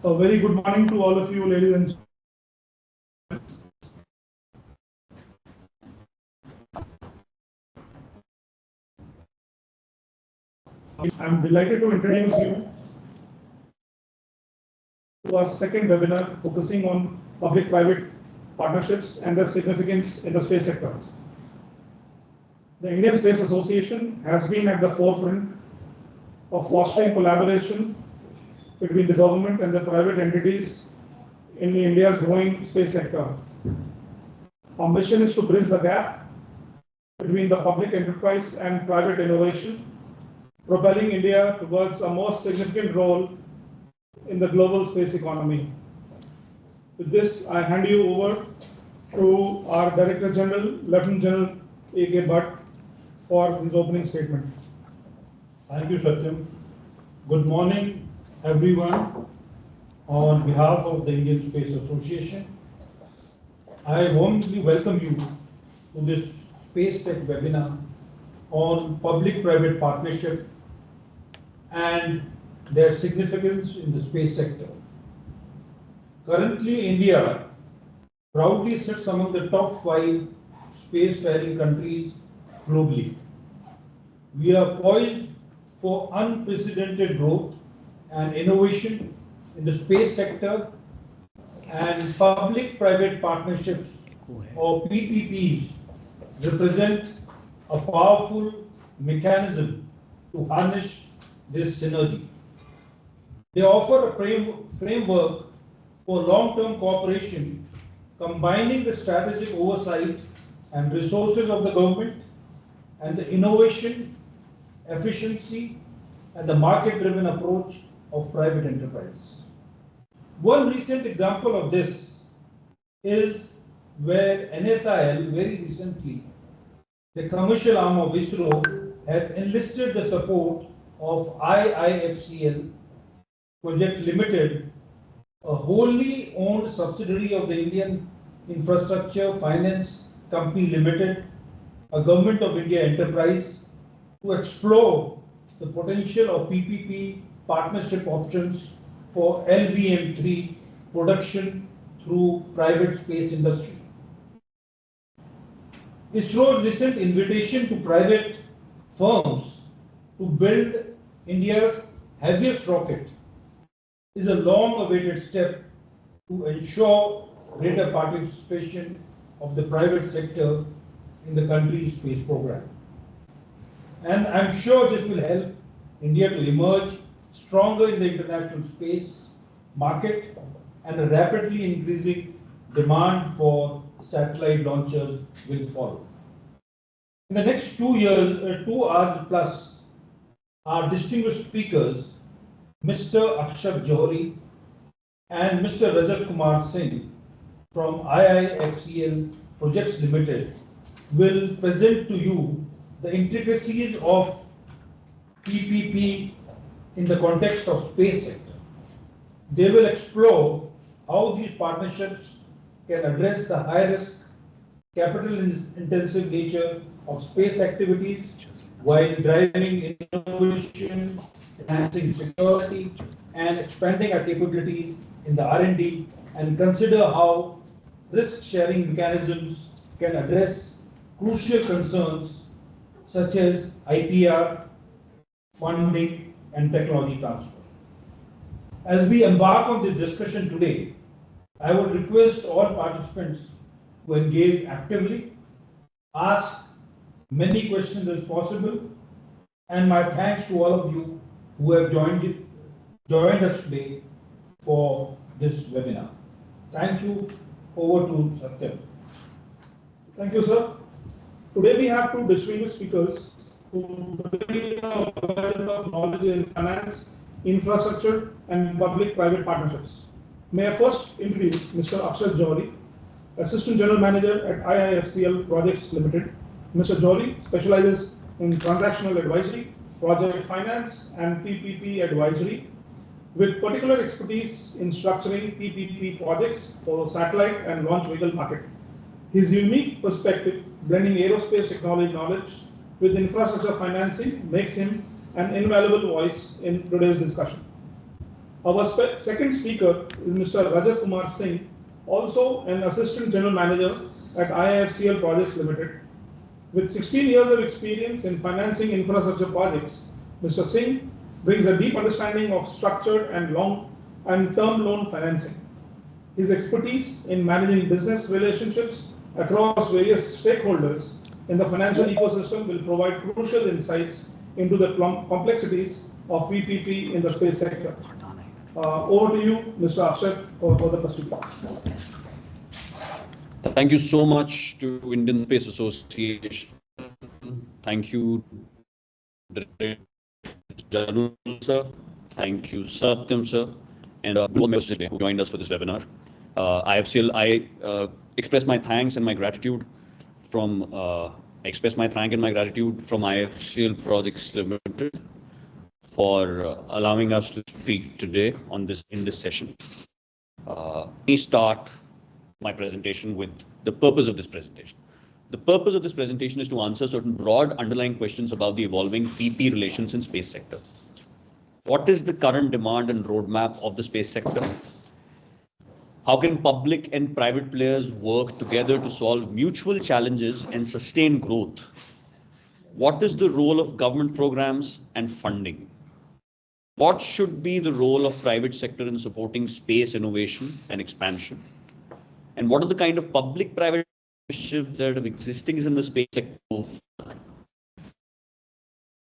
A very good morning to all of you, ladies and gentlemen. I'm delighted to introduce you to our second webinar focusing on public-private partnerships and their significance in the space sector. The Indian Space Association has been at the forefront of fostering collaboration between the government and the private entities in India's growing space sector. Our mission is to bridge the gap between the public enterprise and private innovation, propelling India towards a more significant role in the global space economy. With this, I hand you over to our Director General, Lieutenant General A.K. Bhatt, for his opening statement. Thank you, Satyam. Good morning, everyone. On behalf of the Indian Space Association, I warmly welcome you to this SpaceTech webinar on public-private partnership and their significance in the space sector. Currently, India proudly sits among the top 5 space-faring countries globally. We are poised for unprecedented growth and innovation in the space sector, and public-private partnerships or PPPs represent a powerful mechanism to harness this synergy. They offer a framework for long-term cooperation, combining the strategic oversight and resources of the government and the innovation, efficiency, and the market-driven approach of private enterprises. One recent example of this is where NSIL very recently, the commercial arm of ISRO, had enlisted the support of IIFCl Project Limited, a wholly owned subsidiary of the Indian Infrastructure Finance Company Limited, a Government of India enterprise, to explore the potential of PPP partnership options for LVM-3 production through private space industry. ISRO's recent invitation to private firms to build India's heaviest rocket is a long-awaited step to ensure greater participation of the private sector in the country's space program. And I'm sure this will help India to emerge stronger in the international space market, and a rapidly increasing demand for satellite launchers will follow. In the next 2 hours plus, our distinguished speakers, Mr. Akshat Johri and Mr. Rajat Kumar Singh from IIFCl Projects Limited, will present to you the intricacies of PPP in the context of space sector. They will explore how these partnerships can address the high-risk, capital-intensive nature of space activities while driving innovation, enhancing security, and expanding our capabilities in the R&D, and consider how risk-sharing mechanisms can address crucial concerns such as IPR, funding, and technology transfer. As we embark on this discussion today, I would request all participants to engage actively, ask many questions as possible, and my thanks to all of you who have joined us today for this webinar. Thank you. Over to Satyam. Thank you, sir. Today we have 2 distinguished speakers who bring a wealth of knowledge in finance, infrastructure, and public-private partnerships. May I first introduce Mr. Akshat Johri, Assistant General Manager at IIFCl Projects Limited. Mr. Johri specializes in transactional advisory, project finance, and PPP advisory, with particular expertise in structuring PPP projects for satellite and launch vehicle market. His unique perspective, blending aerospace technology knowledge with infrastructure financing, makes him an invaluable voice in today's discussion. Our second speaker is Mr. Rajat Kumar Singh, also an Assistant General Manager at IIFCl Projects Limited. With 16 years of experience in financing infrastructure projects, Mr. Singh brings a deep understanding of structured and term loan financing. His expertise in managing business relationships across various stakeholders in the financial ecosystem will provide crucial insights into the complexities of PPP in the space sector. Over to you, Mr. Akshat, for further proceedings. Thank you so much to Indian Space Association. Thank you, Johri sir. Thank you, Satyam sir, and all members today who joined us for this webinar. IIFCl, I express my thanks and my gratitude from IIFCl Projects Limited for allowing us to speak today on in this session. Let me start my presentation with the purpose of this presentation. The purpose of this presentation is to answer certain broad underlying questions about the evolving PP relations in space sector. What is the current demand and roadmap of the space sector? How can public and private players work together to solve mutual challenges and sustain growth? What is the role of government programs and funding? What should be the role of private sector in supporting space innovation and expansion? And what are the kind of public-private partnerships that are existing in the space sector? What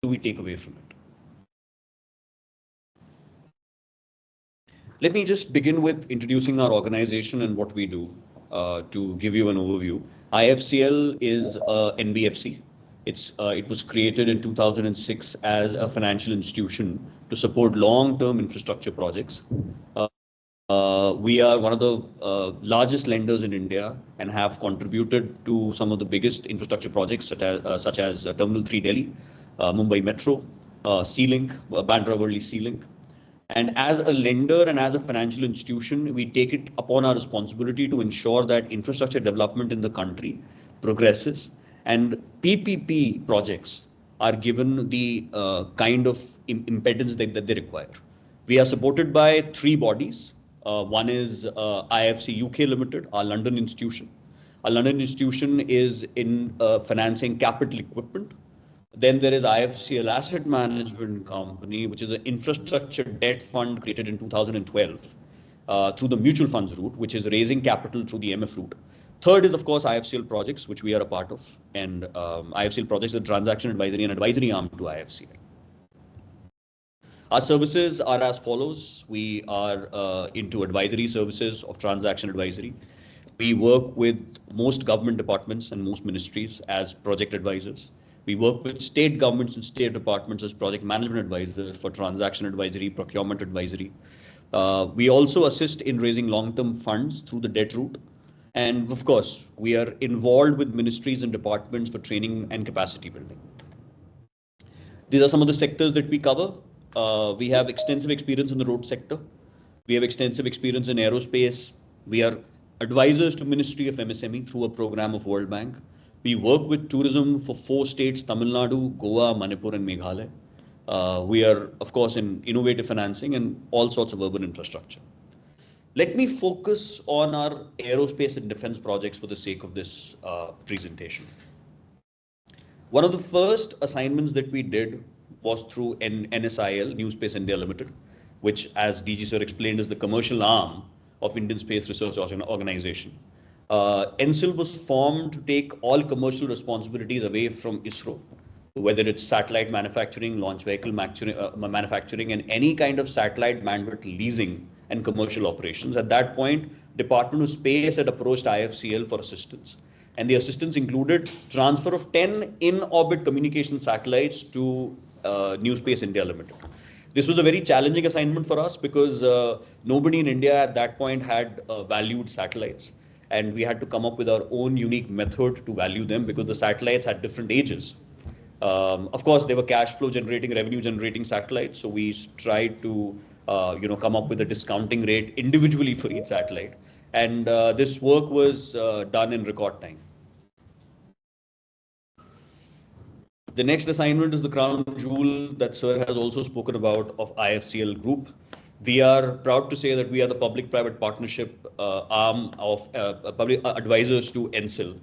do we take away from it? Let me just begin with introducing our organization and what we do to give you an overview. IIFCl is a NBFC. It was created in 2006 as a financial institution to support long-term infrastructure projects. We are one of the largest lenders in India and have contributed to some of the biggest infrastructure projects such as Terminal 3 Delhi, Mumbai Metro, Sea-Link, Bandra-Worli Sea-Link. And as a lender and as a financial institution, we take it upon our responsibility to ensure that infrastructure development in the country progresses and PPP projects are given the kind of impedance that they require. We are supported by three bodies. One is IIFC UK Limited, our London institution. Our London institution is in financing capital equipment. Then there is IIFCl Asset Management Company, which is an infrastructure debt fund created in 2012 through the mutual funds route, which is raising capital through the MF route. Third is, of course, IIFCl Projects, which we are a part of. And IIFCl Projects is a transaction advisory and advisory arm to IIFC. Our services are as follows. We are into advisory services of transaction advisory. We work with most government departments and most ministries as project advisors. We work with state governments and state departments as project management advisors for transaction advisory, procurement advisory. We also assist in raising long-term funds through the debt route. And of course, we are involved with ministries and departments for training and capacity building. These are some of the sectors that we cover. We have extensive experience in the road sector. We have extensive experience in aerospace. We are advisors to Ministry of MSME through a program of World Bank. We work with tourism for 4 states, Tamil Nadu, Goa, Manipur, and Meghalaya. We are, of course, in innovative financing and all sorts of urban infrastructure. Let me focus on our aerospace and defense projects for the sake of this presentation. One of the first assignments that we did was through NSIL, New Space India Limited, which, as DG sir explained, is the commercial arm of Indian Space Research Organization. NSIL was formed to take all commercial responsibilities away from ISRO, whether it's satellite manufacturing, launch vehicle manufacturing, and any kind of satellite bandwidth leasing and commercial operations. At that point, Department of Space had approached IIFCl for assistance. And the assistance included transfer of 10 in-orbit communication satellites to New Space India Limited. This was a very challenging assignment for us because nobody in India at that point had valued satellites. And we had to come up with our own unique method to value them because the satellites had different ages. Of course, they were cash flow generating, revenue generating satellites. So we tried to come up with a discounting rate individually for each satellite. And this work was done in record time. The next assignment is the crown jewel that sir has also spoken about of IIFCl Group. We are proud to say that we are the public-private partnership arm of public advisors to ISpA,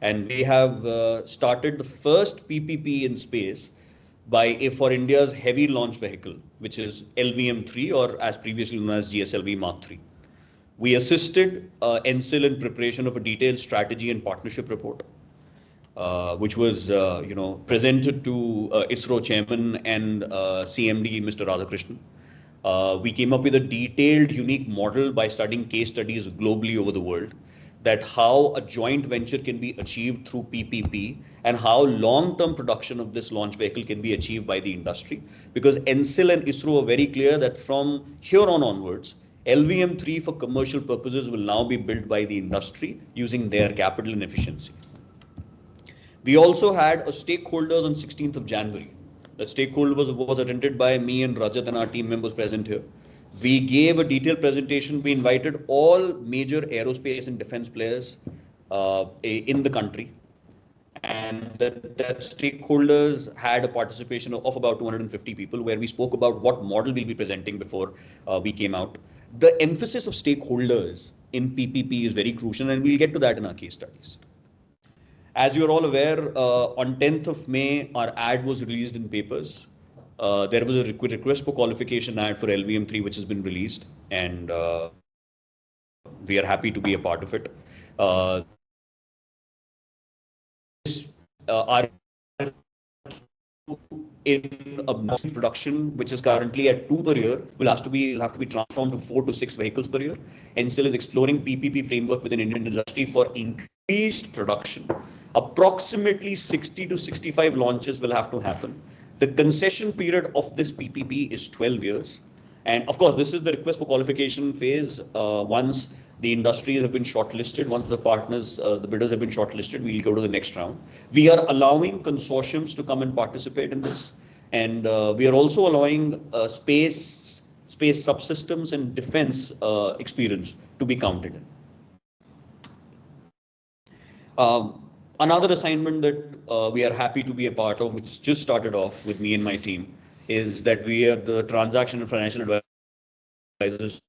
and we have started the first PPP in space for India's heavy launch vehicle, which is LVM-3, or as previously known as GSLV Mark III. We assisted ISpA in preparation of a detailed strategy and partnership report, which was presented to ISRO chairman and CMD Mr. Radhakrishnan. We came up with a detailed, unique model by studying case studies globally over the world, that how a joint venture can be achieved through PPP and how long-term production of this launch vehicle can be achieved by the industry. Because ISIL and ISRO are very clear that from here on onwards, LVM-3 for commercial purposes will now be built by the industry using their capital and efficiency. We also had a stakeholders on 16th of January. That stakeholder was attended by me and Rajat and our team members present here. We gave a detailed presentation. We invited all major aerospace and defense players in the country. And that stakeholders had a participation of about 250 people, where we spoke about what model we'll be presenting before we came out. The emphasis of stakeholders in PPP is very crucial, and we'll get to that in our case studies. As you're all aware, on 10th of May, our ad was released in papers. There was a request for qualification ad for LVM-3, which has been released, and we are happy to be a part of it. Our in a production, which is currently at 2 per year, will have to be transformed to 4 to 6 vehicles per year. ISIL is exploring PPP framework within Indian industry for increased production. Approximately 60 to 65 launches will have to happen. The concession period of this PPP is 12 years. And of course, this is the request for qualification phase. Once the industries have been shortlisted, once the partners, the bidders have been shortlisted, we'll go to the next round. We are allowing consortiums to come and participate in this. And we are also allowing space subsystems and defense experience to be counted in. Another assignment that we are happy to be a part of, which just started off with me and my team, is that we are the transaction and financial advisors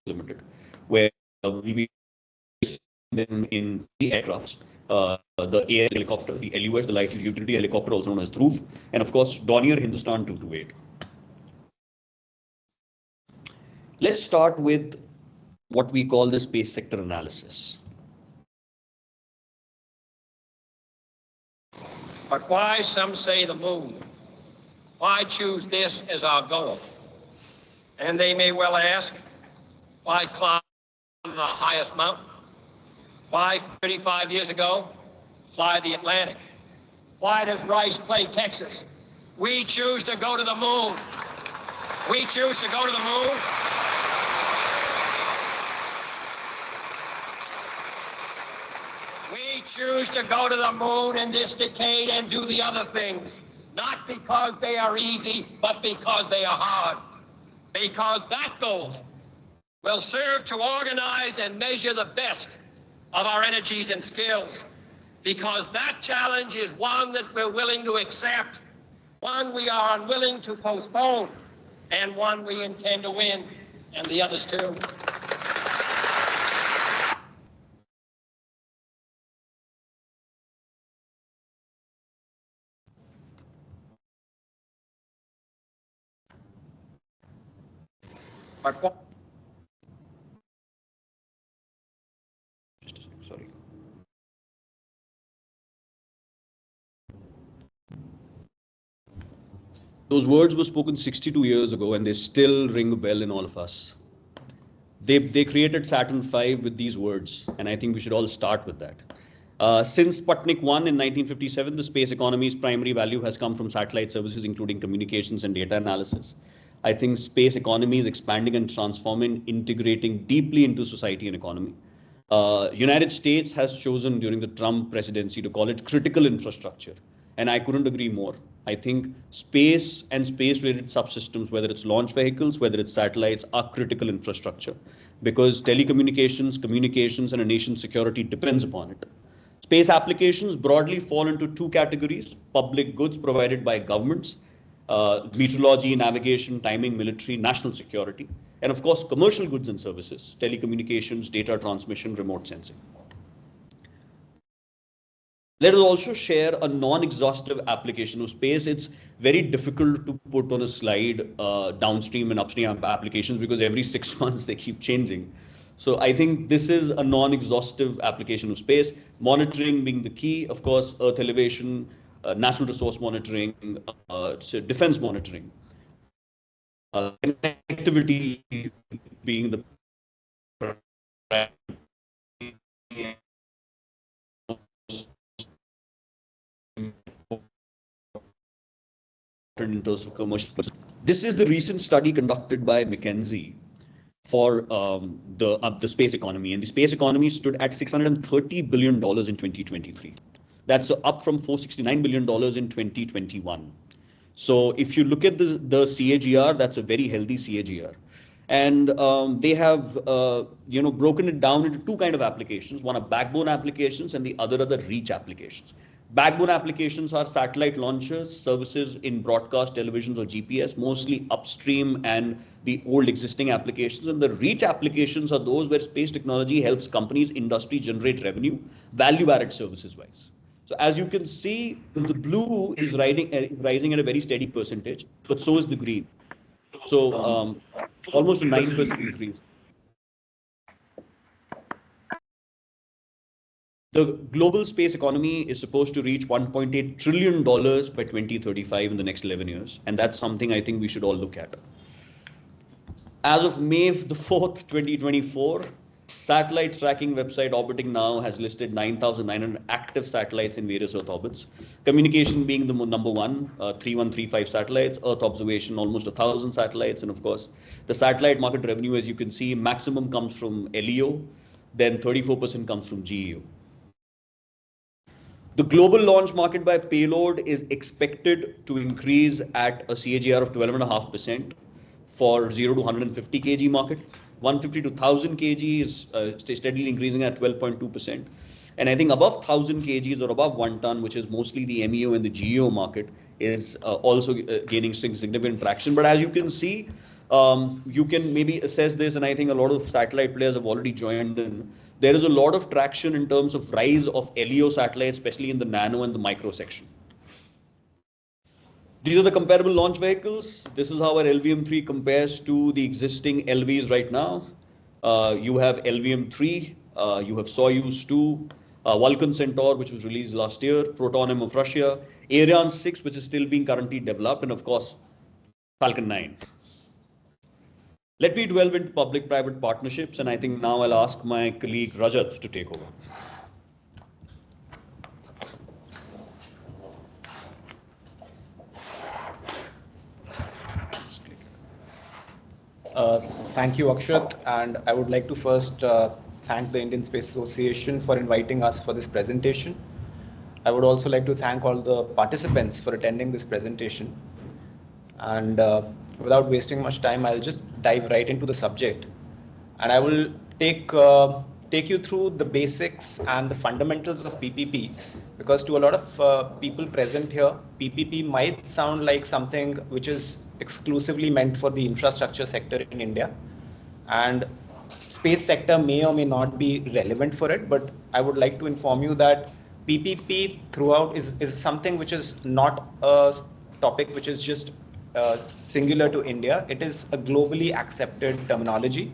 limited, where we be in the aircrafts, the air helicopter, the LUS, the light utility helicopter, also known as Dhruv, and of course Dornier Hindustan 228. Let's start with what we call the space sector analysis. But why, some say, the moon? Why choose this as our goal? And they may well ask, why climb the highest mountain? Why, 35 years ago, fly the Atlantic? Why does Rice play Texas? We choose to go to the moon. We choose to go to the moon. We choose to go to the moon in this decade and do the other things, not because they are easy, but because they are hard. Because that goal will serve to organize and measure the best of our energies and skills. Because that challenge is one that we're willing to accept, one we are unwilling to postpone, and one we intend to win, and the others too. But Sorry. Those words were spoken 62 years ago, and they still ring a bell in all of us. They created Saturn V with these words, and I think we should all start with that. Since Sputnik 1 in 1957, the space economy's primary value has come from satellite services, including communications and data analysis. I think space economy is expanding and transforming, integrating deeply into society and economy. United States has chosen during the Trump presidency to call it critical infrastructure, and I couldn't agree more. I think space and space-related subsystems, whether it's launch vehicles, whether it's satellites, are critical infrastructure, because telecommunications, communications, and a nation's security depends upon it. Space applications broadly fall into two categories: public goods provided by governments, meteorology, navigation, timing, military, national security, and of course, commercial goods and services, telecommunications, data transmission, remote sensing. Let us also share a non-exhaustive application of space. It's very difficult to put on a slide downstream and upstream applications because every 6 months they keep changing. So I think this is a non-exhaustive application of space. Monitoring being the key, of course, Earth elevation, natural resource monitoring, defense monitoring, connectivity being the in terms of commercial. This is the recent study conducted by McKinsey for the space economy, and the space economy stood at $630 billion in 2023. That's up from $469 billion in 2021. So if you look at the CAGR, that's a very healthy CAGR. And they have broken it down into two kind of applications. One are backbone applications and the other are the reach applications. Backbone applications are satellite launchers, services in broadcast televisions or GPS, mostly upstream and the old existing applications. And the reach applications are those where space technology helps companies, industry generate revenue, value-added services wise. So as you can see, the blue is rising at a very steady percentage, but so is the green. So almost a 9% increase. The global space economy is supposed to reach $1.8 trillion by 2035 in the next 11 years. And that's something I think we should all look at. As of May the 4th, 2024, satellite tracking website Orbiting Now has listed 9,900 active satellites in various Earth orbits. Communication being the number one, 3135 satellites, Earth observation almost 1,000 satellites. And of course, the satellite market revenue, as you can see, maximum comes from LEO, then 34% comes from GEO. The global launch market by payload is expected to increase at a CAGR of 12.5% for 0 to 150 kg market. 150 to 1000 kg is steadily increasing at 12.2%. And I think above 1000 kgs or above 1 ton, which is mostly the MEO and the GEO market, is also gaining significant traction. But as you can see, you can maybe assess this, and I think a lot of satellite players have already joined in. There is a lot of traction in terms of rise of LEO satellites, especially in the nano and the micro section. These are the comparable launch vehicles. This is how our LVM-3 compares to the existing LVs right now. You have LVM-3, you have Soyuz 2, Vulcan Centaur, which was released last year, Proton M of Russia, Ariane 6, which is still being currently developed, and of course, Falcon 9. Let me delve into public-private partnerships, and I think now I'll ask my colleague Rajat to take over. Thank you, Akshat, and I would like to first thank the Indian Space Association for inviting us for this presentation. I would also like to thank all the participants for attending this presentation. And without wasting much time, I'll just dive right into the subject. And I will take you through the basics and the fundamentals of PPP, because to a lot of people present here, PPP might sound like something which is exclusively meant for the infrastructure sector in India. And space sector may or may not be relevant for it, but I would like to inform you that PPP throughout is something which is not a topic which is just singular to India. It is a globally accepted terminology,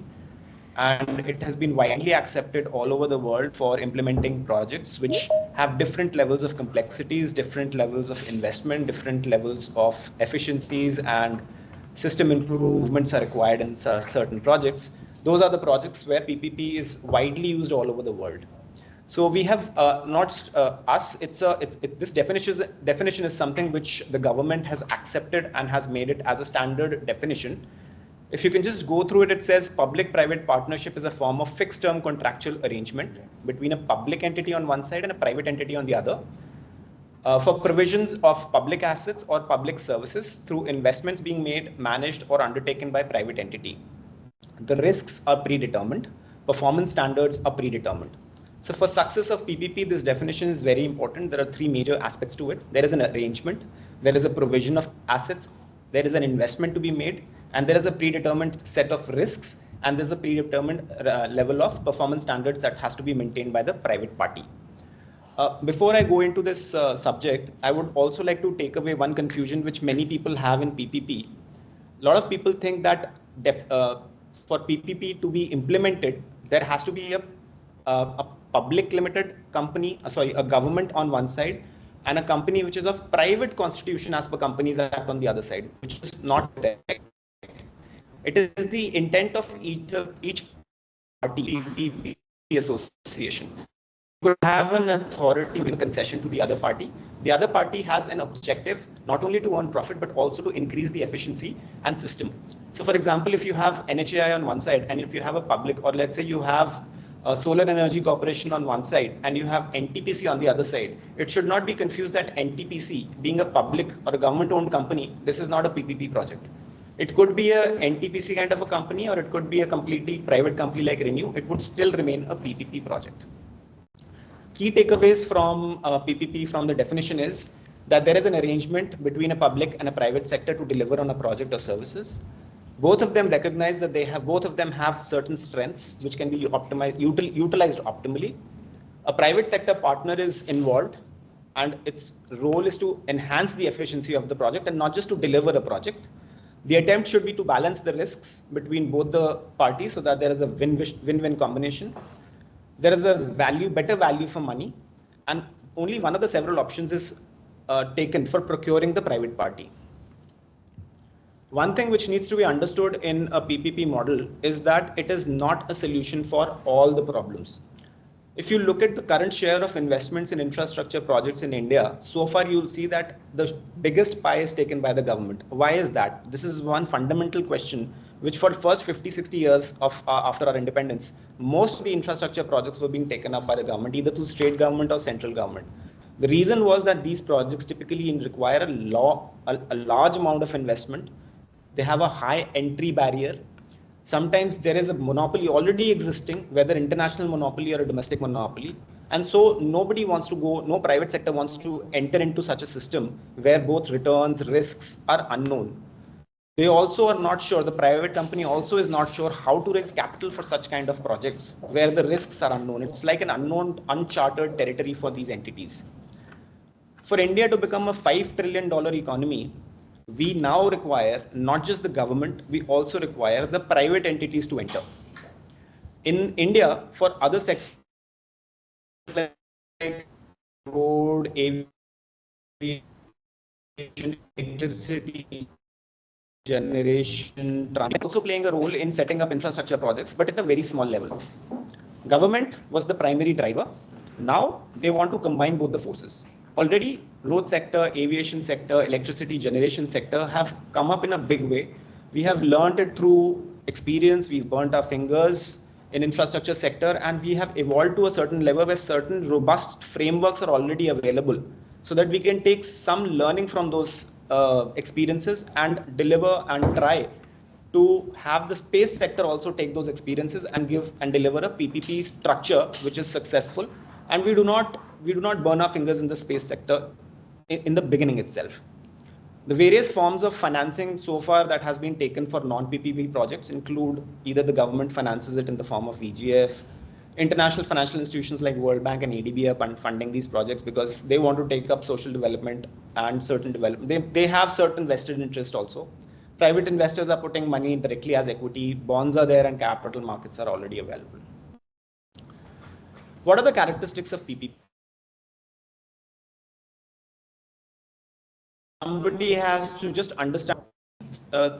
and it has been widely accepted all over the world for implementing projects which have different levels of complexities, different levels of investment, different levels of efficiencies, and system improvements are required in certain projects. Those are the projects where PPP is widely used all over the world. So we have this definition is something which the government has accepted and has made it as a standard definition. If you can just go through it, it says public-private partnership is a form of fixed-term contractual arrangement between a public entity on one side and a private entity on the other for provisions of public assets or public services through investments being made, managed, or undertaken by private entity. The risks are predetermined. Performance standards are predetermined. So for success of PPP, this definition is very important. There are three major aspects to it. There is an arrangement, there is a provision of assets, There is an investment to be made, and there is a predetermined set of risks, and there's a predetermined level of performance standards that has to be maintained by the private party. Before I go into this subject, I would also like to take away one confusion which many people have in PPP. A lot of people think that for PPP to be implemented, there has to be a public limited company, a government on one side, and a company which is of private constitution as per Companies Act on the other side, which is not correct. It is the intent of each party association could have an authority with concession to the other party. The other party has an objective not only to earn profit but also to increase the efficiency and system. So for example, if you have NHAI on one side and if you have a public, or let's say you have a Solar Energy Corporation on one side and you have NTPC on the other side, it should not be confused that NTPC being a public or a government owned company, this is not a PPP project. It could be a NTPC kind of a company, or it could be a completely private company like Renew. It would still remain a PPP project. Key takeaways from PPP from the definition is that there is an arrangement between a public and a private sector to deliver on a project or services. Both of them recognize that both of them have certain strengths which can be utilized optimally. A private sector partner is involved, and its role is to enhance the efficiency of the project and not just to deliver a project. The attempt should be to balance the risks between both the parties so that there is a win-win combination. There is a better value for money, and only one of the several options is taken for procuring the private party. One thing which needs to be understood in a PPP model is that it is not a solution for all the problems. If you look at the current share of investments in infrastructure projects in India, so far you'll see that the biggest pie is taken by the government. Why is that? This is one fundamental question which for the first 50-60 years of after our independence, most of the infrastructure projects were being taken up by the government, either through state government or central government. The reason was that these projects typically require a large amount of investment. They have a high entry barrier. Sometimes there is a monopoly already existing, whether international monopoly or a domestic monopoly. And so nobody wants to go, no private sector wants to enter into such a system where both returns, risks are unknown. They also are not sure, the private company also is not sure how to raise capital for such kind of projects where the risks are unknown. It's like an unknown, uncharted territory for these entities. For India to become a $5 trillion economy, we now require not just the government, we also require the private entities to enter. In India, for other sectors like road, aviation, electricity, generation, transport, also playing a role in setting up infrastructure projects, but at a very small level. Government was the primary driver. Now they want to combine both the forces. Already road sector, aviation sector, electricity generation sector have come up in a big way. We have learned it through experience. We've burnt our fingers in infrastructure sector, and we have evolved to a certain level where certain robust frameworks are already available so that we can take some learning from those experiences and deliver and try to have the space sector also take those experiences and give and deliver a PPP structure which is successful. And we do not burn our fingers in the space sector in the beginning itself. The various forms of financing so far that has been taken for non-PPP projects include either the government finances it in the form of VGF, international financial institutions like World Bank and ADB are funding these projects because they want to take up social development and certain development. They have certain vested interest also. Private investors are putting money directly as equity, bonds are there, and capital markets are already available. What are the characteristics of PPP? Somebody has to just understand a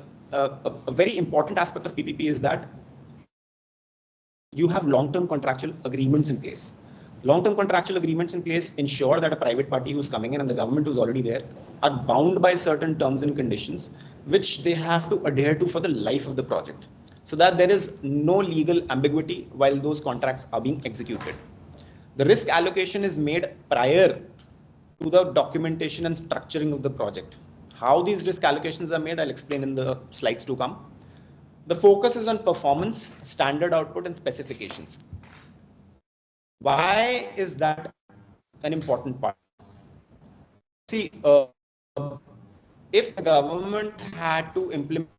very important aspect of PPP is that you have long-term contractual agreements in place. Long-term contractual agreements in place ensure that a private party who's coming in and the government who's already there are bound by certain terms and conditions which they have to adhere to for the life of the project, so that there is no legal ambiguity while those contracts are being executed. The risk allocation is made prior to the documentation and structuring of the project. How these risk allocations are made, I'll explain in the slides to come. The focus is on performance, standard output, and specifications. Why is that an important part? See, if the government had to implement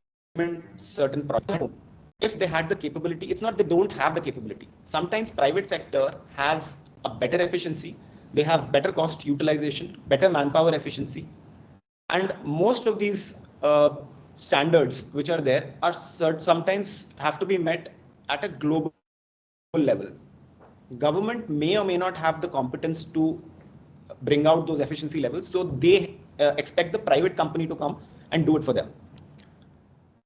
certain projects, if they had the capability, it's not they don't have the capability. Sometimes private sector has a better efficiency, they have better cost utilization, better manpower efficiency, and most of these standards which are there are sometimes have to be met at a global level. Government may or may not have the competence to bring out those efficiency levels, so they expect the private company to come and do it for them.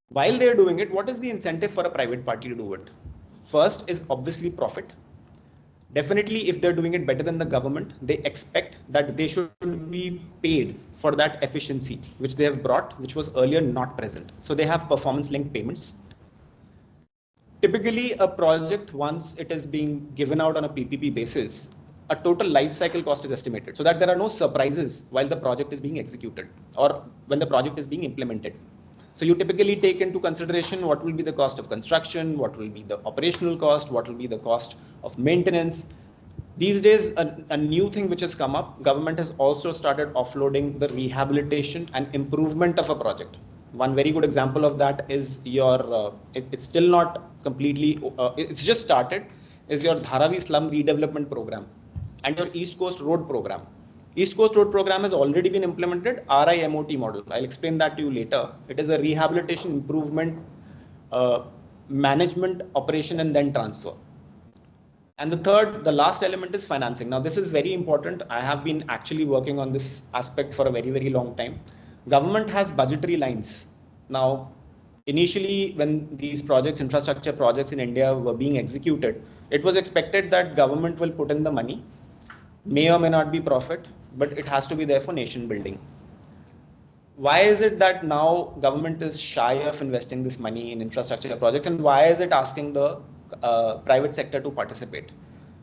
While they are doing it, what is the incentive for a private party to do it? First is obviously profit. Definitely, if they're doing it better than the government, they expect that they should be paid for that efficiency which they have brought, which was earlier not present. So they have performance-linked payments. Typically, a project, once it is being given out on a PPP basis, a total life cycle cost is estimated so that there are no surprises while the project is being executed or when the project is being implemented. So you typically take into consideration what will be the cost of construction, what will be the operational cost, what will be the cost of maintenance. These days, a new thing which has come up, government has also started offloading the rehabilitation and improvement of a project. One very good example of that is your, it's still not completely, it's just started, is your Dharavi slum redevelopment program and your East Coast Road program. East Coast Road program has already been implemented, RIMOT model. I'll explain that to you later. It is a rehabilitation, improvement, management, operation, and then transfer. And the last element is financing. Now, this is very important. I have been actually working on this aspect for a very, very long time. Government has budgetary lines. Now, initially, when these projects, infrastructure projects in India were being executed, it was expected that government will put in the money, may or may not be profit, but it has to be there for nation building. Why is it that now government is shy of investing this money in infrastructure projects, and why is it asking the private sector to participate?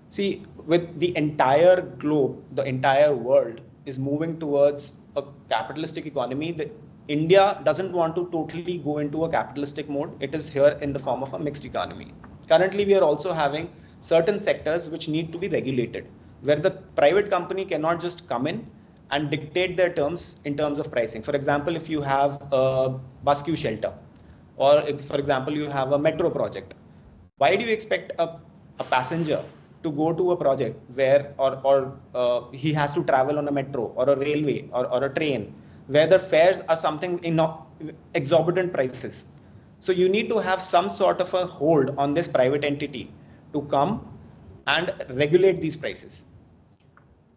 See, with the entire globe, the entire world is moving towards a capitalistic economy. India doesn't want to totally go into a capitalistic mode. It is here in the form of a mixed economy. Currently, we are also having certain sectors which need to be regulated, where the private company cannot just come in and dictate their terms in terms of pricing. For example, if you have a bus queue shelter, or for example, you have a metro project, why do you expect a passenger to go to a project where, he has to travel on a metro or a railway or a train, where the fares are something in exorbitant prices? So you need to have some sort of a hold on this private entity to come and regulate these prices.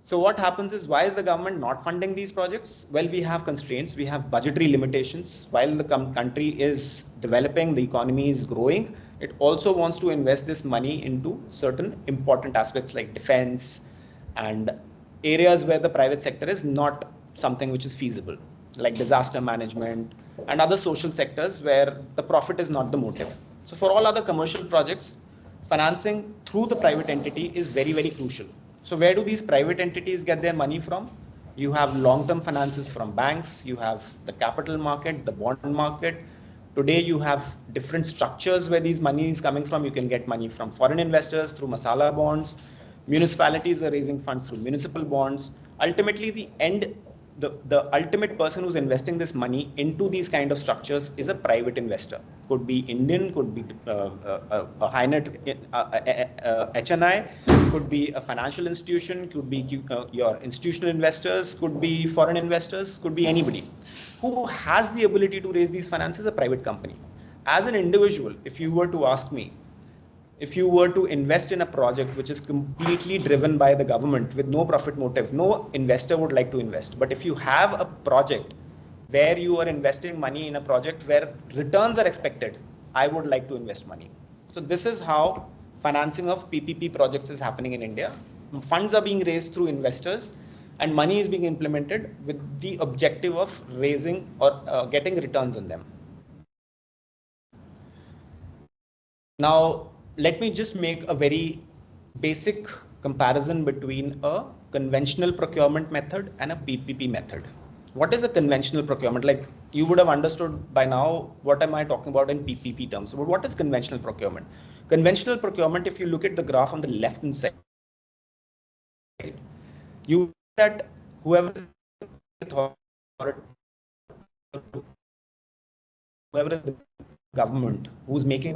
So what happens is, why is the government not funding these projects? Well, we have constraints, we have budgetary limitations. While the country is developing, the economy is growing, it also wants to invest this money into certain important aspects like defense and areas where the private sector is not something which is feasible, like disaster management and other social sectors where the profit is not the motive. So for all other commercial projects, financing through the private entity is very, very crucial. So where do these private entities get their money from? You have long-term finances from banks, you have the capital market, the bond market. Today you have different structures where these money is coming from. You can get money from foreign investors through masala bonds. Municipalities are raising funds through municipal bonds. Ultimately, the ultimate person who's investing this money into these kind of structures is a private investor. Could be Indian, could be a high net HNI, could be a financial institution, could be your institutional investors, could be foreign investors, could be anybody. Who has the ability to raise these finances? A private company. As an individual, if you were to ask me, if you were to invest in a project which is completely driven by the government with no profit motive, no investor would like to invest. But if you have a project where you are investing money in a project where returns are expected, I would like to invest money. So this is how financing of PPP projects is happening in India. Funds are being raised through investors and money is being implemented with the objective of raising or getting returns on them. Now, let me just make a very basic comparison between a conventional procurement method and a PPP method. What is a conventional procurement? Like, you would have understood by now, what am I talking about in PPP terms? But what is conventional procurement? Conventional procurement, if you look at the graph on the left hand side, you that whoever is authority whoever is the government who's making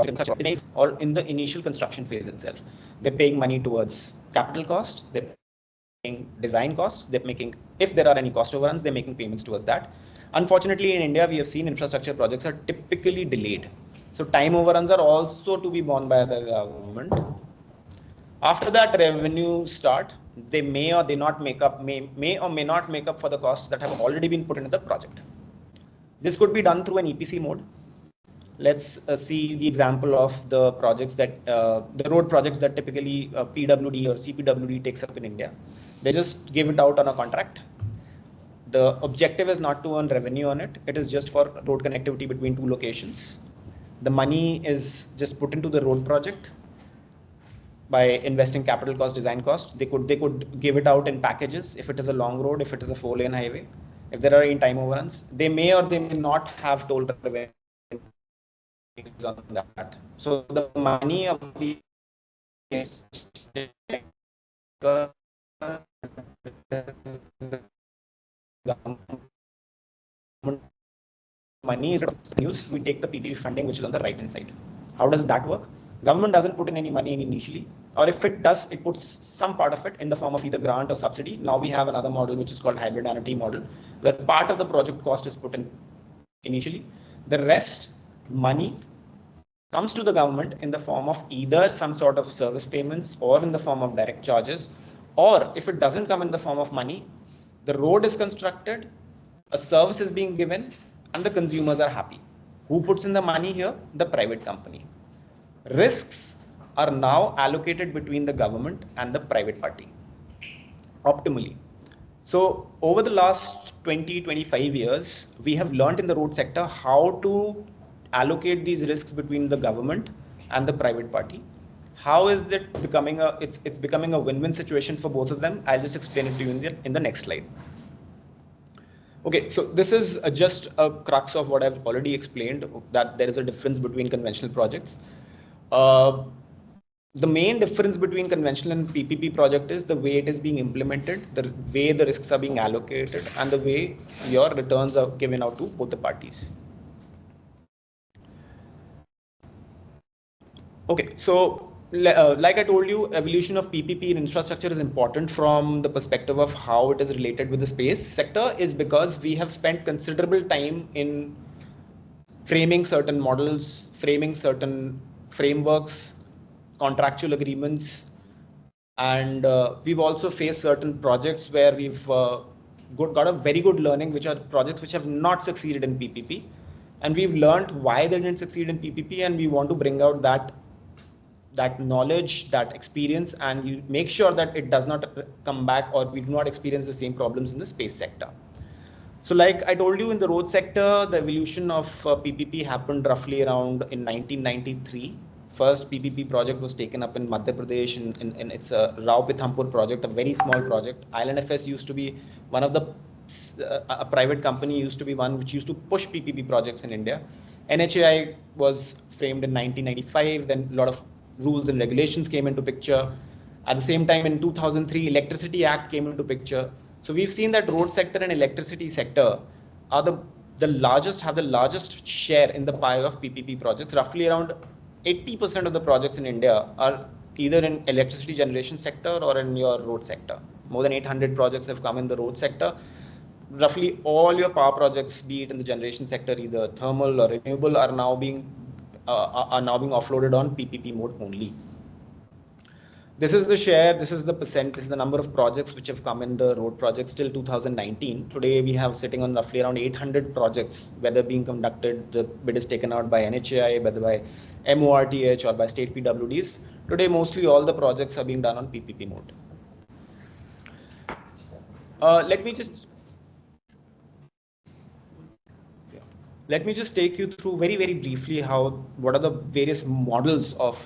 or in the initial construction phase itself, they're paying money towards capital cost, they're paying design costs, they're making, if there are any cost overruns, they're making payments towards that. Unfortunately, in India, we have seen infrastructure projects are typically delayed. So time overruns are also to be borne by the government. After that revenue start, they may or may not make up for the costs that have already been put into the project. This could be done through an EPC mode. Let's see the example of the projects that the road projects that typically PWD or CPWD takes up in India. They just give it out on a contract. The objective is not to earn revenue on it. It is just for road connectivity between two locations. The money is just put into the road project by investing capital cost, design cost. They could give it out in packages if it is a long road, if it is a 4-lane highway. If there are any time overruns, they may or they may not have toll revenue on that. So the money of the money is used, we take the PPP funding, which is on the right hand side. How does that work? Government doesn't put in any money initially, or if it does, it puts some part of it in the form of either grant or subsidy. Now we have another model which is called hybrid annuity model, where part of the project cost is put in initially. The rest money comes to the government in the form of either some sort of service payments or in the form of direct charges, or if it doesn't come in the form of money, the road is constructed, a service is being given, and the consumers are happy. Who puts in the money here? The private company. Risks are now allocated between the government and the private party optimally. So over the last 20-25 years, we have learned in the road sector how to allocate these risks between the government and the private party. How is it becoming it's becoming a win-win situation for both of them? I'll just explain it to you in the next slide. Okay, so this is just a crux of what I've already explained, that there is a difference between conventional projects. The main difference between conventional and PPP project is the way it is being implemented, the way the risks are being allocated, and the way your returns are given out to both the parties. Okay, so like I told you, evolution of PPP in infrastructure is important from the perspective of how it is related with the space sector, is because we have spent considerable time in framing certain models, framing certain frameworks, contractual agreements, and we've also faced certain projects where we've got a very good learning, which are projects which have not succeeded in PPP, and we've learned why they didn't succeed in PPP, and we want to bring out that knowledge, that experience, and you make sure that it does not come back, or we do not experience the same problems in the space sector. So like I told you, in the road sector, the evolution of PPP happened roughly around in 1993. First PPP project was taken up in Madhya Pradesh, and it's a Rao Pithampur project, a very small project. IIFC used to be one of the, a private company used to be one which used to push PPP projects in India. NHAI was framed in 1995, then a lot of rules and regulations came into picture. At the same time, in 2003, Electricity Act came into picture. So we've seen that road sector and electricity sector are have the largest share in the pie of PPP projects. Roughly around 80% of the projects in India are either in electricity generation sector or in your road sector. More than 800 projects have come in the road sector. Roughly all your power projects, be it in the generation sector, either thermal or renewable, are now being offloaded on PPP mode only. This is the share, this is the percent, this is the number of projects which have come in the road projects till 2019. Today we have sitting on roughly around 800 projects, whether being conducted, the bid is taken out by NHAI, whether by MORTH or by state PWDs. Today mostly all the projects are being done on PPP mode. Let me just take you through very, very briefly what are the various models of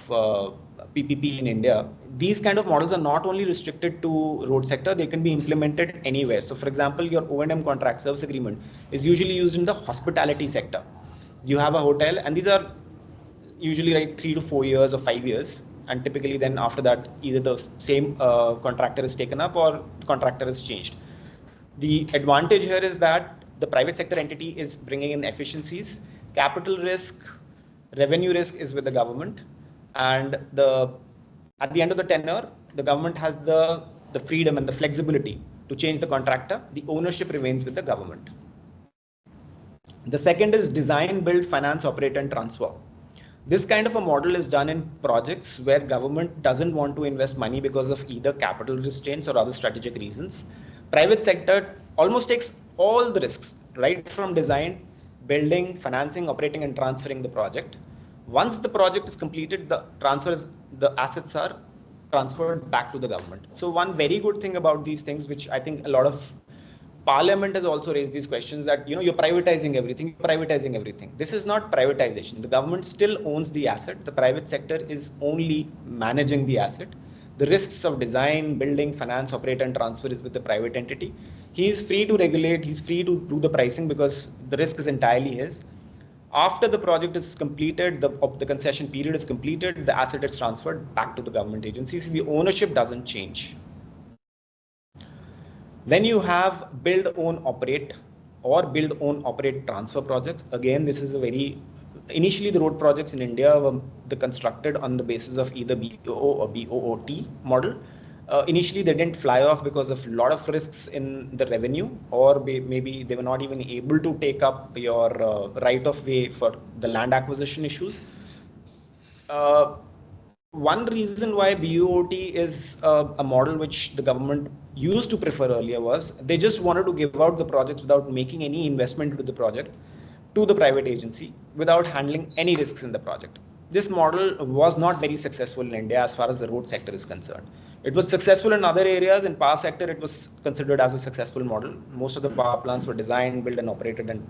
PPP in India. These kind of models are not only restricted to road sector, they can be implemented anywhere. So for example, your O&M contract service agreement is usually used in the hospitality sector. You have a hotel, and these are usually like 3 to 4 years or 5 years. And typically then after that, either the same contractor is taken up or the contractor is changed. The advantage here is that the private sector entity is bringing in efficiencies. Capital risk, revenue risk is with the government, and at the end of the tenure, the government has the freedom and the flexibility to change the contractor. The ownership remains with the government. The second is design, build, finance, operate, and transfer. This kind of a model is done in projects where government doesn't want to invest money because of either capital restraints or other strategic reasons. Private sector almost takes all the risks, right from design, building, financing, operating, and transferring the project. Once the project is completed, the assets are transferred back to the government. So one very good thing about these things, which I think a lot of Parliament has also raised these questions, that you're privatizing everything. This is not privatization. The government still owns the asset. The private sector is only managing the asset. The risks of design, building, finance, operate, and transfer is with the private entity. He is free to regulate. He's free to do the pricing because the risk is entirely his. After the project is completed, the concession period is completed, the asset is transferred back to the government agencies. The ownership doesn't change. Then you have build, own, operate, or build, own, operate, transfer projects. Again, this is initially the road projects in India were constructed on the basis of either BOO or BOOT model. Initially, they didn't fly off because of a lot of risks in the revenue, or maybe they were not even able to take up your right of way for the land acquisition issues. One reason why BOT is a model which the government used to prefer earlier was they just wanted to give out the projects without making any investment into the project to the private agency without handling any risks in the project. This model was not very successful in India as far as the road sector is concerned. It was successful in other areas. In power sector, it was considered as a successful model. Most of the power plants were designed, built, and operated, and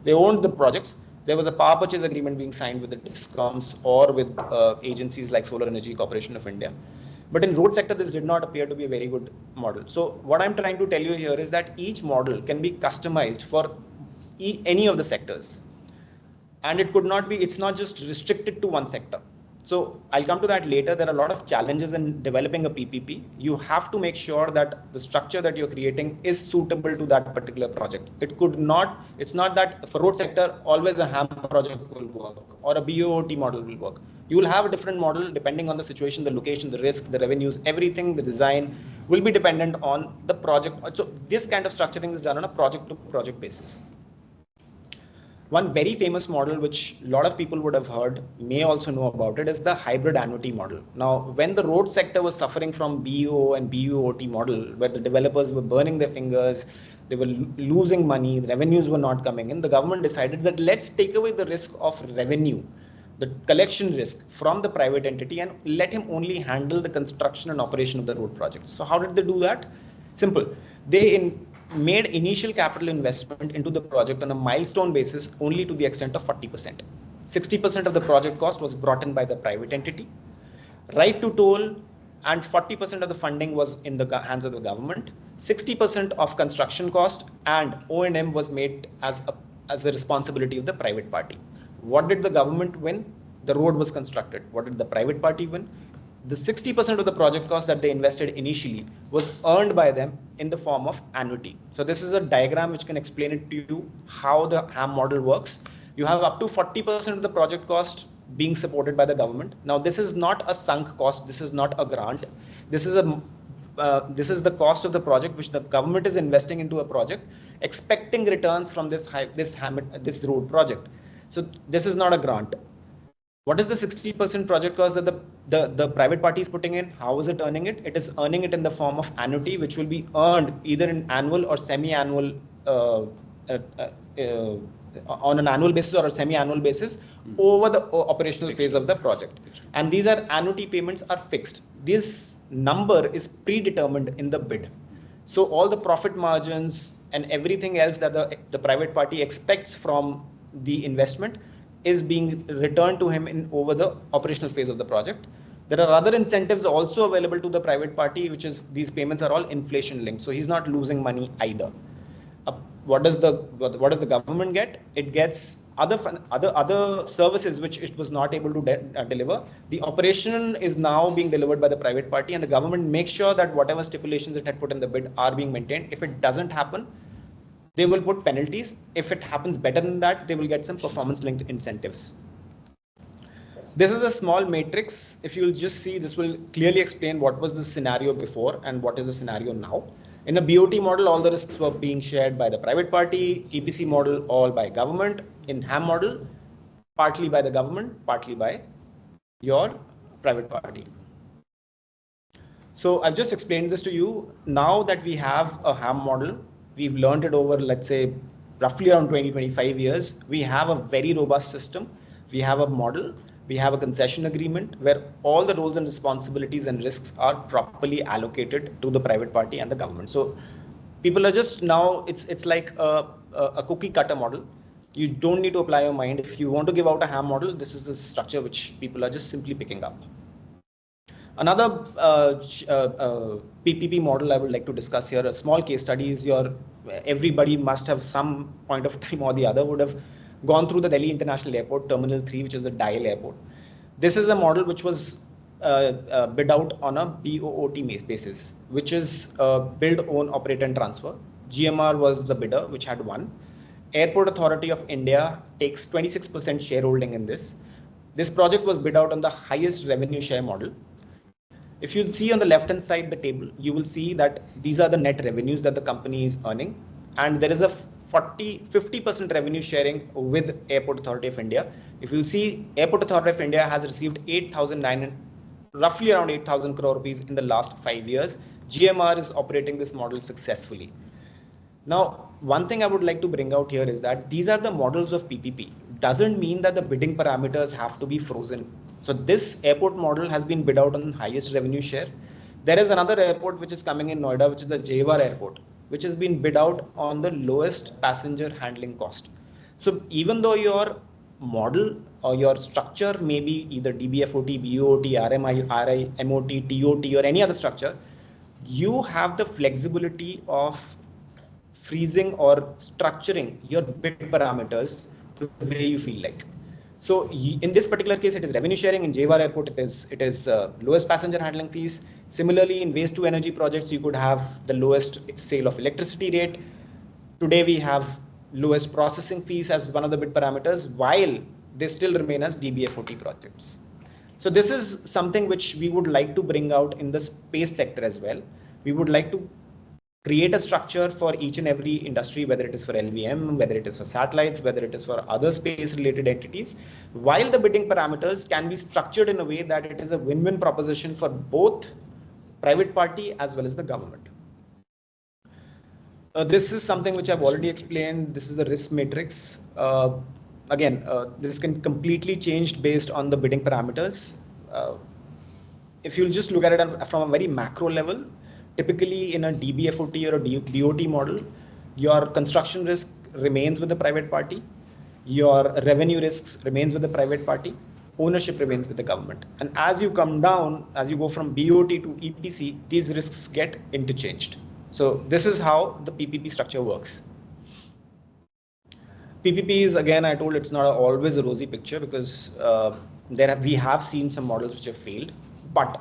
they owned the projects. There was a power purchase agreement being signed with the DISCOMs or with agencies like Solar Energy Corporation of India. But in road sector, this did not appear to be a very good model. So what I'm trying to tell you here is that each model can be customized for any of the sectors. And it's not just restricted to one sector. So I'll come to that later. There are a lot of challenges in developing a PPP. You have to make sure that the structure that you're creating is suitable to that particular project. It's not that for road sector, always a HAM project will work or a BOT model will work. You will have a different model depending on the situation, the location, the risk, the revenues, everything, the design will be dependent on the project. So this kind of structuring is done on a project to project basis. One very famous model, which a lot of people would have heard, may also know about it, is the hybrid annuity model. Now, when the road sector was suffering from BO and BOT model, where the developers were burning their fingers, they were losing money, the revenues were not coming in, the government decided that let's take away the risk of revenue, the collection risk from the private entity, and let him only handle the construction and operation of the road projects. So how did they do that? Simple. They made initial capital investment into the project on a milestone basis only to the extent of 40%. 60% of the project cost was brought in by the private entity. Right to toll and 40% of the funding was in the hands of the government. 60% of construction cost and O&M was made as a responsibility of the private party. What did the government win? The road was constructed. What did the private party win? The 60% of the project cost that they invested initially was earned by them in the form of annuity. So this is a diagram which can explain it to you how the HAM model works. You have up to 40% of the project cost being supported by the government. Now this is not a sunk cost. This is not a grant. This is the cost of the project which the government is investing into a project, expecting returns from this road project. So this is not a grant. What is the 60% project cost that the private party is putting in? How is it earning it? It is earning it in the form of annuity, which will be earned either in annual or semi-annual, on an annual basis or a semi-annual basis over the operational phase of the project. And these annuity payments are fixed. This number is predetermined in the bid. So all the profit margins and everything else that the private party expects from the investment is being returned to him over the operational phase of the project. There are other incentives also available to the private party, which is these payments are all inflation linked. So he's not losing money either. What does the government get? It gets other services which it was not able to deliver. The operation is now being delivered by the private party, and the government makes sure that whatever stipulations it had put in the bid are being maintained. If it doesn't happen, They will put penalties. If it happens better than that, they will get some performance-linked incentives. This is a small matrix. If you'll just see, this will clearly explain what was the scenario before and what is the scenario now. In a BOT model, all the risks were being shared by the private party. EPC model, all by government. In HAM model, partly by the government, partly by your private party. So I've just explained this to you. Now that we have a HAM model, we've learned it over, let's say, roughly around 20-25 years. We have a very robust system. We have a model. We have a concession agreement where all the roles and responsibilities and risks are properly allocated to the private party and the government. So people are just now, it's like a cookie cutter model. You don't need to apply your mind. If you want to give out a HAM model, this is the structure which people are just simply picking up. Another PPP model I would like to discuss here, a small case study, is everybody must have some point of time or the other would have gone through the Delhi International Airport, Terminal 3, which is the DIAL airport. This is a model which was bid out on a BOOT basis, which is build, own, operate and transfer. GMR was the bidder which had won. Airport Authority of India takes 26% shareholding in this. This project was bid out on the highest revenue share model. If you see on the left hand side the table, you will see that these are the net revenues that the company is earning, and there is a 50% revenue sharing with Airport Authority of India. If you see, Airport Authority of India has received roughly around 8,000 crore rupees in the last 5 years. GMR is operating this model successfully. Now, one thing I would like to bring out here is that these are the models of PPP. Doesn't mean that the bidding parameters have to be frozen. So this airport model has been bid out on highest revenue share. There is another airport which is coming in Noida, which is the Jewar airport, which has been bid out on the lowest passenger handling cost. So even though your model or your structure may be either DBFOT, BOT, RMI, RI, MOT, TOT or any other structure, you have the flexibility of freezing or structuring your bid parameters the way you feel like. So in this particular case, it is revenue sharing. In Jewar Airport, it is lowest passenger handling fees. Similarly, in waste to energy projects, you could have the lowest sale of electricity rate. Today, we have lowest processing fees as one of the bid parameters, while they still remain as DBFOT projects. So this is something which we would like to bring out in the space sector as well. We would like to create a structure for each and every industry, whether it is for LVM, whether it is for satellites, whether it is for other space related entities, while the bidding parameters can be structured in a way that it is a win-win proposition for both private party as well as the government. This is something which I've already explained. This is a risk matrix. This can completely change based on the bidding parameters. If you'll just look at it from a very macro level, typically in a DBFOT or a BOT model, your construction risk remains with the private party, your revenue risks remains with the private party, ownership remains with the government. And as you come down, as you go from BOT to EPC, these risks get interchanged. So this is how the PPP structure works. PPP is, again, I told it's not always a rosy picture, because we have seen some models which have failed. But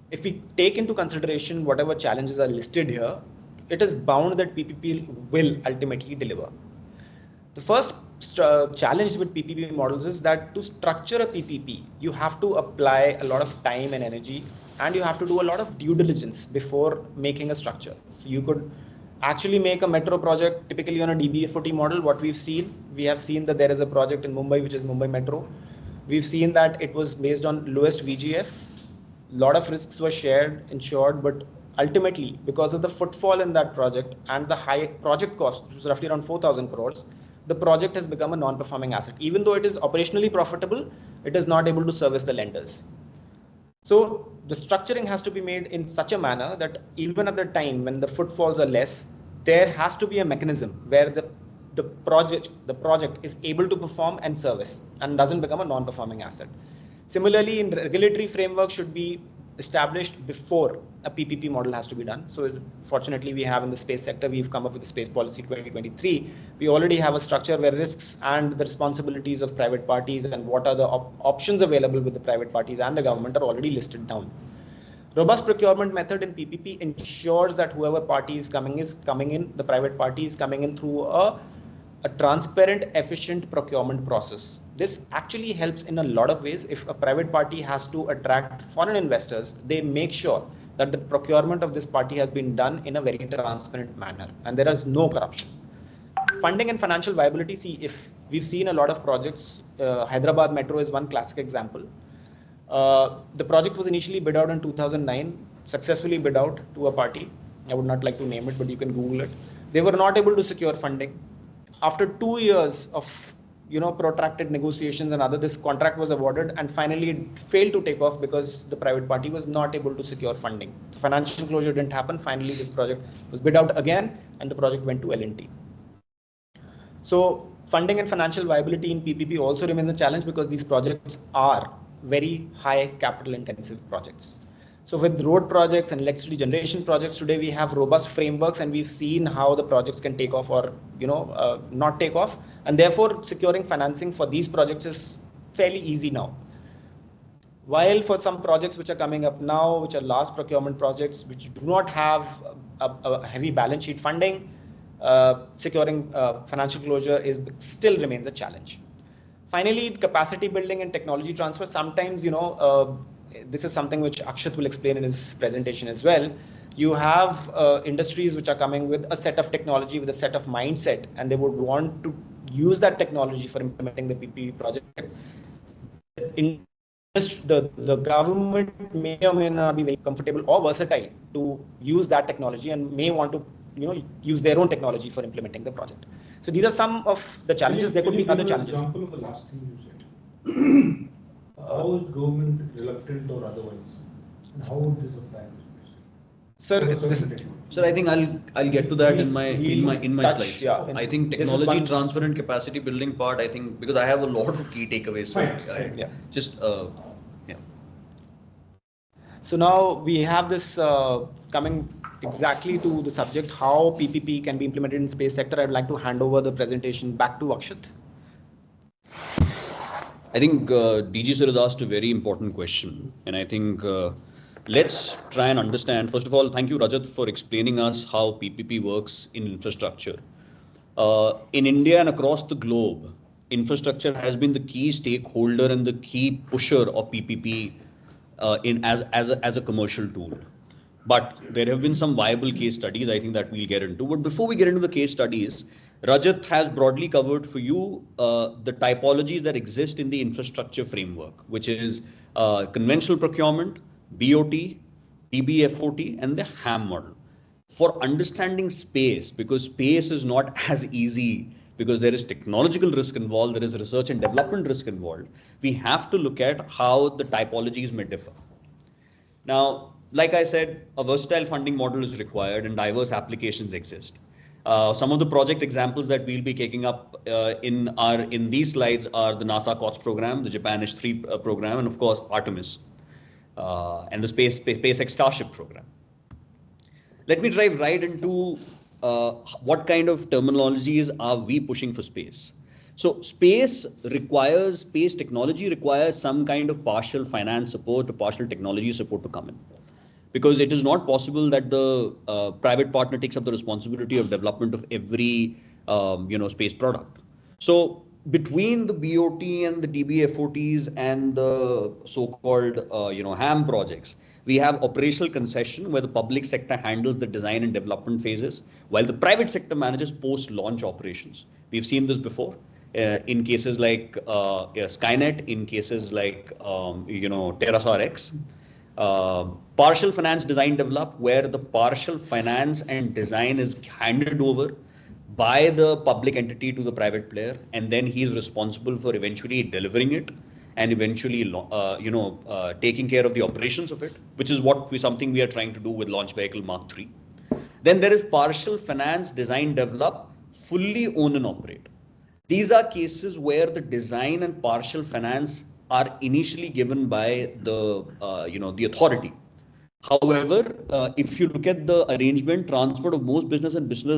if we take into consideration whatever challenges are listed here, it is bound that PPP will ultimately deliver. The first challenge with PPP models is that to structure a PPP, you have to apply a lot of time and energy, and you have to do a lot of due diligence before making a structure. So you could actually make a metro project typically on a DBFOT model. What we have seen that there is a project in Mumbai, which is Mumbai Metro. We've seen that it was based on lowest VGF. A lot of risks were insured, but ultimately, because of the footfall in that project and the high project cost, which was roughly around 4,000 crores, the project has become a non-performing asset. Even though it is operationally profitable, it is not able to service the lenders. So the structuring has to be made in such a manner that even at the time when the footfalls are less, there has to be a mechanism where the project is able to perform and service and doesn't become a non-performing asset. Similarly, in regulatory framework should be established before a PPP model has to be done. So fortunately, we have in the space sector, we've come up with the Space Policy 2023. We already have a structure where risks and the responsibilities of private parties and what are the options available with the private parties and the government are already listed down. Robust procurement method in PPP ensures that whoever party is coming in, the private party is coming in through a transparent, efficient procurement process. This actually helps in a lot of ways. If a private party has to attract foreign investors, they make sure that the procurement of this party has been done in a very transparent manner and there is no corruption. Funding and financial viability. See, if we've seen a lot of projects, Hyderabad Metro is one classic example. The project was initially bid out in 2009, successfully bid out to a party. I would not like to name it, but you can Google it. They were not able to secure funding. After 2 years of protracted negotiations and other, this contract was awarded and finally it failed to take off because the private party was not able to secure funding. Financial closure didn't happen. Finally, this project was bid out again and the project went to L&T. So funding and financial viability in PPP also remains a challenge because these projects are very high capital intensive projects. So with road projects and electricity generation projects, today we have robust frameworks and we've seen how the projects can take off or not take off, and therefore securing financing for these projects is fairly easy now. While for some projects which are coming up now, which are large procurement projects which do not have a heavy balance sheet funding, securing financial closure still remains a challenge. Finally, capacity building and technology transfer. Sometimes, this is something which Akshat will explain in his presentation as well. You have industries which are coming with a set of technology, with a set of mindset, and they would want to use that technology for implementing the PPP project. The government may or may not be very comfortable or versatile to use that technology and may want to use their own technology for implementing the project. So these are some of the challenges. There could be other challenges. Example of the last thing you said. How is government reluctant or otherwise? And how would this apply to space? Sir, I think I'll get to that in my slides. Yeah, I think technology transfer and capacity building part, I think, because I have a lot of key takeaways. So So now we have this coming exactly to the subject, how PPP can be implemented in space sector. I'd like to hand over the presentation back to Akshat. I think DG sir has asked a very important question, and I think let's try and understand. First of all, thank you, Rajat, for explaining us how PPP works in infrastructure. In India and across the globe, infrastructure has been the key stakeholder and the key pusher of PPP as a commercial tool. But there have been some viable case studies, I think, that we'll get into. But before we get into the case studies, Rajat has broadly covered for you the typologies that exist in the infrastructure framework, which is conventional procurement, BOT, PBFOT, and the HAM model. For understanding space, because space is not as easy, because there is technological risk involved, there is research and development risk involved, we have to look at how the typologies may differ. Now, like I said, a versatile funding model is required and diverse applications exist. Some of the project examples that we'll be taking up in these slides are the NASA COTS program, the Japan H3 program, and of course Artemis and the SpaceX Starship program. Let me dive right into what kind of terminologies are we pushing for space. So space technology requires some kind of partial finance support or partial technology support to come in. Because it is not possible that the private partner takes up the responsibility of development of every space product. So between the BOT and the DBFOTs and the so-called HAM projects, we have operational concession where the public sector handles the design and development phases, while the private sector manages post-launch operations. We've seen this before in cases like Skynet, in cases like Terrasar X. Partial finance design develop, where the partial finance and design is handed over by the public entity to the private player, and then he is responsible for eventually delivering it and eventually taking care of the operations of it, which is something we are trying to do with Launch Vehicle Mark III. Then there is partial finance design develop, fully own and operate. These are cases where the design and partial finance are initially given by the authority. However, if you look at the arrangement, transfer of most business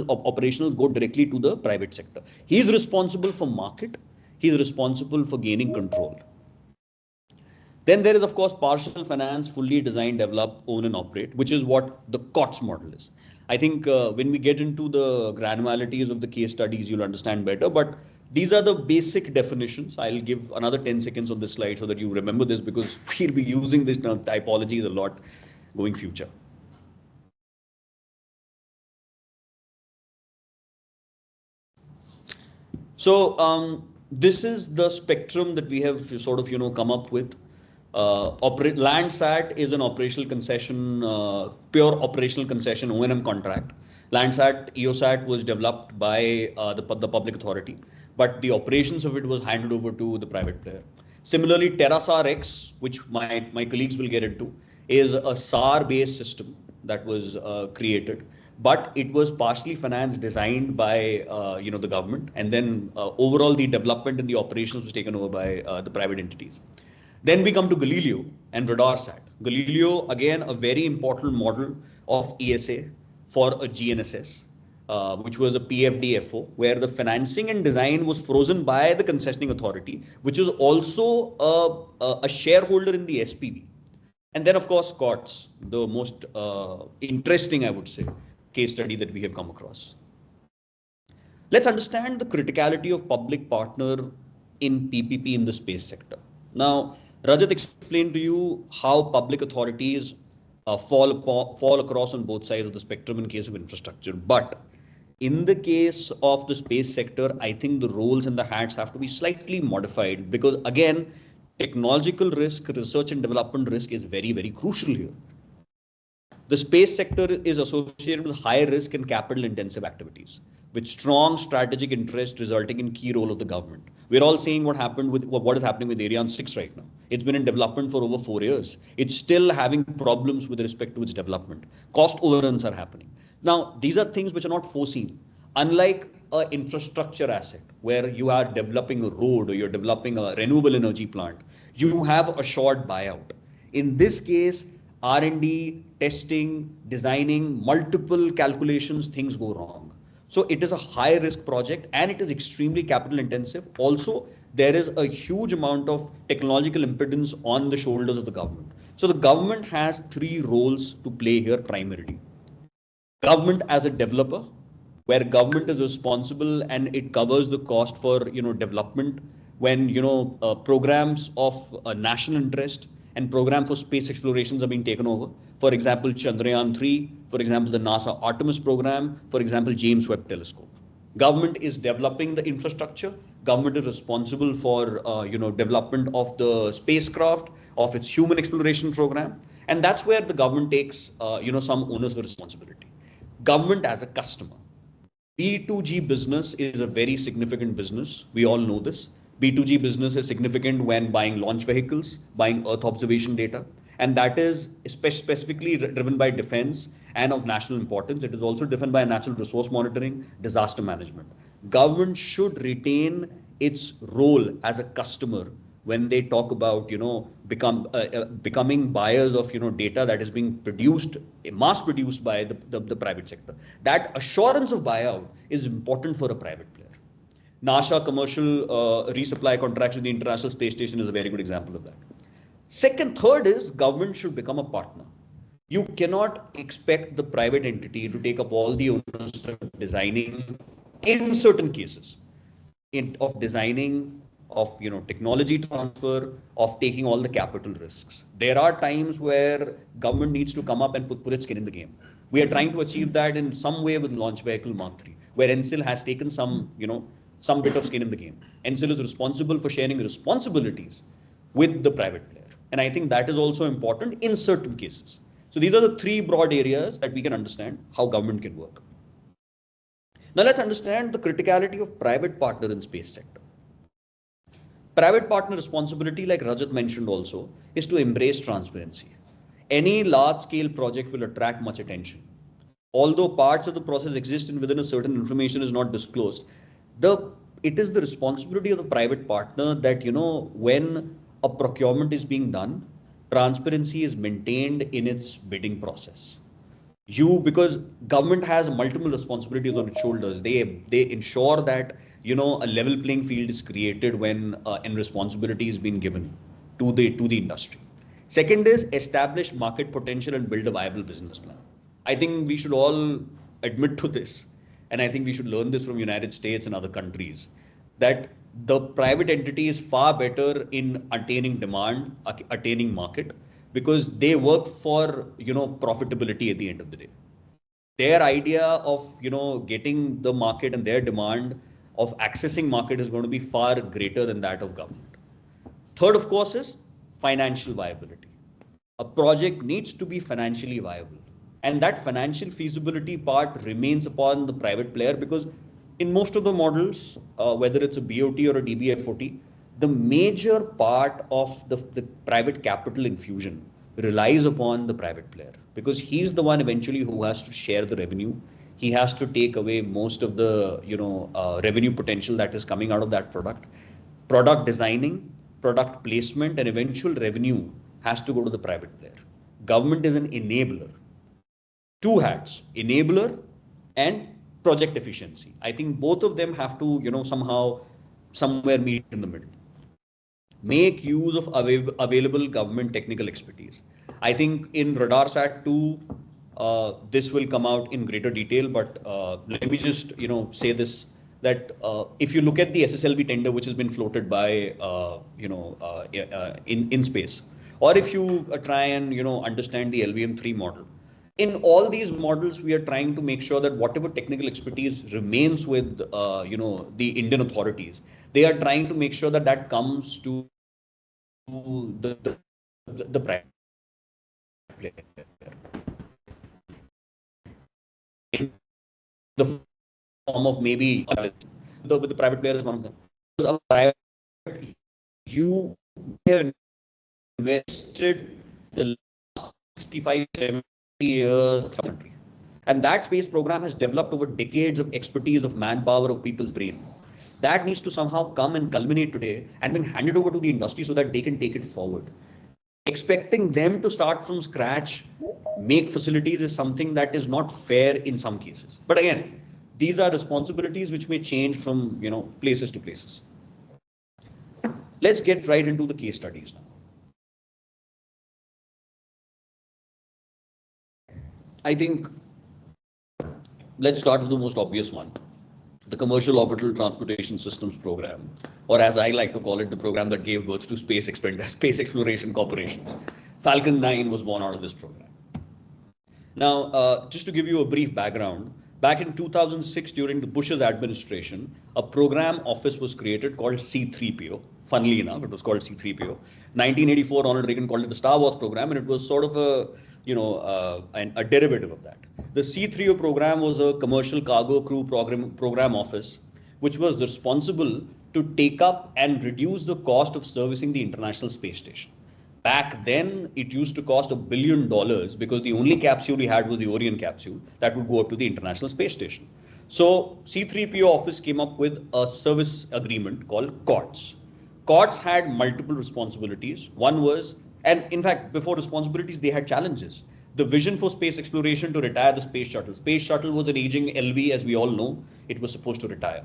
operations go directly to the private sector. He is responsible for market. He is responsible for gaining control. Then there is, of course, partial finance, fully design, develop, own and operate, which is what the COTS model is. I think when we get into the granularities of the case studies, you'll understand better. But these are the basic definitions. I'll give another 10 seconds on this slide so that you remember this, because we'll be using this typologies a lot going future. So this is the spectrum that we have sort of come up with. Landsat is an operational concession, pure operational concession O&M contract. Landsat EOSat was developed by the public authority, but the operations of it was handed over to the private player. Similarly, TerraSAR X, which my colleagues will get into, is a SAR-based system that was created, but it was partially financed, designed by the government, and then overall the development and the operations was taken over by the private entities. Then we come to Galileo and RadarSat. Galileo, again, a very important model of ESA for a GNSS, which was a PFDFO, where the financing and design was frozen by the concessioning authority, which is also a shareholder in the SPV. And then, of course, COTS, the most interesting, I would say, case study that we have come across. Let's understand the criticality of public partner in PPP in the space sector. Now, Rajat explained to you how public authorities fall across on both sides of the spectrum in case of infrastructure. But in the case of the space sector, I think the roles and the hats have to be slightly modified, because again, technological risk, research and development risk is very, very crucial here. The space sector is associated with high risk and capital intensive activities, with strong strategic interest resulting in key role of the government. We're all seeing what is happening with Ariane 6 right now. It's been in development for over 4 years. It's still having problems with respect to its development. Cost overruns are happening. Now, these are things which are not foreseen. Unlike an infrastructure asset where you are developing a road or you're developing a renewable energy plant, you have assured buyout. In this case, R&D, testing, designing, multiple calculations, things go wrong. So it is a high risk project and it is extremely capital intensive. Also, there is a huge amount of technological impedance on the shoulders of the government. So the government has 3 roles to play here primarily. Government as a developer, where government is responsible and it covers the cost for development when programs of national interest and program for space explorations are being taken over. For example, Chandrayaan 3, for example, the NASA Artemis program, for example, James Webb Telescope. Government is developing the infrastructure. Government is responsible for development of the spacecraft, of its human exploration program, and that's where the government takes some onus of responsibility. Government as a customer. B2G business is a very significant business. We all know this. B2G business is significant when buying launch vehicles, buying Earth observation data, and that is specifically driven by defense and of national importance. It is also driven by natural resource monitoring, disaster management. Government should retain its role as a customer when they talk about becoming buyers of data that is being produced, mass produced by the private sector. That assurance of buyout is important for a private player. NASA commercial resupply contracts with the International Space Station is a very good example of that. Third is government should become a partner. You cannot expect the private entity to take up all the onus of designing in certain cases, of designing, of technology transfer, of taking all the capital risks. There are times where government needs to come up and put its skin in the game. We are trying to achieve that in some way with launch vehicle Mark III, where NCL has taken some bit of skin in the game. NCL is responsible for sharing responsibilities with the private player. And I think that is also important in certain cases. So these are the 3 broad areas that we can understand how government can work. Now let's understand the criticality of private partner in space sector. Private partner responsibility, like Rajat mentioned also, is to embrace transparency. Any large scale project will attract much attention. Although parts of the process exist and within a certain information is not disclosed, it is the responsibility of the private partner that, when a procurement is being done, transparency is maintained in its bidding process. Because government has multiple responsibilities on its shoulders, they ensure that, a level playing field is created when and responsibility is being given. to the industry. Second is establish market potential and build a viable business plan. I think we should all admit to this, and I think we should learn this from United States and other countries, that the private entity is far better in attaining demand, attaining market, because they work for, profitability at the end of the day. Their idea of, getting the market and their demand of accessing market is going to be far greater than that of government. Third, of course, is financial viability. A project needs to be financially viable. And that financial feasibility part remains upon the private player, because in most of the models, whether it's a BOT or a DBFOT, the major part of the private capital infusion relies upon the private player, because he's the one eventually who has to share the revenue. He has to take away most of the revenue potential that is coming out of that product designing, product placement, and eventual revenue has to go to the private player. Government is an enabler. Two hats, enabler and project efficiency. I think both of them have to, somewhere meet in the middle. Make use of available government technical expertise. I think in RadarSat 2, this will come out in greater detail, but let me just, say this, that if you look at the SSLV tender, which has been floated by, in space, or if you try and, understand the LVM3 model, in all these models, we are trying to make sure that whatever technical expertise remains with, the Indian authorities, they are trying to make sure that that comes to the private player. In the form of maybe with the private player is one of them. Because a private, you have invested the last 65, 70 years, and that space program has developed over decades of expertise, of manpower, of people's brain. That needs to somehow come and culminate today and been handed over to the industry so that they can take it forward. Expecting them to start from scratch, make facilities, is something that is not fair in some cases. But again, these are responsibilities which may change from, places to places. Let's get right into the case studies now. I think let's start with the most obvious one, the Commercial Orbital Transportation Systems Program, or as I like to call it, the program that gave birth to Space Exploration Corporations. Falcon 9 was born out of this program. Now, just to give you a brief background, back in 2006, during the Bush's administration, a program office was created called C3PO. Funnily enough, it was called C3PO. 1984, Ronald Reagan called it the Star Wars program, and it was sort of a derivative of that. The C3PO program was a commercial cargo crew program office, which was responsible to take up and reduce the cost of servicing the International Space Station. Back then, it used to cost $1 billion because the only capsule we had was the Orion capsule that would go up to the International Space Station. So C3PO office came up with a service agreement called COTS. COTS had multiple responsibilities. One was, and in fact, before responsibilities, they had challenges. The vision for space exploration to retire the space shuttle. Space shuttle was an aging LV, as we all know. It was supposed to retire.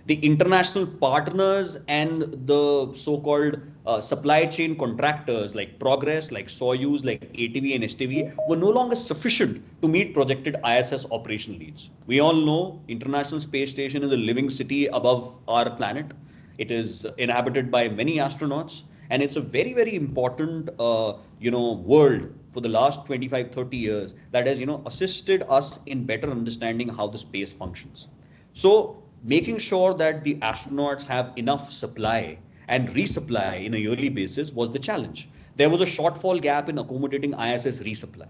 The international partners and the so-called supply chain contractors like Progress, like Soyuz, like ATV and STV were no longer sufficient to meet projected ISS operation needs. We all know International Space Station is a living city above our planet. It is inhabited by many astronauts, and it's a very, very important, world for the last 25, 30 years that has, assisted us in better understanding how the space functions. So making sure that the astronauts have enough supply and resupply in a yearly basis was the challenge. There was a shortfall gap in accommodating ISS resupply.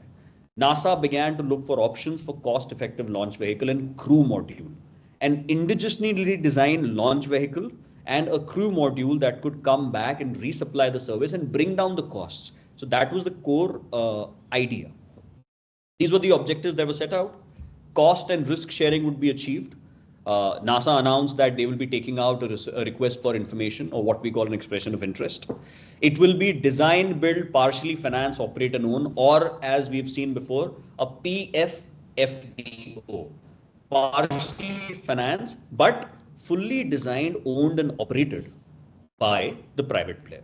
NASA began to look for options for cost-effective launch vehicle and crew module. An indigenously designed launch vehicle and a crew module that could come back and resupply the service and bring down the costs. So that was the core idea. These were the objectives that were set out. Cost and risk sharing would be achieved. NASA announced that they will be taking out a request for information, or what we call an expression of interest. It will be design, build, partially finance, operate and own, or as we've seen before, a PFFDO. Partially financed, but fully designed, owned and operated by the private player.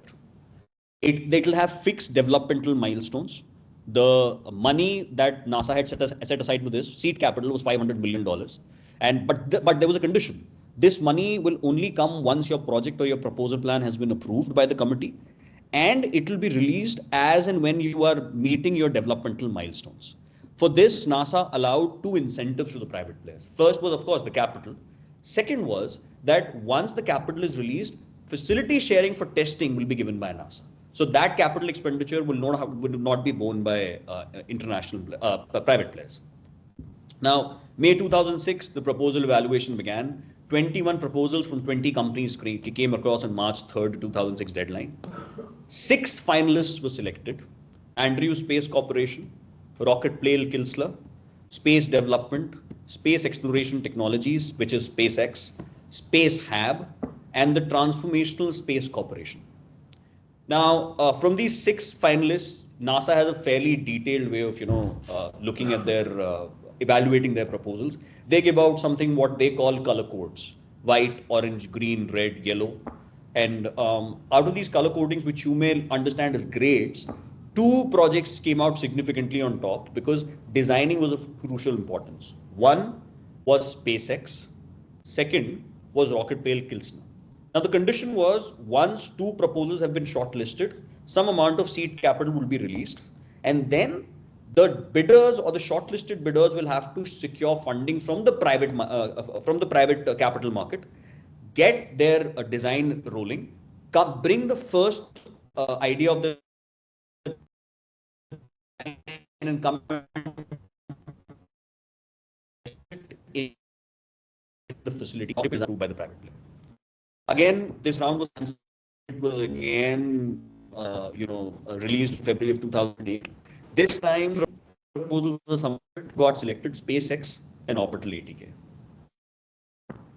They will have fixed developmental milestones. The money that NASA had set aside for this seed capital was $500 million, but there was a condition. This money will only come once your project or your proposal plan has been approved by the committee, and it will be released as and when you are meeting your developmental milestones. For this, NASA allowed two incentives to the private players. First was, of course, the capital. Second was that once the capital is released, facility sharing for testing will be given by NASA. So that capital expenditure will not be borne by international private players. Now, May 2006, the proposal evaluation began. 21 proposals from 20 companies came across on March 3rd, 2006 deadline. 6 finalists were selected: Andrew Space Corporation, Rocket Plane Kilsler, Space Development, Space Exploration Technologies, which is SpaceX, Space Hab, and the Transformational Space Corporation. Now, from these 6 finalists, NASA has a fairly detailed way of, looking at their, evaluating their proposals. They give out something what they call color codes: white, orange, green, red, yellow. And out of these color codings, which you may understand as grades, 2 projects came out significantly on top because designing was of crucial importance. One was SpaceX. Second was Rocket Plane Kilsner. Now, the condition was once 2 proposals have been shortlisted, some amount of seed capital will be released, and then the bidders or the shortlisted bidders will have to secure funding from the private capital market, get their design rolling, bring the first idea of the and come in the facility approved by the private player. Again, this round was again released in February of 2008. This time, proposal got selected: SpaceX and Orbital ATK.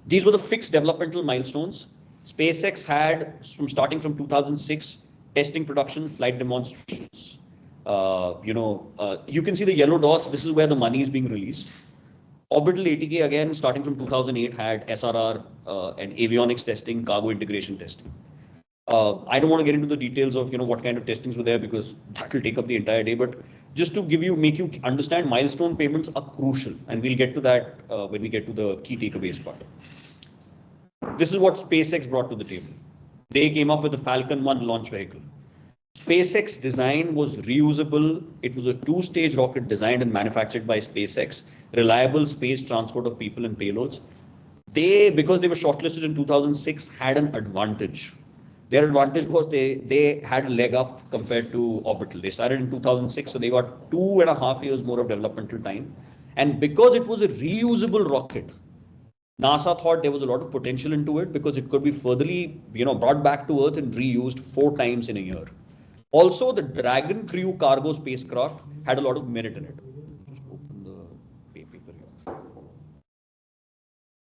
These were the fixed developmental milestones. SpaceX had, starting from 2006, testing, production, flight demonstrations. You can see the yellow dots. This is where the money is being released. Orbital ATK, again, starting from 2008, had SRR and avionics testing, cargo integration testing. I don't want to get into the details of what kind of testings were there because that will take up the entire day. But just to make you understand, milestone payments are crucial, and we'll get to that when we get to the key takeaways part. This is what SpaceX brought to the table. They came up with the Falcon 1 launch vehicle. SpaceX design was reusable. It was a 2-stage rocket designed and manufactured by SpaceX, reliable space transport of people and payloads. Because they were shortlisted in 2006, had an advantage. Their advantage was they had a leg up compared to Orbital. They started in 2006, so they got 2.5 years more of developmental time. And because it was a reusable rocket, NASA thought there was a lot of potential into it because it could be furtherly, brought back to Earth and reused 4 times in a year. Also, the Dragon Crew cargo spacecraft had a lot of merit in it. Just open the paper here.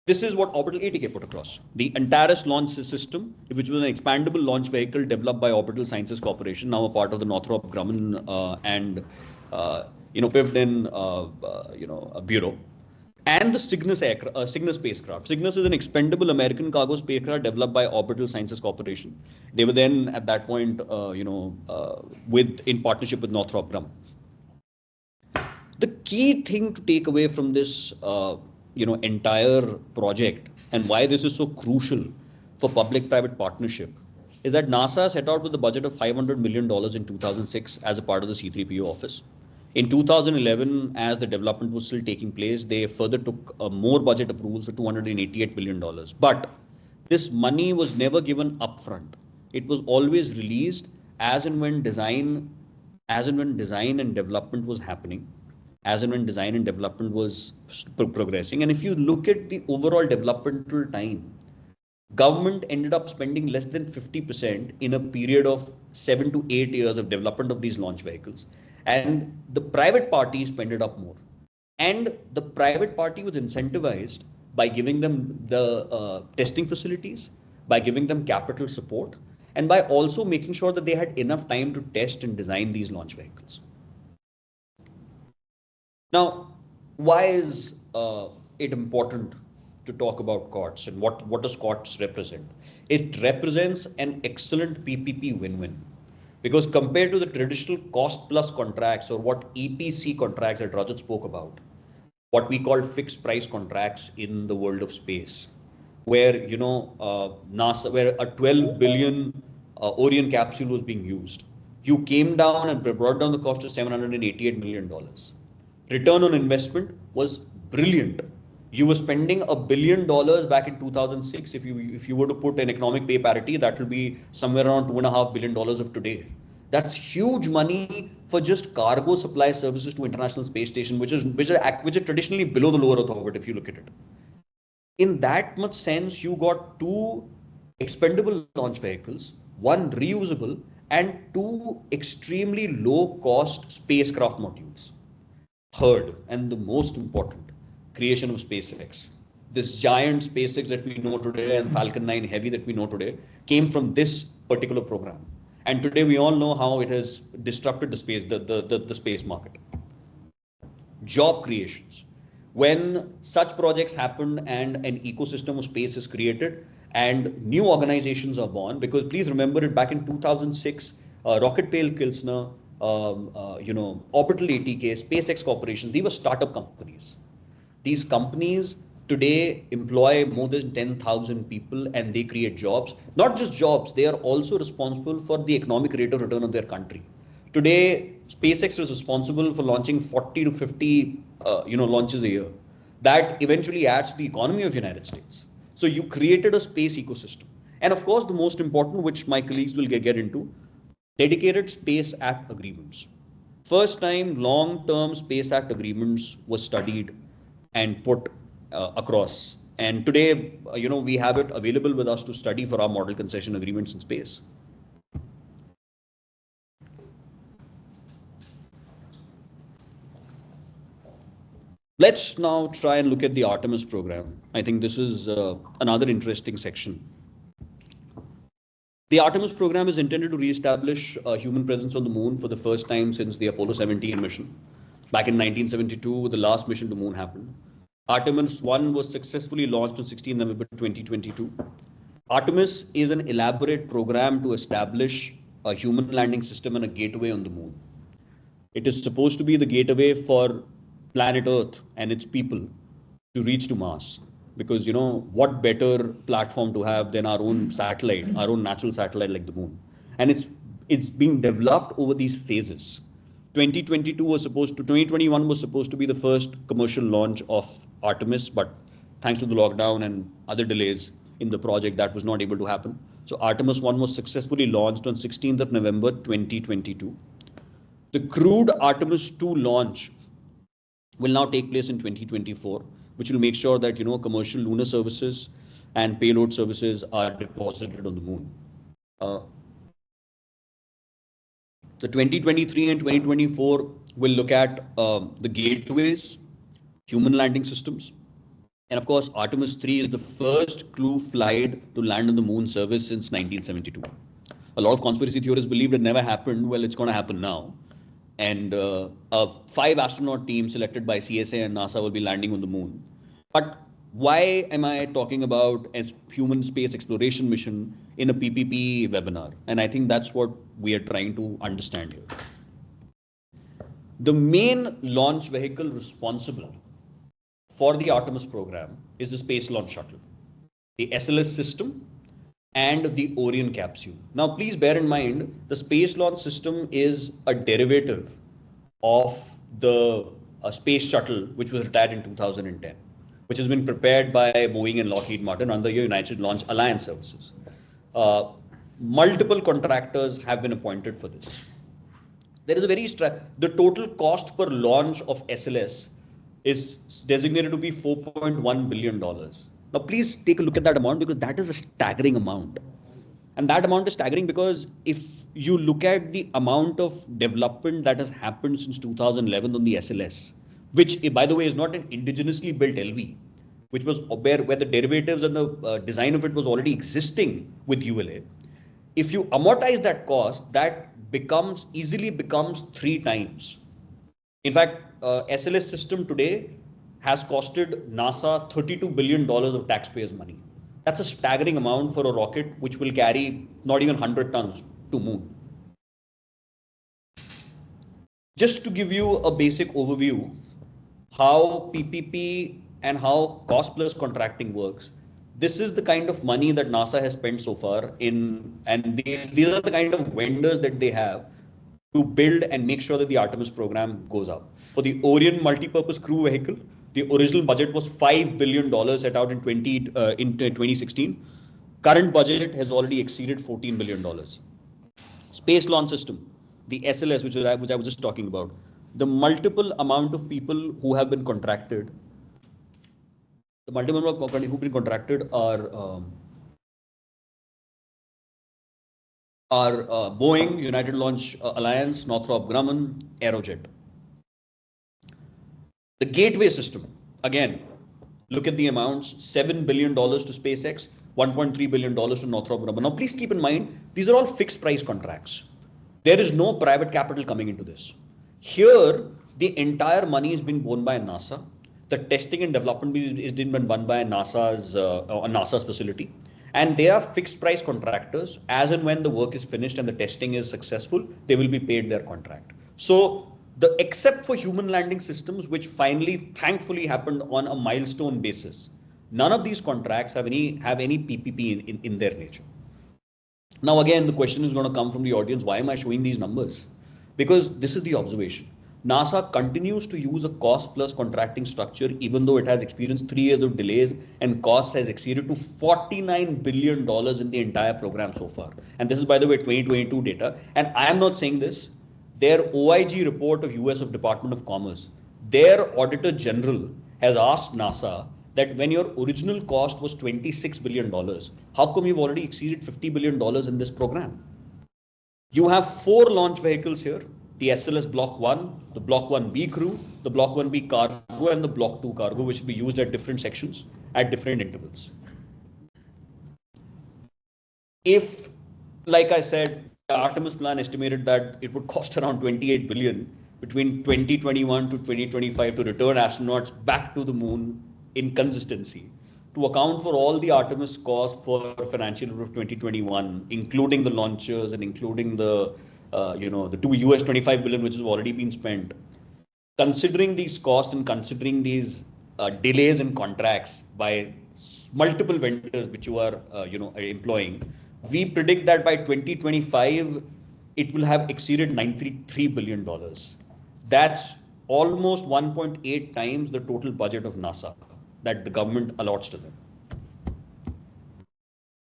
This is what Orbital ATK put across. The Antares launch system, which was an expandable launch vehicle developed by Orbital Sciences Corporation, now a part of the Northrop Grumman and equipped in a bureau. And the Cygnus spacecraft. Cygnus is an expendable American cargo spacecraft developed by Orbital Sciences Corporation. They were then at that point, in partnership with Northrop Grumman. The key thing to take away from this, entire project and why this is so crucial for public-private partnership is that NASA set out with a budget of $500 million in 2006 as a part of the C3PO office. In 2011, as the development was still taking place, they further took more budget approvals for $288 million. But this money was never given upfront. It was always released as and when design and development was happening, as and when design and development was progressing. And if you look at the overall developmental time, government ended up spending less than 50% in a period of 7 to 8 years of development of these launch vehicles. And the private party spent it up more. And the private party was incentivized by giving them the testing facilities, by giving them capital support, and by also making sure that they had enough time to test and design these launch vehicles. Now, why is it important to talk about COTS and what does COTS represent? It represents an excellent PPP win-win. Because compared to the traditional cost plus contracts or what EPC contracts that Rajat spoke about, what we call fixed price contracts in the world of space, where NASA, where a 12 billion Orion capsule was being used, you came down and brought down the cost to $788 million. Return on investment was brilliant. You were spending $1 billion back in 2006. If you were to put an economic pay parity, that will be somewhere around $2.5 billion of today. That's huge money for just cargo supply services to International Space Station, which is traditionally below the lower Earth orbit, if you look at it. In that much sense, you got 2 expendable launch vehicles, 1 reusable, and 2 extremely low-cost spacecraft modules. Third, and the most important, creation of SpaceX. This giant SpaceX that we know today and Falcon 9 Heavy that we know today came from this particular program. And today we all know how it has disrupted the space market. Job creations. When such projects happen and an ecosystem of space is created and new organizations are born, because please remember it, back in 2006, Rocket Tail Kilsner, Orbital ATK, SpaceX Corporation, these were startup companies. These companies today employ more than 10,000 people and they create jobs. Not just jobs, they are also responsible for the economic rate of return of their country. Today, SpaceX is responsible for launching 40 to 50 launches a year. That eventually adds to the economy of the United States. So you created a space ecosystem. And of course, the most important, which my colleagues will get into, dedicated Space Act agreements. First time long-term Space Act agreements were studied and put across. And today, we have it available with us to study for our model concession agreements in space. Let's now try and look at the Artemis program. I think this is another interesting section. The Artemis program is intended to re-establish a human presence on the moon for the first time since the Apollo 17 mission. Back in 1972, the last mission to moon happened. Artemis 1 was successfully launched on 16 November 2022. Artemis is an elaborate program to establish a human landing system and a gateway on the moon. It is supposed to be the gateway for planet Earth and its people to reach to Mars. Because, what better platform to have than our own satellite, our own natural satellite like the moon. And it's being developed over these phases. 2021 was supposed to be the first commercial launch of Artemis, but thanks to the lockdown and other delays in the project, that was not able to happen. So Artemis 1 was successfully launched on 16th of November 2022. The crewed Artemis 2 launch will now take place in 2024, which will make sure that commercial lunar services and payload services are deposited on the moon. The 2023 and 2024 will look at the gateways, human landing systems, and of course Artemis 3 is the first crew flight to land on the moon service since 1972. A lot of conspiracy theorists believed it never happened. Well, it's going to happen now. And a 5 astronaut team selected by CSA and NASA will be landing on the moon. But why am I talking about a human space exploration mission in a PPP webinar? And I think that's what we are trying to understand here. The main launch vehicle responsible for the Artemis program is the Space Launch Shuttle, the SLS system, and the Orion capsule. Now, please bear in mind, the Space Launch System is a derivative of the Space Shuttle, which was retired in 2010, which has been prepared by Boeing and Lockheed Martin under your United Launch Alliance services. Multiple contractors have been appointed for this. There is the total cost per launch of SLS is designated to be $4.1 billion. Now, please take a look at that amount, because that is a staggering amount. And that amount is staggering because if you look at the amount of development that has happened since 2011 on the SLS, which, by the way, is not an indigenously built LV, which was where the derivatives and the design of it was already existing with ULA. If you amortize that cost, that easily becomes 3 times. In fact, SLS system today has costed NASA $32 billion of taxpayers' money. That's a staggering amount for a rocket which will carry not even 100 tons to moon. Just to give you a basic overview, how PPP and how cost plus contracting works. This is the kind of money that NASA has spent so far and these are the kind of vendors that they have to build and make sure that the Artemis program goes up. For the Orion multipurpose crew vehicle, the original budget was $5 billion set out in 2016. Current budget has already exceeded $14 billion. Space launch system, the SLS, which I was just talking about, the multiple amount of people who have been contracted, are Boeing, United Launch Alliance, Northrop Grumman, Aerojet. The gateway system, again, look at the amounts, $7 billion to SpaceX, $1.3 billion to Northrop Grumman. Now, please keep in mind, these are all fixed price contracts. There is no private capital coming into this. Here, the entire money is being borne by NASA. The testing and development is being done by NASA's facility. And they are fixed price contractors. As and when the work is finished and the testing is successful, they will be paid their contract. So, except for human landing systems, which finally, thankfully, happened on a milestone basis, none of these contracts have any PPP in their nature. Now, again, the question is going to come from the audience, why am I showing these numbers? Because this is the observation. NASA continues to use a cost plus contracting structure, even though it has experienced 3 years of delays and cost has exceeded to $49 billion in the entire program so far. And this is, by the way, 2022 data. And I am not saying this. Their OIG report of US of Department of Commerce, their Auditor General has asked NASA that when your original cost was $26 billion, how come you've already exceeded $50 billion in this program? You have 4 launch vehicles here, the SLS Block 1, the Block 1B crew, the Block 1B cargo, and the Block 2 cargo, which will be used at different sections at different intervals. If, like I said, the Artemis plan estimated that it would cost around $28 billion between 2021 to 2025 to return astronauts back to the moon in consistency, to account for all the Artemis costs for financial year of 2021, including the launchers and including the the $25 billion which has already been spent. Considering these costs and considering these delays in contracts by multiple vendors which you are employing, we predict that by 2025 it will have exceeded $93 billion. That's almost 1.8 times the total budget of NASA that the government allots to them.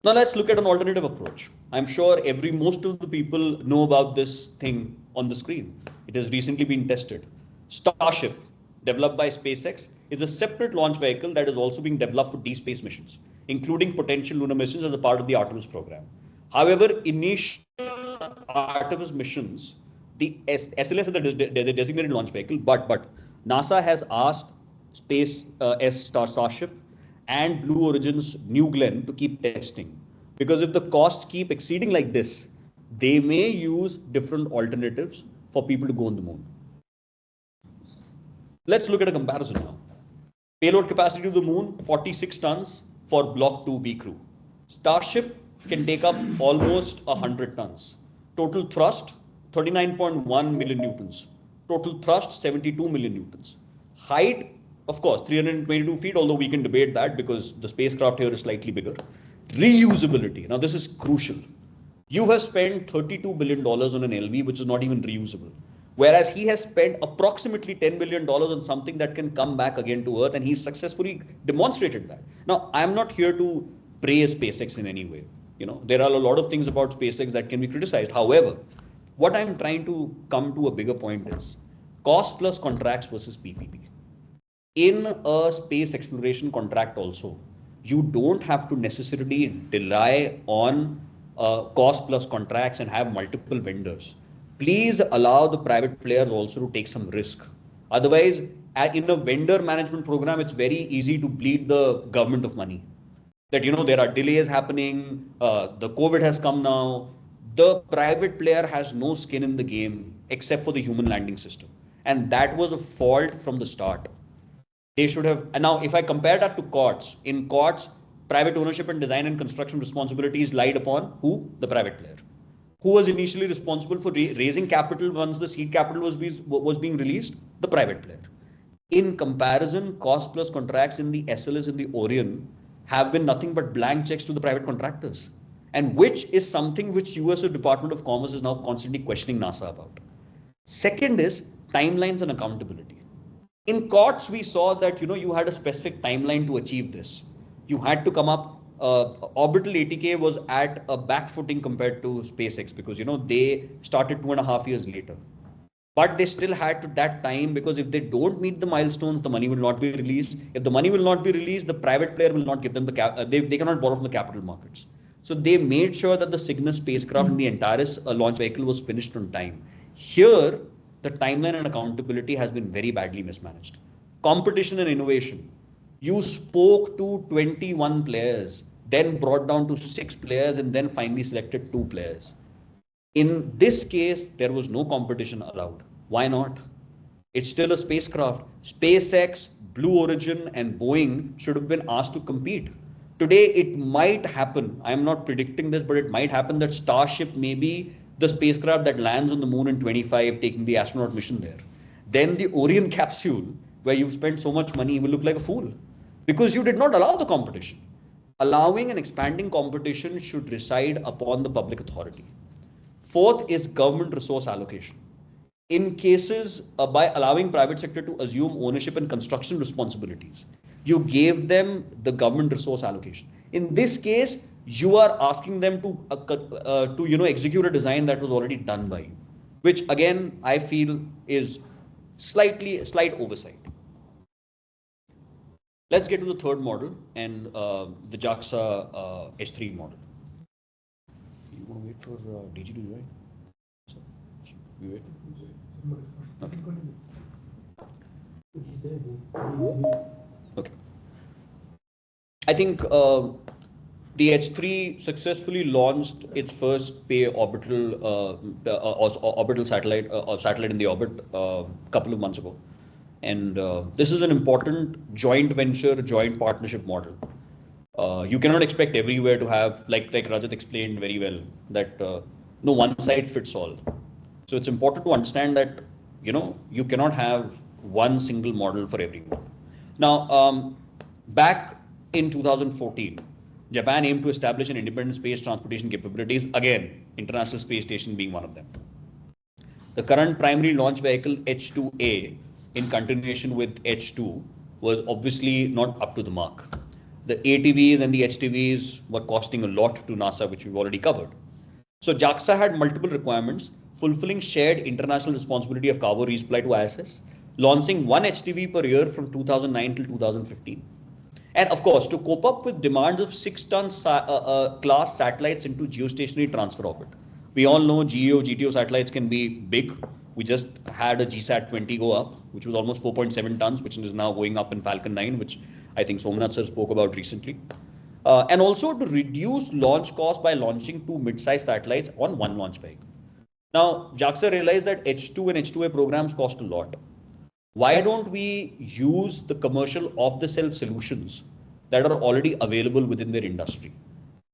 Now let's look at an alternative approach. I'm sure most of the people know about this thing on the screen. It has recently been tested. Starship, developed by SpaceX, is a separate launch vehicle that is also being developed for deep space missions, including potential lunar missions as a part of the Artemis program. However, initial Artemis missions, the SLS is the designated launch vehicle, but NASA has asked Starship and Blue Origin's New Glenn to keep testing. Because if the costs keep exceeding like this, they may use different alternatives for people to go on the moon. Let's look at a comparison now. Payload capacity to the moon, 46 tons for Block 2B crew. Starship can take up almost 100 tons. Total thrust, 39.1 million newtons. Total thrust, 72 million newtons. Height, of course, 322 feet, although we can debate that because the spacecraft here is slightly bigger. Reusability. Now, this is crucial. You have spent $32 billion on an LV, which is not even reusable. Whereas he has spent approximately $10 billion on something that can come back again to Earth, and he's successfully demonstrated that. Now, I'm not here to praise SpaceX in any way. There are a lot of things about SpaceX that can be criticized. However, what I'm trying to come to a bigger point is cost plus contracts versus PPP. In a space exploration contract also, you don't have to necessarily rely on cost plus contracts and have multiple vendors. Please allow the private players also to take some risk. Otherwise, in a vendor management program, it's very easy to bleed the government of money. That, there are delays happening, the COVID has come now, the private player has no skin in the game except for the human landing system. And that was a fault from the start. They should have, and now if I compare that to COTS, in COTS, private ownership and design and construction responsibilities lied upon who? The private player. Who was initially responsible for raising capital once the seed capital was being released? The private player. In comparison, cost plus contracts in the SLS and the Orion have been nothing but blank checks to the private contractors, and which is something which US Department of Commerce is now constantly questioning NASA about. Second is timelines and accountability. In COTS, we saw that you had a specific timeline to achieve this. You had to come up. Orbital ATK was at a back footing compared to SpaceX because they started 2.5 years later. But they still had to that time, because if they don't meet the milestones, the money will not be released. If the money will not be released, the private player will not give them the they cannot borrow from the capital markets. So they made sure that the Cygnus spacecraft and the entire launch vehicle was finished on time. Here, the timeline and accountability has been very badly mismanaged. Competition and innovation. You spoke to 21 players, then brought down to 6 players, and then finally selected 2 players. In this case, there was no competition allowed. Why not? It's still a spacecraft. SpaceX, Blue Origin, and Boeing should have been asked to compete. Today, it might happen. I'm not predicting this, but it might happen that Starship may be the spacecraft that lands on the moon in 25, taking the astronaut mission there. Then the Orion capsule, where you've spent so much money, will look like a fool because you did not allow the competition. Allowing and expanding competition should reside upon the public authority. Fourth is government resource allocation. In cases by allowing private sector to assume ownership and construction responsibilities, you gave them the government resource allocation. In this case, you are asking them to execute a design that was already done by you, which again I feel is slight oversight. Let's get to the third model and the JAXA H3 model. You want to wait for DG to join? So, we wait. Okay. Okay. I think the H3 successfully launched its first pay orbital satellite or satellite in the orbit a couple of months ago, and this is an important joint venture, joint partnership model. You cannot expect everywhere to have, like Rajat explained very well, that no one size fits all. So it's important to understand that you cannot have one single model for everyone. Now, back in 2014, Japan aimed to establish an independent space transportation capabilities, again, International Space Station being one of them. The current primary launch vehicle H2A, in continuation with H2, was obviously not up to the mark. The ATVs and the HTVs were costing a lot to NASA, which we've already covered. So JAXA had multiple requirements, fulfilling shared international responsibility of cargo resupply to ISS, launching 1 HTV per year from 2009 till 2015. And of course, to cope up with demands of 6-ton class satellites into geostationary transfer orbit. We all know GEO, GTO satellites can be big. We just had a GSAT-20 go up, which was almost 4.7 tons, which is now going up in Falcon 9, which I think Somnath sir spoke about recently. And also to reduce launch costs by launching 2 mid-sized satellites on 1 launch vehicle. Now, JAXA realized that H2 and H2A programs cost a lot. Why don't we use the commercial off-the-shelf solutions that are already available within their industry?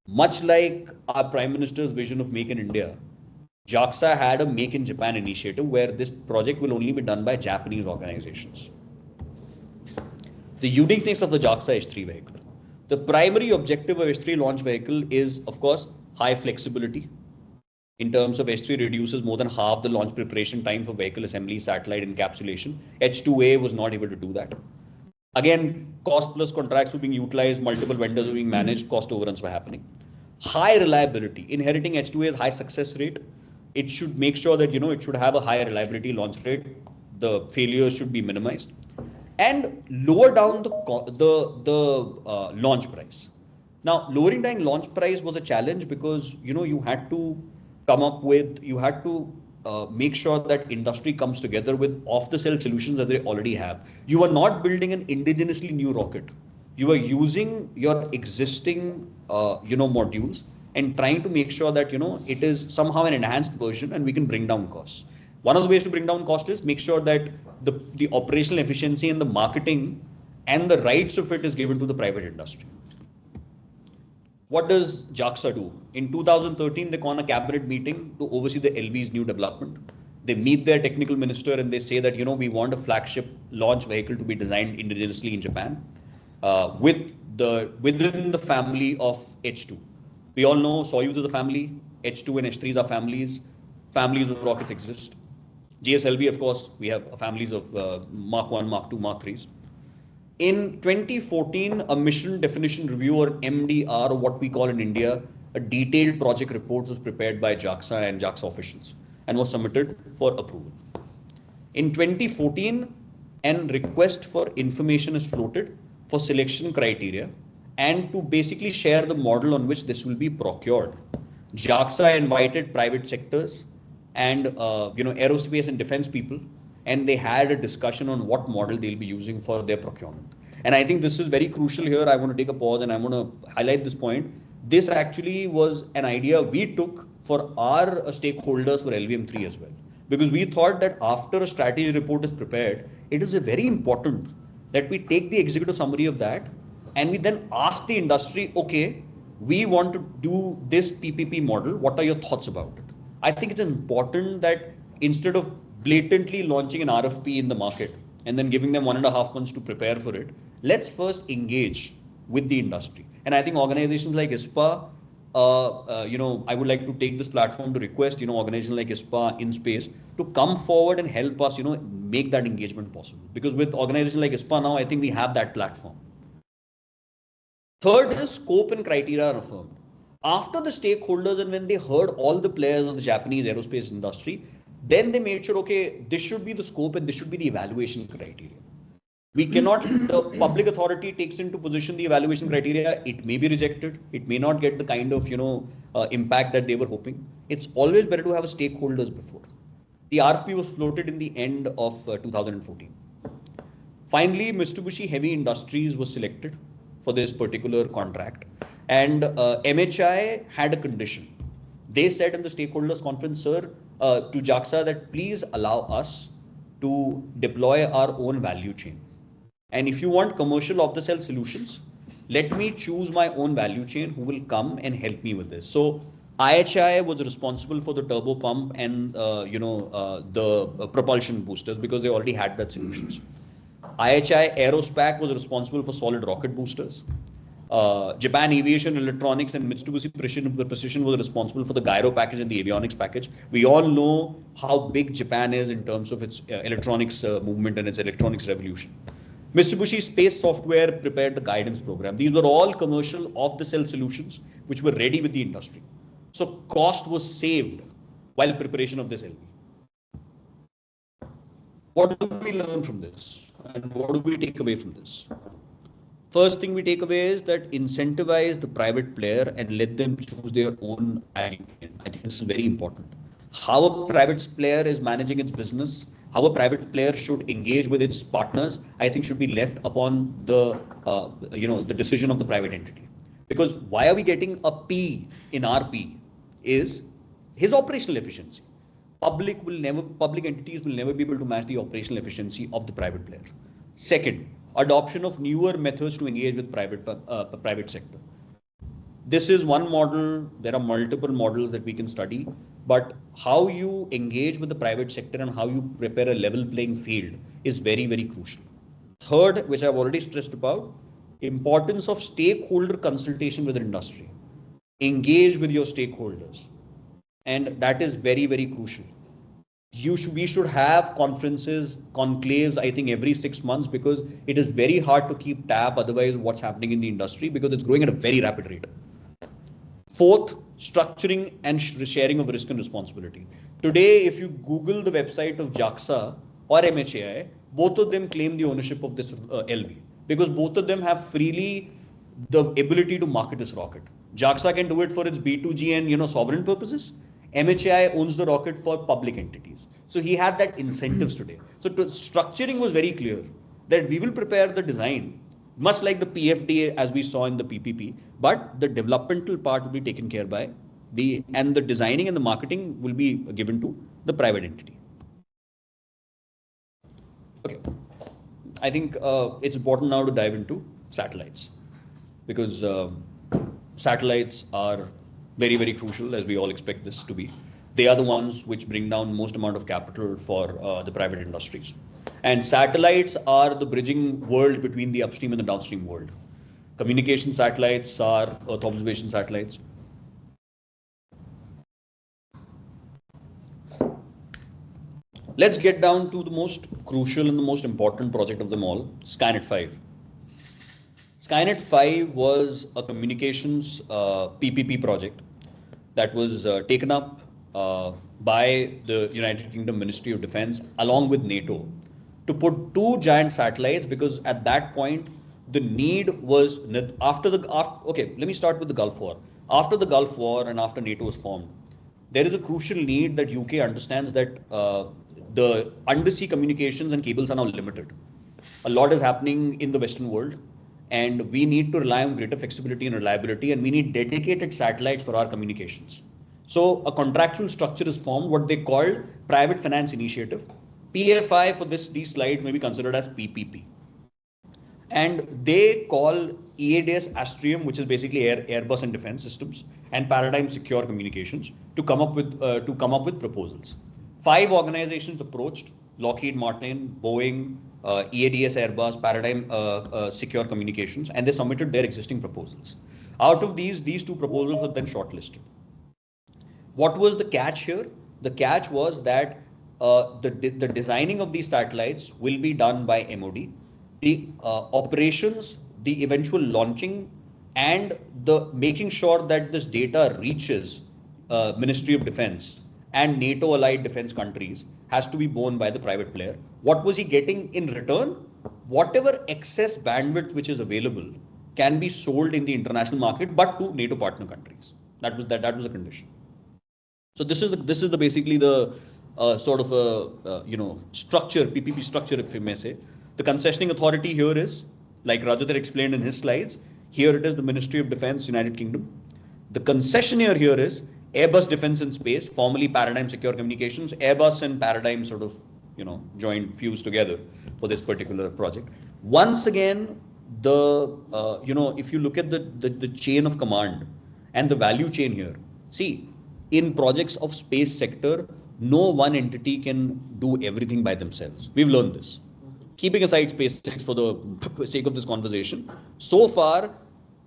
Much like our Prime Minister's vision of Make in India, JAXA had a Make in Japan initiative where this project will only be done by Japanese organizations. The uniqueness of the JAXA H3 vehicle. The primary objective of H3 launch vehicle is, of course, high flexibility. In terms of H3 reduces more than half the launch preparation time for vehicle assembly, satellite encapsulation. H2A was not able to do that. Again, cost plus contracts were being utilized, multiple vendors were being managed, cost overruns were happening. High reliability. Inheriting H2A is high success rate. It should make sure that it should have a high reliability launch rate. The failures should be minimized. And lower down the launch price. Now, lowering down launch price was a challenge because you had to come up with, you had to make sure that industry comes together with off-the-shelf solutions that they already have. You are not building an indigenously new rocket. You are using your existing modules and trying to make sure that it is somehow an enhanced version and we can bring down costs. One of the ways to bring down cost is make sure that the operational efficiency and the marketing and the rights of it is given to the private industry. What does JAXA do? In 2013, they call a cabinet meeting to oversee the LV's new development. They meet their technical minister and they say that, we want a flagship launch vehicle to be designed indigenously in Japan within the family of H2. We all know Soyuz is a family, H2 and H3s are families. Families of rockets exist. GSLV, of course, we have families of Mark 1, Mark 2, Mark 3s. In 2014, a mission definition review, or MDR, or what we call in India, a detailed project report was prepared by JAXA and JAXA officials and was submitted for approval. In 2014, an request for information is floated for selection criteria and to basically share the model on which this will be procured. JAXA invited private sectors and aerospace and defense people, and they had a discussion on what model they'll be using for their procurement. And I think this is very crucial here. I want to take a pause and I want to highlight this point. This actually was an idea we took for our stakeholders for LVM3 as well, because we thought that after a strategy report is prepared, it is very important that we take the executive summary of that and we then ask the industry, okay, we want to do this PPP model. What are your thoughts about it? I think it's important that instead of blatantly launching an RFP in the market and then giving them 1.5 months to prepare for it, let's first engage with the industry. And I think organizations like ISpA, I would like to take this platform to request, organizations like ISpA in space to come forward and help us, make that engagement possible. Because with organizations like ISpA now, I think we have that platform. Third is scope and criteria are affirmed. After the stakeholders and when they heard all the players of the Japanese aerospace industry, then they made sure, okay, this should be the scope and this should be the evaluation criteria. We cannot, the public authority takes into position the evaluation criteria, it may be rejected, it may not get the kind of, impact that they were hoping. It's always better to have stakeholders before. The RFP was floated in the end of 2014. Finally, Mitsubishi Heavy Industries was selected for this particular contract. And MHI had a condition. They said in the stakeholders conference, sir, to JAXA that please allow us to deploy our own value chain. And if you want commercial off-the-shelf solutions, let me choose my own value chain who will come and help me with this. So IHI was responsible for the turbo pump and the propulsion boosters because they already had that solutions. IHI Aerospac was responsible for solid rocket boosters. Japan Aviation Electronics and Mitsubishi Precision was responsible for the gyro package and the avionics package. We all know how big Japan is in terms of its electronics movement and its electronics revolution. Mitsubishi Space Software prepared the guidance program. These were all commercial off-the-shelf solutions which were ready with the industry. So cost was saved while preparation of this LV. What do we learn from this? And what do we take away from this? First thing we take away is that incentivize the private player and let them choose their own value chain. I think this is very important. How a private player is managing its business, how a private player should engage with its partners, I think should be left upon the the decision of the private entity. Because why are we getting a P in RP is his operational efficiency. Public entities will never be able to match the operational efficiency of the private player. Second, adoption of newer methods to engage with private sector. This is one model. There are multiple models that we can study, but how you engage with the private sector and how you prepare a level playing field is very, very crucial. Third, which I've already stressed about, importance of stakeholder consultation with the industry. Engage with your stakeholders. And that is very, very crucial. We should have conferences, conclaves, I think every 6 months, because it is very hard to keep tab otherwise what's happening in the industry because it's growing at a very rapid rate. Fourth, structuring and sharing of risk and responsibility. Today, if you Google the website of JAXA or MHAI, both of them claim the ownership of this LV because both of them have freely the ability to market this rocket. JAXA can do it for its B2G and sovereign purposes. MHAI owns the rocket for public entities. So he had that incentives today. So structuring was very clear that we will prepare the design, much like the PFDA as we saw in the PPP, but the developmental part will be taken care by and the designing and the marketing will be given to the private entity. Okay. I think it's important now to dive into satellites because satellites are very, very crucial, as we all expect this to be. They are the ones which bring down most amount of capital for the private industries. And satellites are the bridging world between the upstream and the downstream world. Communication satellites are Earth observation satellites. Let's get down to the most crucial and the most important project of them all, Skynet 5. Skynet 5 was a communications PPP project that was taken up by the United Kingdom Ministry of Defense along with NATO to put two giant satellites, because at that point the need was okay, let me start with the Gulf War. After the Gulf War and after NATO was formed, there is a crucial need that UK understands that the undersea communications and cables are now limited. A lot is happening in the Western world, and we need to rely on greater flexibility and reliability, and we need dedicated satellites for our communications. So a contractual structure is formed, what they called Private Finance Initiative. PFI for these slides may be considered as PPP. And they call EADS Astrium, which is basically Airbus and Defense Systems, and Paradigm Secure Communications to come up with proposals. 5 organizations approached: Lockheed Martin, Boeing, EADS Airbus, Paradigm Secure Communications, and they submitted their existing proposals. Out of these 2 proposals were then shortlisted. What was the catch here? The catch was that the designing of these satellites will be done by MOD. The operations, the eventual launching, and the making sure that this data reaches Ministry of Defense and NATO allied defense countries has to be borne by the private player. What was he getting in return? Whatever excess bandwidth which is available can be sold in the international market, but to NATO partner countries. That was a condition. So this is basically the sort of a structure, PPP structure, if you may say. The concessioning authority here is, like Rajat had explained in his slides, here it is the Ministry of Defense, United Kingdom. The concessionaire here is Airbus Defence and Space, formerly Paradigm Secure Communications. Airbus and Paradigm sort of, fused together for this particular project. Once again, if you look at the chain of command and the value chain here, see, in projects of space sector, no one entity can do everything by themselves. We've learned this. Keeping aside SpaceX for the sake of this conversation, so far,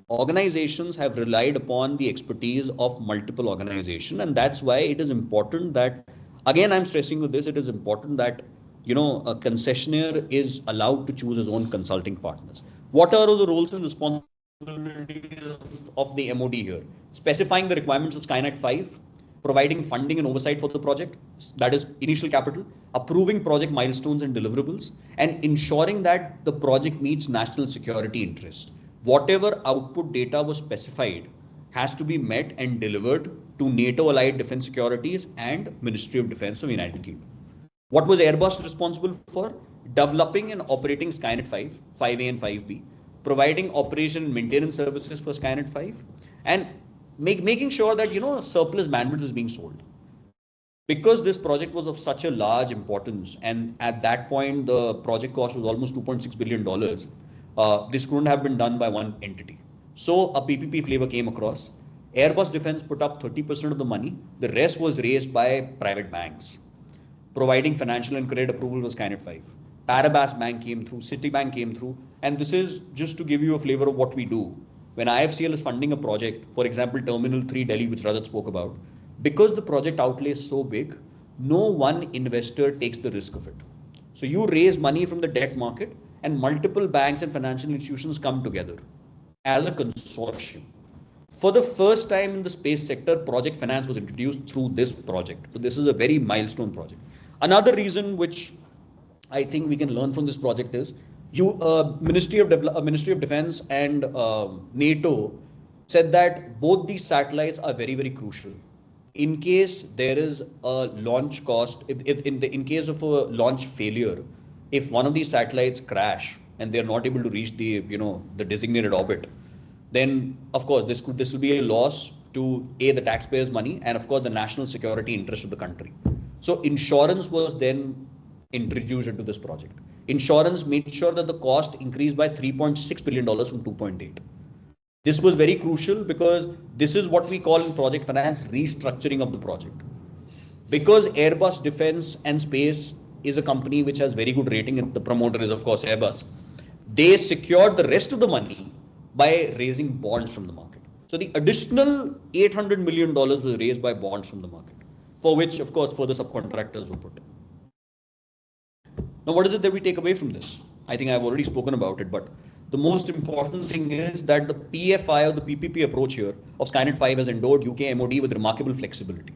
organizations have relied upon the expertise of multiple organizations, and that's why it is important that, again, I'm stressing with this, it is important that, a concessionaire is allowed to choose his own consulting partners. What are the roles and responsibilities of the MOD here? Specifying the requirements of Skynet 5, providing funding and oversight for the project, that is initial capital, approving project milestones and deliverables, and ensuring that the project meets national security interest. Whatever output data was specified has to be met and delivered to NATO allied defense securities and Ministry of Defense of the United Kingdom. What was Airbus responsible for? Developing and operating Skynet 5, 5A and 5B, providing operation and maintenance services for Skynet 5, and making sure that, surplus bandwidth is being sold. Because this project was of such a large importance, and at that point, the project cost was almost $2.6 billion, this couldn't have been done by one entity. So a PPP flavor came across. Airbus Defence put up 30% of the money. The rest was raised by private banks. Providing financial and credit approval was Skynet 5. Paribas Bank came through, Citibank came through, and this is just to give you a flavor of what we do. When IIFCl is funding a project, for example, Terminal 3 Delhi, which Rajat spoke about, because the project outlay is so big, no one investor takes the risk of it. So you raise money from the debt market, and multiple banks and financial institutions come together as a consortium. For the first time in the space sector, project finance was introduced through this project. So this is a very milestone project. Another reason which I think we can learn from this project is Ministry of Defense and NATO said that both these satellites are very, very crucial. In case there is a launch cost, in case of a launch failure, if one of these satellites crash and they are not able to reach the designated orbit, then of course this will be a loss to the taxpayers' money and of course the national security interest of the country. So insurance was then introduced into this project. Insurance made sure that the cost increased by $3.6 billion from 2.8. This was very crucial because this is what we call in project finance restructuring of the project. Because Airbus Defence and Space is a company which has very good rating, and the promoter is of course Airbus, they secured the rest of the money by raising bonds from the market. So the additional $800 million was raised by bonds from the market, for which of course further subcontractors were put in. Now what is it that we take away from this? I think I've already spoken about it, but the most important thing is that the PFI or the PPP approach here of Skynet 5 has endowed UK MOD with remarkable flexibility.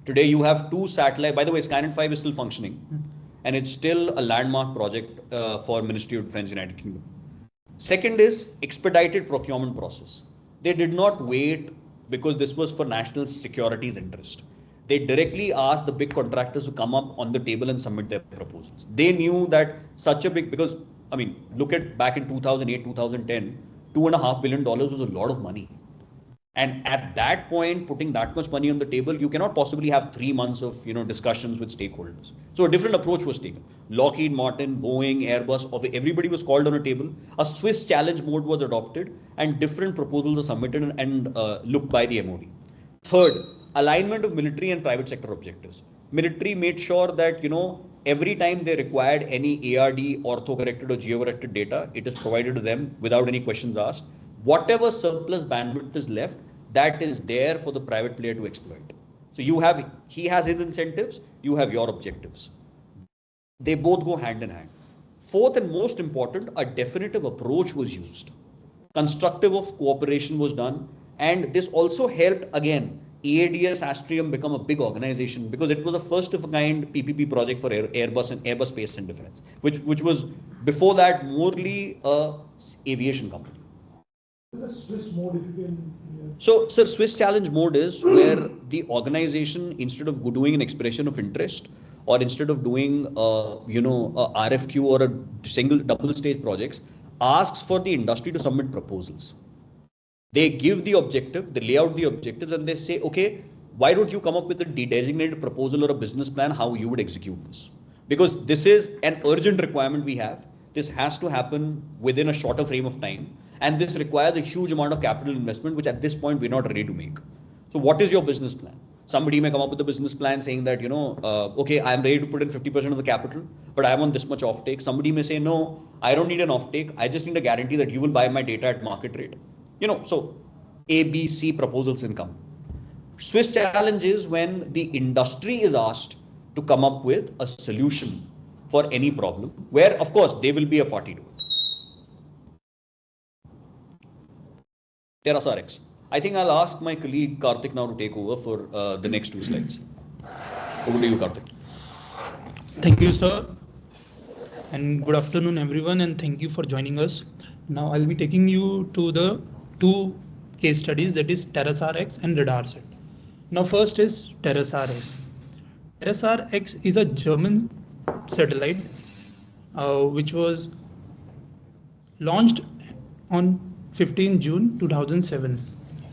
Today you have 2 satellite, by the way, Skynet 5 is still functioning and it's still a landmark project for Ministry of Defence, United Kingdom. Second is expedited procurement process. They did not wait because this was for national security's interest. They directly asked the big contractors to come up on the table and submit their proposals. They knew that such a big, because I mean, look at back in 2008, 2010, $2.5 billion was a lot of money. And at that point, putting that much money on the table, you cannot possibly have 3 months of discussions with stakeholders. So a different approach was taken. Lockheed Martin, Boeing, Airbus, everybody was called on a table. A Swiss challenge mode was adopted and different proposals are submitted and looked by the MOD. Third, alignment of military and private sector objectives. Military made sure that, every time they required any ARD, ortho-corrected or geo-corrected data, it is provided to them without any questions asked. Whatever surplus bandwidth is left, that is there for the private player to exploit. So he has his incentives, you have your objectives. They both go hand in hand. Fourth and most important, a definitive approach was used. Constructive of cooperation was done, and this also helped again EADS Astrium become a big organization because it was a first of a kind PPP project for Airbus and Airbus Space and Defence, which was before that morely a aviation company. The Swiss mode, if you can. So, sir, Swiss challenge mode is where the organization, instead of doing an expression of interest, or instead of doing, a RFQ or a double stage projects, asks for the industry to submit proposals. They give the objective, they lay out the objectives, and they say, okay, why don't you come up with a designated proposal or a business plan how you would execute this? Because this is an urgent requirement we have. This has to happen within a shorter frame of time. And this requires a huge amount of capital investment, which at this point we're not ready to make. So what is your business plan? Somebody may come up with a business plan saying that, okay, I'm ready to put in 50% of the capital, but I want this much offtake. Somebody may say, no, I don't need an offtake. I just need a guarantee that you will buy my data at market rate. So A, B, C proposals income. Swiss challenge is when the industry is asked to come up with a solution for any problem, where of course they will be a party to it. TerraSAR-X. I think I'll ask my colleague Karthik now to take over for the next 2 slides. Over to you, Karthik. Thank you, sir. And good afternoon, everyone, and thank you for joining us. Now I'll be taking you to the 2 case studies, that is TerraSAR-X and RadarSat. Now first is TerraSAR-X. TerraSAR-X is a German satellite which was launched on 15 June 2007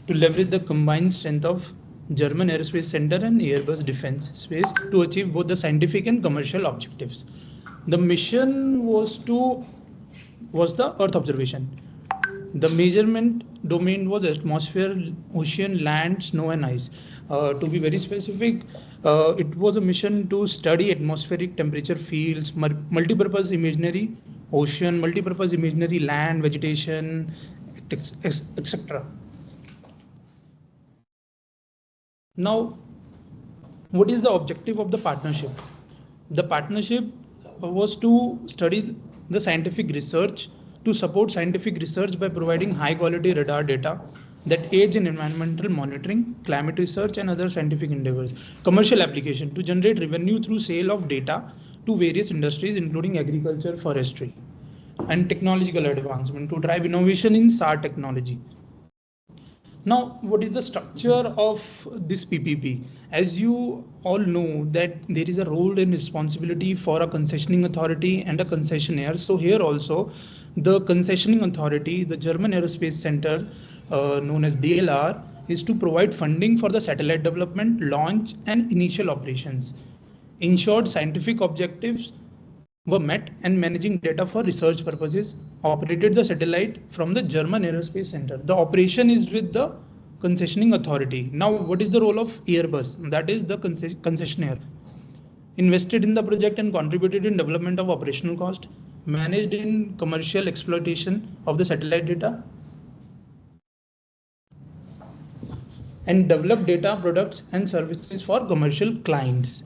to leverage the combined strength of German Aerospace Center and Airbus Defence Space to achieve both the scientific and commercial objectives. The mission was the Earth observation. The measurement domain was atmosphere, ocean, land, snow and ice. To be very specific, it was a mission to study atmospheric temperature fields, multipurpose imaginary ocean, multipurpose imaginary land, vegetation, etc. Now, what is the objective of the partnership? The partnership was to study the scientific research, to support scientific research by providing high quality radar data that aids in environmental monitoring, climate research and other scientific endeavors. Commercial application to generate revenue through sale of data to various industries including agriculture, forestry, and technological advancement to drive innovation in SAR technology. Now, what is the structure of this PPP? As you all know that there is a role and responsibility for a concessioning authority and a concessionaire. So here also the concessioning authority, the German Aerospace Center, known as DLR, is to provide funding for the satellite development, launch and initial operations, ensured scientific objectives were met, and managing data for research purposes, operated the satellite from the German Aerospace Center. The operation is with the concessioning authority. Now, what is the role of Airbus? That is the concessionaire. Invested in the project and contributed in development of operational cost, managed in commercial exploitation of the satellite data, and developed data products and services for commercial clients.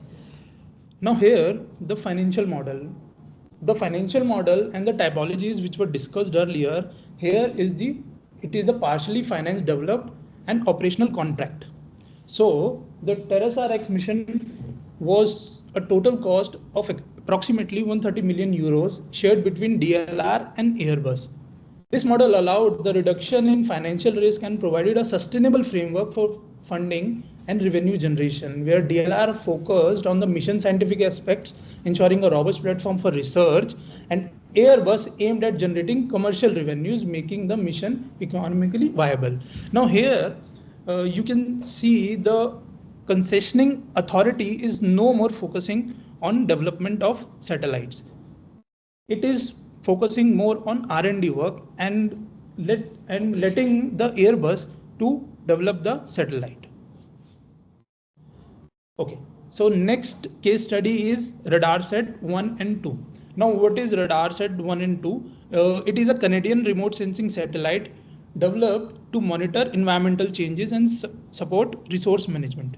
Now here, the financial model and the typologies which were discussed earlier, here is it is the partially financed, developed and operational contract. So the TerraSAR-X mission was a total cost of approximately 130 million euros shared between DLR and Airbus. This model allowed the reduction in financial risk and provided a sustainable framework for funding and revenue generation, where DLR focused on the mission scientific aspects, ensuring a robust platform for research, and Airbus aimed at generating commercial revenues, making the mission economically viable. Now here, you can see the concessioning authority is no more focusing on development of satellites. It is focusing more on R&D work and letting the Airbus to develop the satellite. Okay, so next case study is RadarSat 1 and 2. Now, what is RadarSat 1 and 2? It is a Canadian remote sensing satellite developed to monitor environmental changes and support resource management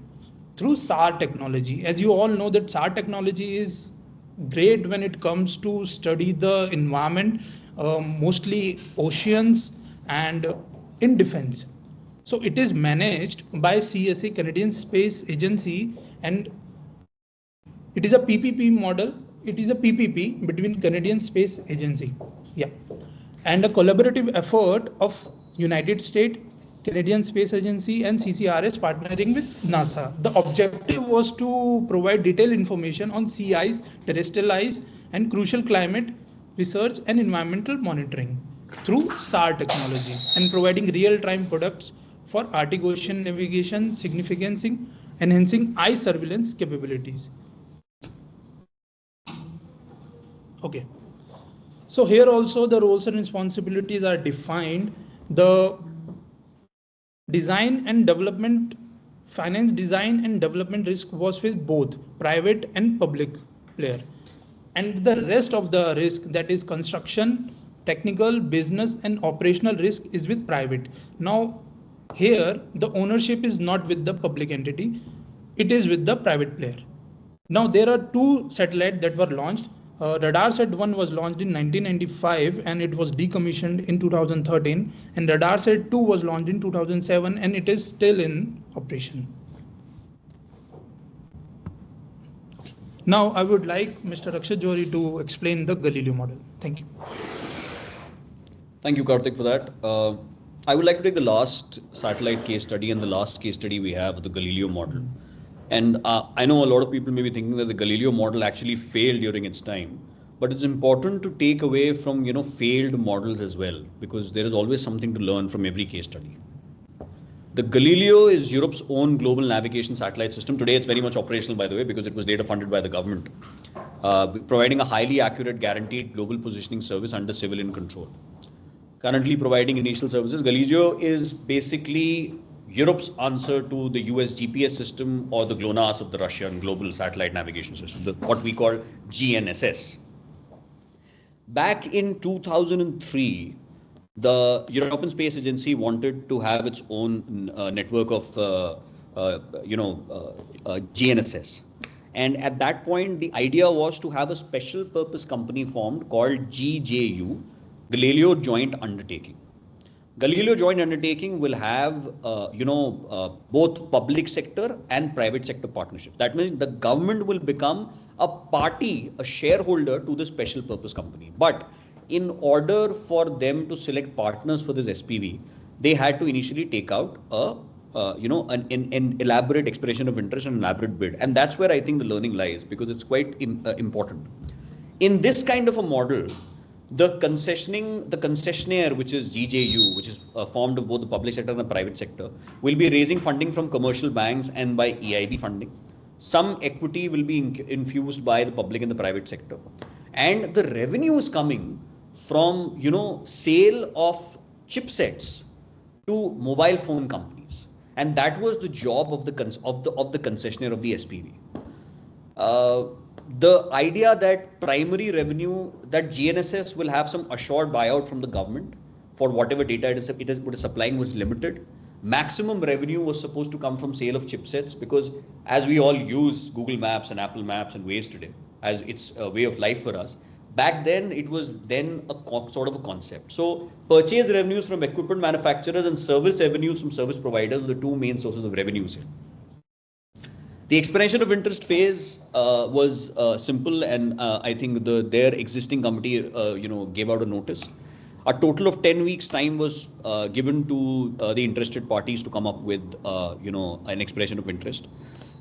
through SAR technology. As you all know that SAR technology is great when it comes to study the environment, mostly oceans and in defense. So it is managed by CSA, Canadian Space Agency, and it is a PPP model. It is a PPP between Canadian Space Agency, and a collaborative effort of United States, Canadian Space Agency and CCRS partnering with NASA. The objective was to provide detailed information on sea ice, terrestrial ice, and crucial climate research and environmental monitoring through SAR technology, and providing real-time products for Arctic Ocean navigation, enhancing ice surveillance capabilities. Okay. So here also the roles and responsibilities are defined. The design and development, finance design and development risk was with both private and public player. And the rest of the risk, that is construction, technical, business and operational risk, is with private. Now here the ownership is not with the public entity, it is with the private player. Now there are two satellites that were launched. RadarSat 1 was launched in 1995 and it was decommissioned in 2013, and RadarSat 2 was launched in 2007 and it is still in operation. Now I would like Mr. Akshat Johri to explain the Galileo model. Thank you. Thank you, Karthik, for that. I would like to take the last satellite case study and the last case study we have, the Galileo model. And I know a lot of people may be thinking that the Galileo model actually failed during its time, but it's important to take away from, failed models as well, because there is always something to learn from every case study. The Galileo is Europe's own global navigation satellite system. Today, it's very much operational, by the way, because it was later funded by the government, providing a highly accurate, guaranteed global positioning service under civilian control. Currently providing initial services, Galileo is basically Europe's answer to the US GPS system or the GLONASS of the Russian global satellite navigation system, what we call GNSS. Back in 2003, the European Space Agency wanted to have its own network of, GNSS. And at that point, the idea was to have a special purpose company formed called GJU, Galileo Joint Undertaking. Galileo Joint Undertaking will have, both public sector and private sector partnerships. That means the government will become a party, a shareholder to the special purpose company. But in order for them to select partners for this SPV, they had to initially take out an elaborate expression of interest and an elaborate bid. And that's where I think the learning lies, because it's quite important. In this kind of a model, the concessionaire, which is GJU, which is formed of both the public sector and the private sector, will be raising funding from commercial banks and by EIB funding. Some equity will be infused by the public and the private sector. And the revenue is coming from, sale of chipsets to mobile phone companies. And that was the job of the concessionaire of the SPV. The idea that primary revenue, that GNSS will have some assured buyout from the government for whatever data it is supplying was limited. Maximum revenue was supposed to come from sale of chipsets, because as we all use Google Maps and Apple Maps and Waze today, as it's a way of life for us, back then it was then a sort of a concept. So purchase revenues from equipment manufacturers and service revenues from service providers are the two main sources of revenues here. The expression of interest phase was simple, and I think their existing committee gave out a notice. A total of 10 weeks time was given to the interested parties to come up with an expression of interest.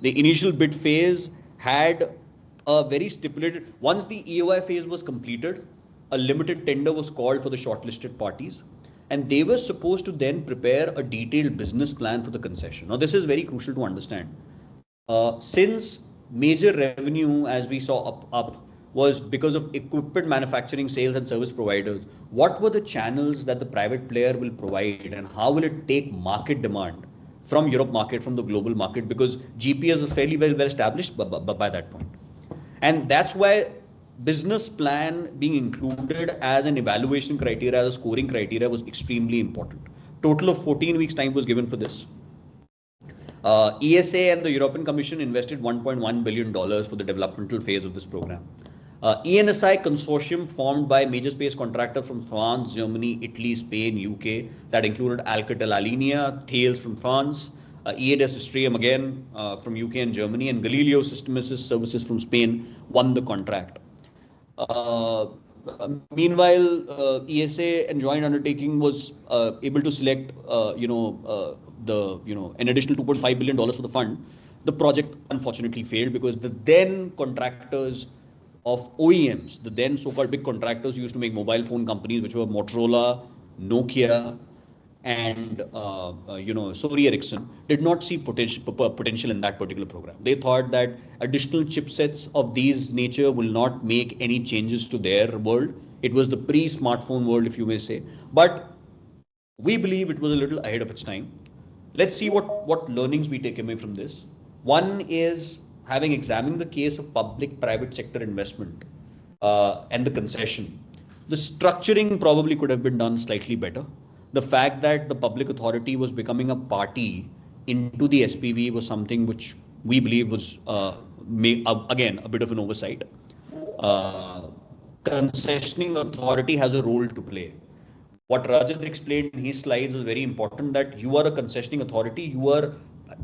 The initial bid phase had a very stipulated, once the EOI phase was completed, a limited tender was called for the shortlisted parties, and they were supposed to then prepare a detailed business plan for the concession. Now this is very crucial to understand. Since major revenue, as we saw up was because of equipment manufacturing, sales and service providers, what were the channels that the private player will provide, and how will it take market demand from Europe market, from the global market, because GPS was fairly well established by that point. And that's why business plan being included as an evaluation criteria, as a scoring criteria, was extremely important. Total of 14 weeks time was given for this. ESA and the European Commission invested $1.1 billion for the developmental phase of this program. ENSI consortium formed by major space contractors from France, Germany, Italy, Spain, UK, that included Alcatel-Alenia, Thales from France, EADS Astrium again from UK and Germany, and Galileo System Assist Services from Spain won the contract. Meanwhile, ESA and joint undertaking was able to select an additional $2.5 billion for the fund. The project unfortunately failed because the then contractors of OEMs, the then so-called big contractors used to make mobile phone companies, which were Motorola, Nokia, and Sony Ericsson, did not see potential in that particular program. They thought that additional chipsets of these nature will not make any changes to their world. It was the pre-smartphone world, if you may say. But we believe it was a little ahead of its time. Let's see what learnings we take away from this. One is, having examined the case of public-private sector investment and the concession, the structuring probably could have been done slightly better. The fact that the public authority was becoming a party into the SPV was something which we believe was, again, a bit of an oversight. Concessioning authority has a role to play. What Rajat explained in his slides is very important, that you are a concessioning authority, you are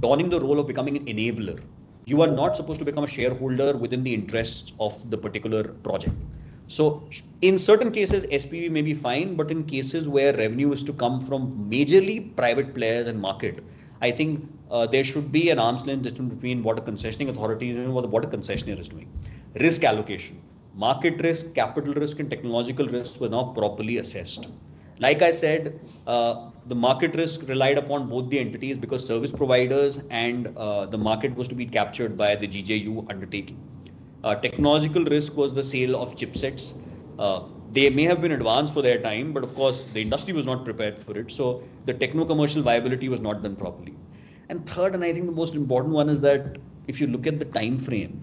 donning the role of becoming an enabler. You are not supposed to become a shareholder within the interests of the particular project. So in certain cases, SPV may be fine, but in cases where revenue is to come from majorly private players and market, I think there should be an arm's length difference between what a concessioning authority is and what a concessionaire is doing. Risk allocation, market risk, capital risk, and technological risk were now properly assessed. Like I said, the market risk relied upon both the entities because service providers and the market was to be captured by the GJU undertaking. Technological risk was the sale of chipsets. They may have been advanced for their time, but of course the industry was not prepared for it. So the techno-commercial viability was not done properly. And third, and I think the most important one, is that if you look at the time frame,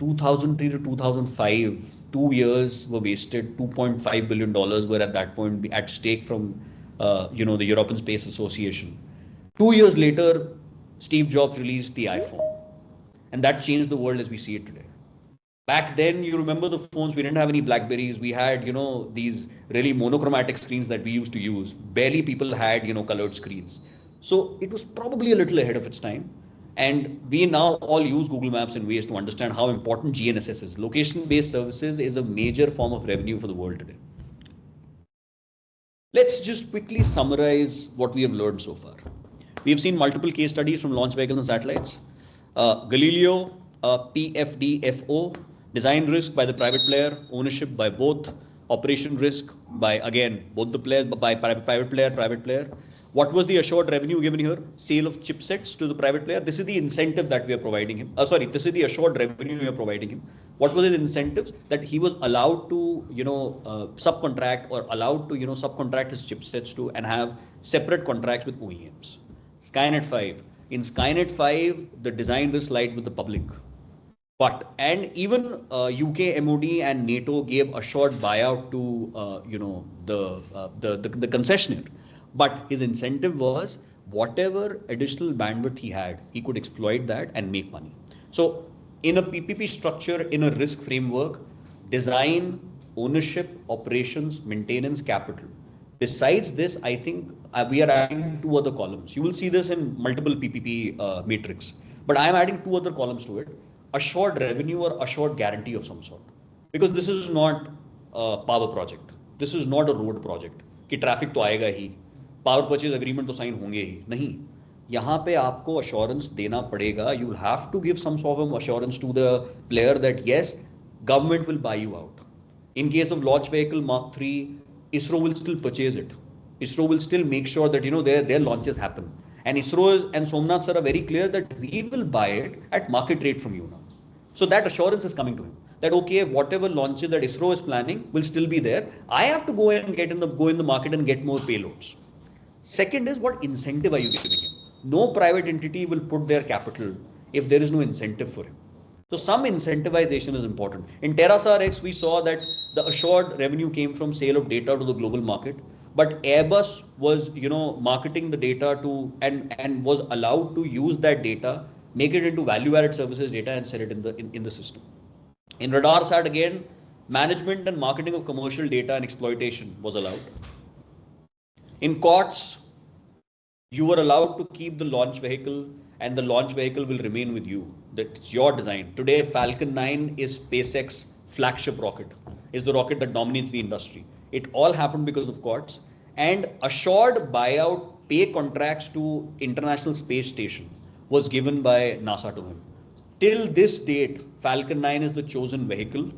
2003 to 2005, 2 years were wasted. $2.5 billion were at that point at stake from the European Space Association. 2 years later, Steve Jobs released the iPhone, and that changed the world as we see it today. Back then, you remember the phones, we didn't have any Blackberries. We had, these really monochromatic screens that we used to use. Barely people had, colored screens. So it was probably a little ahead of its time. And we now all use Google Maps and Waze to understand how important GNSS is. Location-based services is a major form of revenue for the world today. Let's just quickly summarize what we have learned so far. We have seen multiple case studies from launch vehicles and satellites. Galileo, PFDFO, design risk by the private player, ownership by both, operation risk by, again, both the players, by private player. What was the assured revenue given here? Sale of chipsets to the private player. This is the incentive that we are providing him. This is the assured revenue we are providing him. What was the incentives? That he was allowed to, subcontract or allowed to, subcontract his chipsets to and have separate contracts with OEMs. Skynet 5. In Skynet 5, the design risk lied with the public. And even UK MOD and NATO gave assured buyout to the concessionaire. But his incentive was whatever additional bandwidth he had, he could exploit that and make money. So in a PPP structure, in a risk framework, design, ownership, operations, maintenance, capital. Besides this, I think we are adding 2 other columns. You will see this in multiple PPP matrix, but I am adding 2 other columns to it. Assured revenue or assured guarantee of some sort. Because this is not a power project. This is not a road project. कि traffic तो आएगा ही, power purchase agreement तो sign होंगे ही. नहीं. यहाँ पे आपको assurance देना पड़ेगा. You will have to give some sort of assurance to the player that yes, government will buy you out. In case of launch vehicle Mark III, ISRO will still purchase it. ISRO will still make sure that their launches happen. And ISRO and Somnath sir are very clear that we will buy it at market rate from you now. So that assurance is coming to him. That okay, whatever launches that ISRO is planning will still be there. I have to go and go in the market and get more payloads. Second is, what incentive are you giving him? No private entity will put their capital if there is no incentive for him. So some incentivization is important. In TerraSAR X, we saw that the assured revenue came from sale of data to the global market. But Airbus was, marketing the data to and was allowed to use that data, make it into value-added services data, and sell it in the system. In RadarSat again, management and marketing of commercial data and exploitation was allowed. In COTS, you were allowed to keep the launch vehicle, and the launch vehicle will remain with you. That's your design. Today, Falcon 9 is SpaceX flagship rocket. Is the rocket that dominates the industry. It all happened because of COTS. And assured buyout pay contracts to International Space Station was given by NASA to him. Till this date, Falcon 9 is the chosen vehicle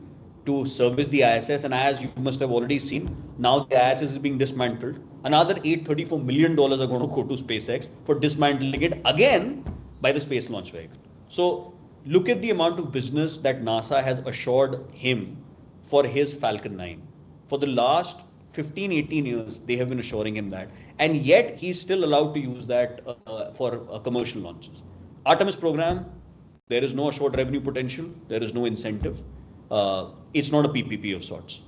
to service the ISS, and as you must have already seen, now the ISS is being dismantled. Another $834 million are going to go to SpaceX for dismantling it again by the Space Launch Vehicle. So look at the amount of business that NASA has assured him for his Falcon 9. For the last 15-18 years, they have been assuring him that, and yet he's still allowed to use that for commercial launches. Artemis program, there is no assured revenue potential, there is no incentive. It's not a PPP of sorts.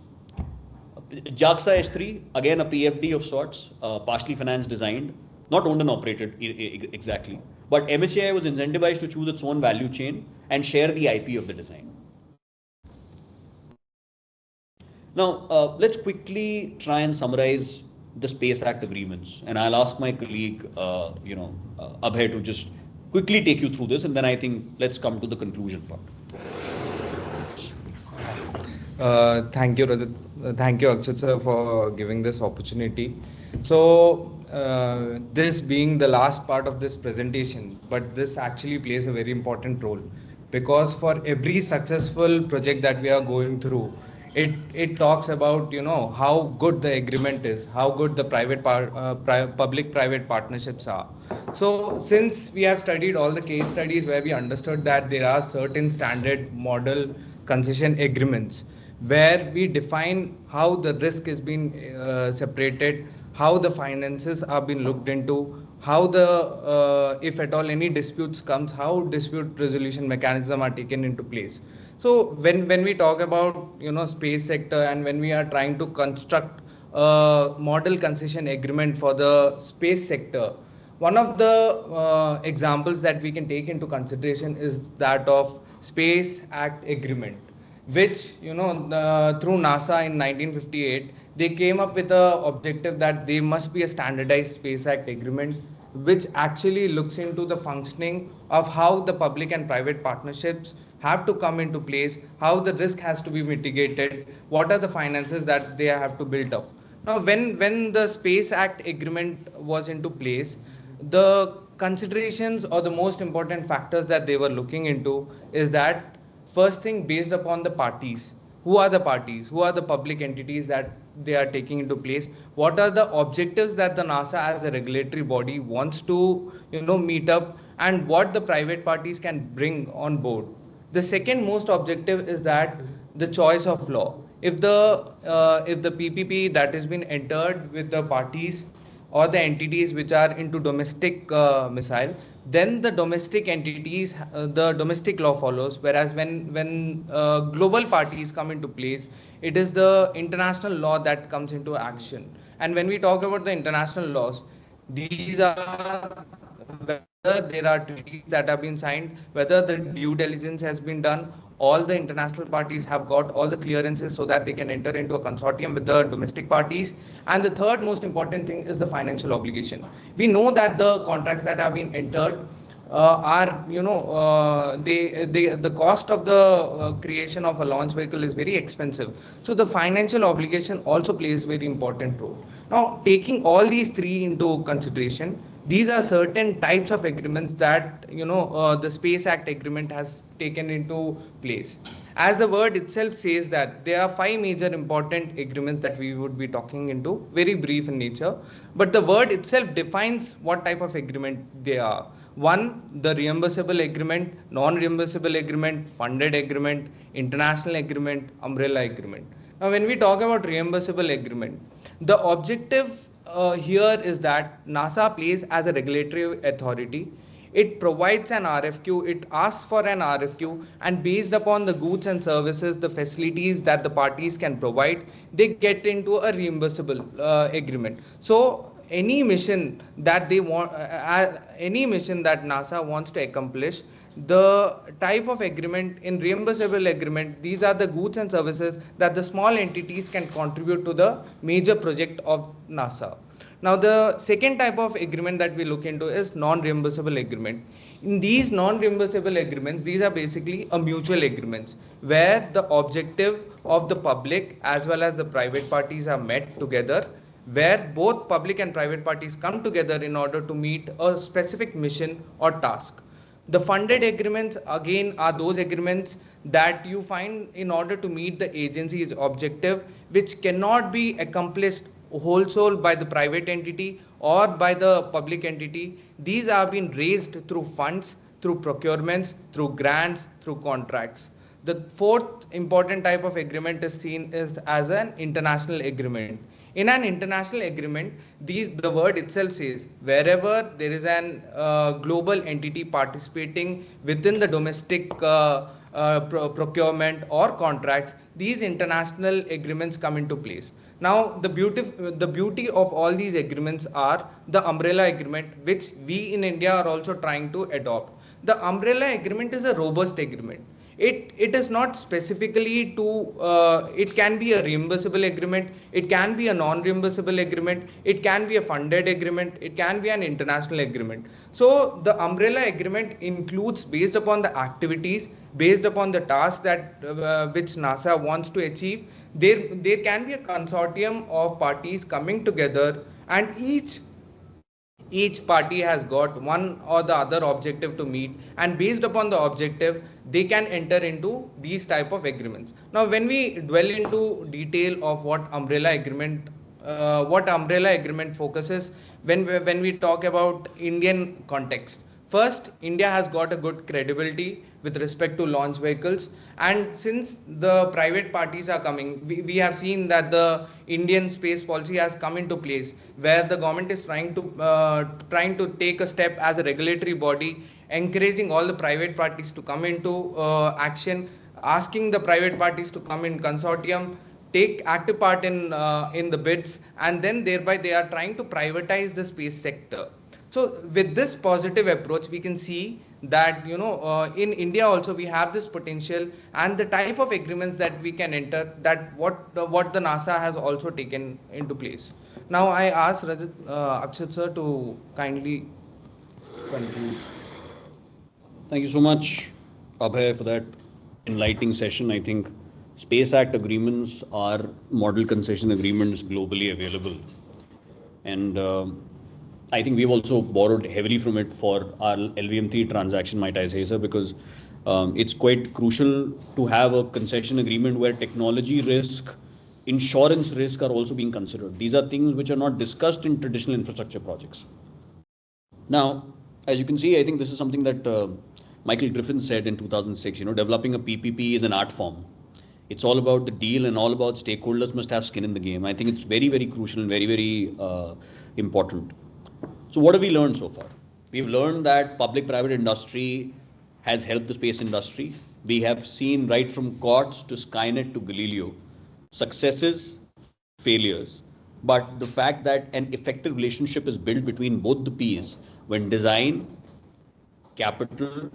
JAXA S3, again a PFD of sorts, partially financed, designed, not owned and operated exactly, but MHAI was incentivized to choose its own value chain and share the IP of the design. Now, let's quickly try and summarize the Space Act agreements, and I'll ask my colleague, Abhay, to just quickly take you through this, and then I think let's come to the conclusion part. Thank you, Rajat. Thank you, Akshat sir, for giving this opportunity. So, this being the last part of this presentation, but this actually plays a very important role, because for every successful project that we are going through, it talks about how good the agreement is, how good the public-private partnerships are. So since we have studied all the case studies where we understood that there are certain standard model concession agreements where we define how the risk is being separated, how the finances are being looked into, how the if at all any disputes comes, how dispute resolution mechanism are taken into place. So when we talk about space sector, and when we are trying to construct a model concession agreement for the space sector, one of the examples that we can take into consideration is that of Space Act Agreement, which through NASA in 1958 they came up with a objective that there must be a standardized Space Act Agreement which actually looks into the functioning of how the public and private partnerships have to come into place, how the risk has to be mitigated, what are the finances that they have to build up. Now, when the Space Act Agreement was into place, the considerations or the most important factors that they were looking into is that, first thing, based upon the parties, who are the parties, who are the public entities that they are taking into place, what are the objectives that the NASA as a regulatory body wants to, meet up, and what the private parties can bring on board. The second most objective is that the choice of law. If the PPP that has been entered with the parties or the entities which are into domestic missile, then the domestic entities, the domestic law follows. Whereas when global parties come into place, it is the international law that comes into action. And when we talk about the international laws, these are whether there are treaties that have been signed, whether the due diligence has been done, all the international parties have got all the clearances so that they can enter into a consortium with the domestic parties. And the third most important thing is the financial obligation. We know that the contracts that have been entered are, the cost of the creation of a launch vehicle is very expensive. So the financial obligation also plays very important role. Now, taking all these three into consideration, these are certain types of agreements that the Space Act agreement has taken into place. As the word itself says, that there are 5 major important agreements that we would be talking into, very brief in nature, but the word itself defines what type of agreement they are. One, the reimbursable agreement, non-reimbursable agreement, funded agreement, international agreement, umbrella agreement. Now, when we talk about reimbursable agreement, the objective here is that NASA plays as a regulatory authority. It provides an RFQ, it asks for an RFQ, and based upon the goods and services, the facilities that the parties can provide, they get into a reimbursable agreement. So any mission that they want, any mission that NASA wants to accomplish, the type of agreement in reimbursable agreement, these are the goods and services that the small entities can contribute to the major project of NASA. Now, the second type of agreement that we look into is non-reimbursable agreement. In these non-reimbursable agreements, these are basically a mutual agreements where the objective of the public as well as the private parties are met together, where both public and private parties come together in order to meet a specific mission or task. The funded agreements again are those agreements that you find in order to meet the agency's objective, which cannot be accomplished wholesale by the private entity or by the public entity. These are being raised through funds, through procurements, through grants, through contracts. The fourth important type of agreement is seen as an international agreement. In an international agreement, the word itself says wherever there is an global entity participating within the domestic procurement or contracts, these international agreements come into place. Now, the beauty of all these agreements are the umbrella agreement, which we in India are also trying to adopt. The umbrella agreement is a robust agreement. It is not specifically to, it can be a reimbursable agreement, it can be a non-reimbursable agreement, it can be a funded agreement, it can be an international agreement. So the umbrella agreement includes, based upon the activities, based upon the tasks that which NASA wants to achieve, there can be a consortium of parties coming together, and each party has got one or the other objective to meet, and based upon the objective they can enter into these type of agreements. Now, when we dwell into detail of what umbrella agreement focuses, when we talk about Indian context, first, India has got a good credibility with respect to launch vehicles, and since the private parties are coming, we have seen that the Indian space policy has come into place, where the government is trying to take a step as a regulatory body, encouraging all the private parties to come into action, asking the private parties to come in consortium, take active part in the bids, and then thereby they are trying to privatize the space sector. So with this positive approach, we can see that in India also we have this potential, and the type of agreements that we can enter, that what the NASA has also taken into place. Now I ask Rajat, Akshat sir to kindly conclude. Thank you so much, Abhay, for that enlightening session. I think Space Act agreements are model concession agreements globally available, and I think we've also borrowed heavily from it for our LVM3 transaction, might I say, sir, because It's quite crucial to have a concession agreement where technology risk, insurance risk are also being considered. These are things which are not discussed in traditional infrastructure projects. Now, as you can see, I think this is something that Michael Griffin said in 2006, developing a PPP is an art form. It's all about the deal and all about stakeholders must have skin in the game. I think it's very, very crucial and very, very important. So what have we learned so far? We've learned that public-private industry has helped the space industry. We have seen right from COTS to Skynet to Galileo, successes, failures. But the fact that an effective relationship is built between both the P's when design, capital,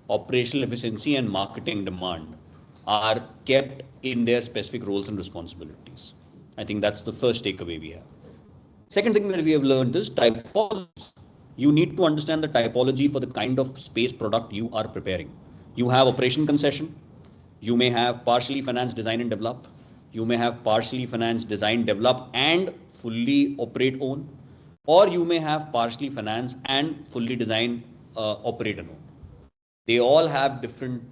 operational efficiency and marketing demand are kept in their specific roles and responsibilities. I think that's the first takeaway we have. Second thing that we have learned is typology. You need to understand the typology for the kind of space product you are preparing. You have operation concession. You may have partially financed design and develop. You may have partially financed design, develop and fully operate own. Or you may have partially financed and fully design, operate and own. They all have different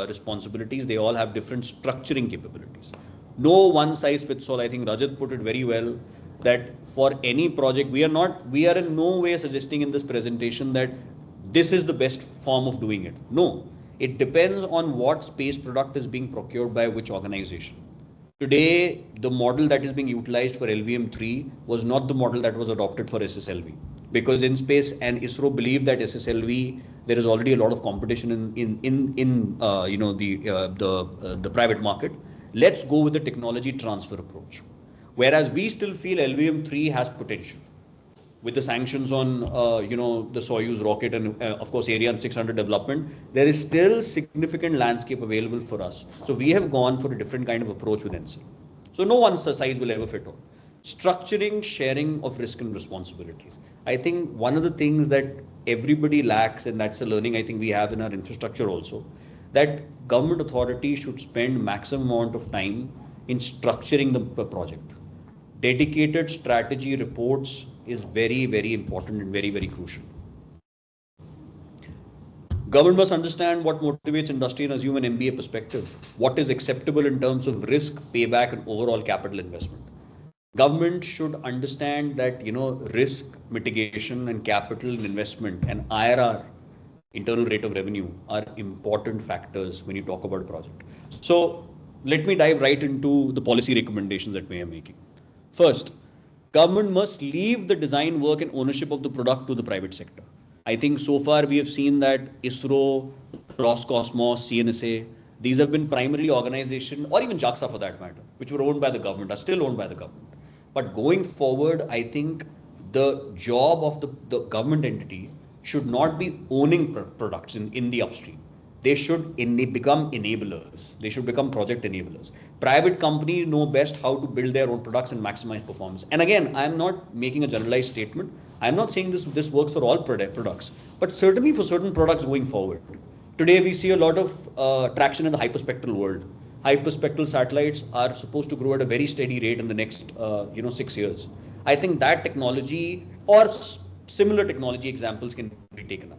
responsibilities. They all have different structuring capabilities. No one size fits all. I think Rajat put it very well that for any project, we are in no way suggesting in this presentation that this is the best form of doing it. No, it depends on what space product is being procured by which organization. Today, the model that is being utilized for LVM3 was not the model that was adopted for SSLV, because InSpace and ISRO believe that SSLV, there is already a lot of competition in the private market. Let's go with the technology transfer approach. Whereas we still feel LVM3 has potential. With the sanctions on the Soyuz rocket and of course Ariane 600 development, there is still significant landscape available for us. So we have gone for a different kind of approach with NC. So no one size will ever fit all. Structuring, sharing of risk and responsibilities. I think one of the things that everybody lacks, and that's a learning I think we have in our infrastructure also, that government authority should spend maximum amount of time in structuring the project. Dedicated strategy reports is very, very important and very, very crucial. Government must understand what motivates industry and assume an MBA perspective. What is acceptable in terms of risk, payback, and overall capital investment. Government should understand that risk mitigation and capital investment and IRR, internal rate of revenue, are important factors when you talk about a project. So let me dive right into the policy recommendations that we are making. First, government must leave the design work and ownership of the product to the private sector. I think so far we have seen that ISRO, Roscosmos, CNSA, these have been primarily organizations, or even JAXA for that matter, which were owned by the government, are still owned by the government. But going forward, I think the job of the government entity should not be owning products in the upstream. They should become enablers. They should become project enablers. Private companies know best how to build their own products and maximize performance. And again, I'm not making a generalized statement. I'm not saying this works for all products, but certainly for certain products going forward. Today, we see a lot of traction in the hyperspectral world. Hyperspectral satellites are supposed to grow at a very steady rate in the next 6 years. I think that technology or similar technology examples can be taken up.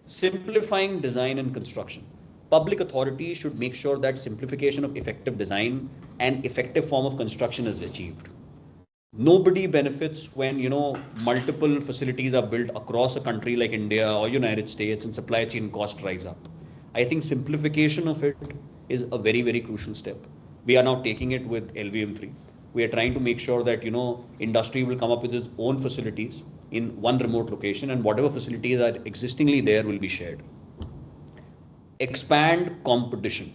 Simplifying design and construction. Public authorities should make sure that simplification of effective design and effective form of construction is achieved. Nobody benefits when multiple facilities are built across a country like India or United States and supply chain costs rise up. I think simplification of it is a very, very crucial step. We are now taking it with LVM3. We are trying to make sure that industry will come up with its own facilities in one remote location, and whatever facilities are existingly there will be shared. Expand competition.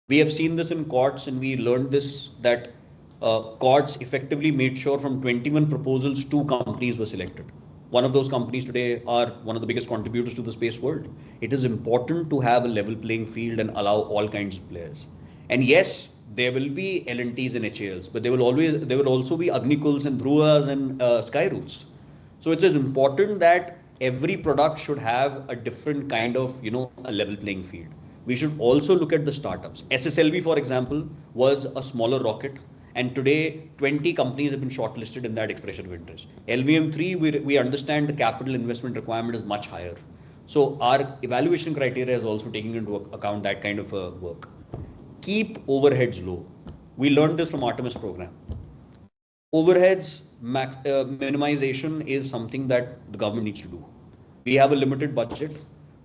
We have seen this in COTS, and we learned this that COTS effectively made sure from 21 proposals, 2 companies were selected. One of those companies today are one of the biggest contributors to the space world. It is important to have a level playing field and allow all kinds of players. And yes, there will be L&Ts and HALs, but there will also be Agnikul's and Dhruvas and Skyroutes. So it is important that every product should have a different kind of, a level playing field. We should also look at the startups. SSLV, for example, was a smaller rocket, and today 20 companies have been shortlisted in that expression of interest. LVM3, we understand the capital investment requirement is much higher. So our evaluation criteria is also taking into account that kind of work. Keep overheads low. We learned this from Artemis program. Overheads minimization is something that the government needs to do. We have a limited budget.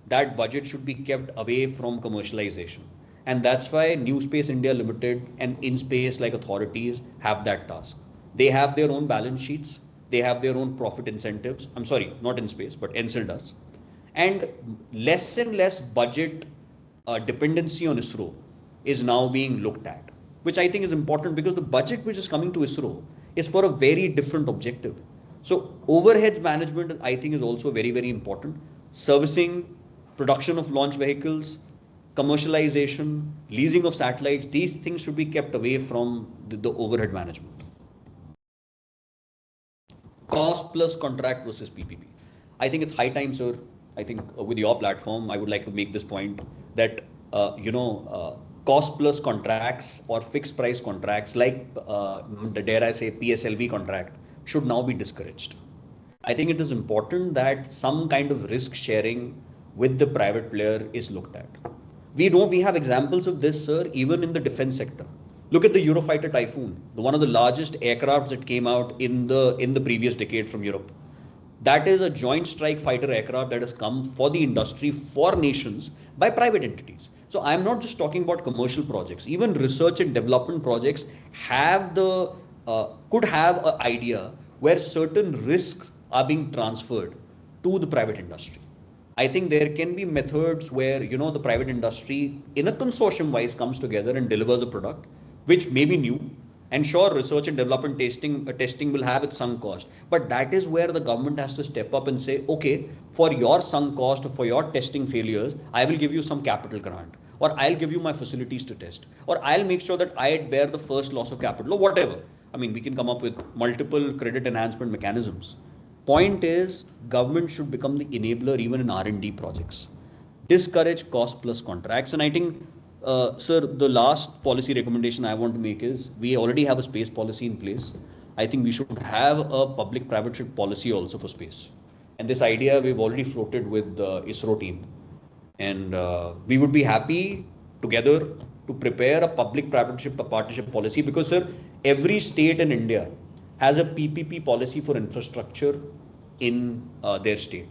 That budget should be kept away from commercialization. And that's why New Space India Limited and InSpace like authorities have that task. They have their own balance sheets. They have their own profit incentives. I'm sorry, not InSpace, but NCL does. And less budget dependency on ISRO is now being looked at, which I think is important because the budget which is coming to ISRO is for a very different objective. So overhead management, I think, is also very, very important. Servicing, production of launch vehicles, commercialization, leasing of satellites, these things should be kept away from the overhead management. Cost plus contract versus PPP. I think it's high time, sir. I think with your platform, I would like to make this point that, cost plus contracts or fixed price contracts like, dare I say, PSLV contract should now be discouraged. I think it is important that some kind of risk sharing with the private player is looked at. We have examples of this, sir, even in the defense sector. Look at the Eurofighter Typhoon, one of the largest aircrafts that came out in the previous decade from Europe. That is a joint strike fighter aircraft that has come for the industry, for nations, by private entities. So I'm not just talking about commercial projects. Even research and development projects have could have an idea where certain risks are being transferred to the private industry. I think there can be methods where, the private industry in a consortium wise comes together and delivers a product which may be new. And sure, research and development testing will have its sunk cost. But that is where the government has to step up and say, okay, for your sunk cost or for your testing failures, I will give you some capital grant, or I'll give you my facilities to test, or I'll make sure that I bear the first loss of capital, or whatever. I mean, we can come up with multiple credit enhancement mechanisms. Point is, government should become the enabler even in R&D projects. Discourage cost plus contracts. And I think, sir, the last policy recommendation I want to make is we already have a space policy in place. I think we should have a public-private policy also for space. And this idea we've already floated with the ISRO team. And we would be happy together to prepare a public-private partnership policy because, sir, every state in India has a PPP policy for infrastructure in their state.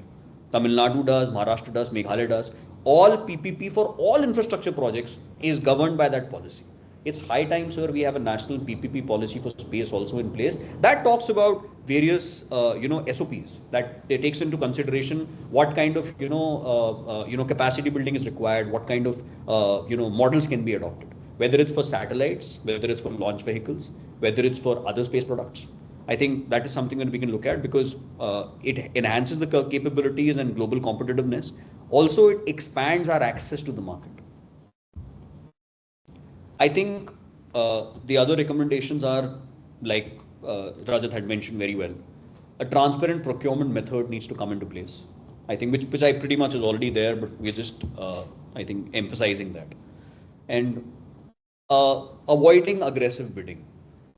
Tamil Nadu does, Maharashtra does, Meghalaya does. All PPP for all infrastructure projects is governed by that policy. It's high time, sir, we have a national PPP policy for space also in place that talks about various, SOPs that it takes into consideration what kind of, capacity building is required, what kind of, models can be adopted, whether it's for satellites, whether it's for launch vehicles, whether it's for other space products. I think that is something that we can look at because it enhances the capabilities and global competitiveness. Also, it expands our access to the market. I think the other recommendations are like Rajat had mentioned very well. A transparent procurement method needs to come into place. I think which I pretty much is already there, but we're just I think emphasizing that. And avoiding aggressive bidding.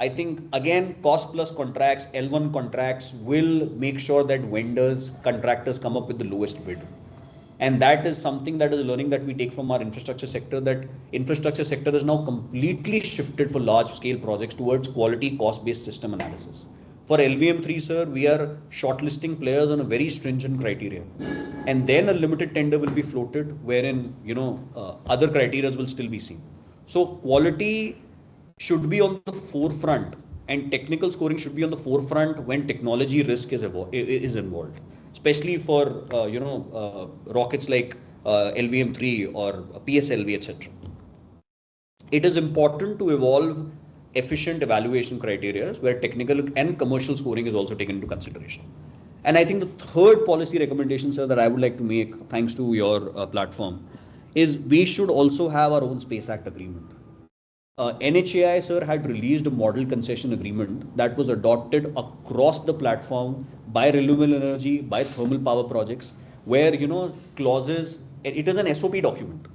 I think again, cost plus contracts, L1 contracts will make sure that vendors, contractors come up with the lowest bid. And that is something that is a learning that we take from our infrastructure sector, that infrastructure sector is now completely shifted for large scale projects towards quality cost-based system analysis. For LVM3, sir, we are shortlisting players on a very stringent criteria. And then a limited tender will be floated wherein, other criteria will still be seen. So quality should be on the forefront and technical scoring should be on the forefront when technology risk is involved, especially for rockets like LVM3 or PSLV, etc. It is important to evolve efficient evaluation criteria where technical and commercial scoring is also taken into consideration. And I think the third policy recommendation, sir, that I would like to make, thanks to your platform, is we should also have our own Space Act agreement. NHAI, sir, had released a model concession agreement that was adopted across the platform by renewable energy, by thermal power projects, where, clauses, it is an SOP document,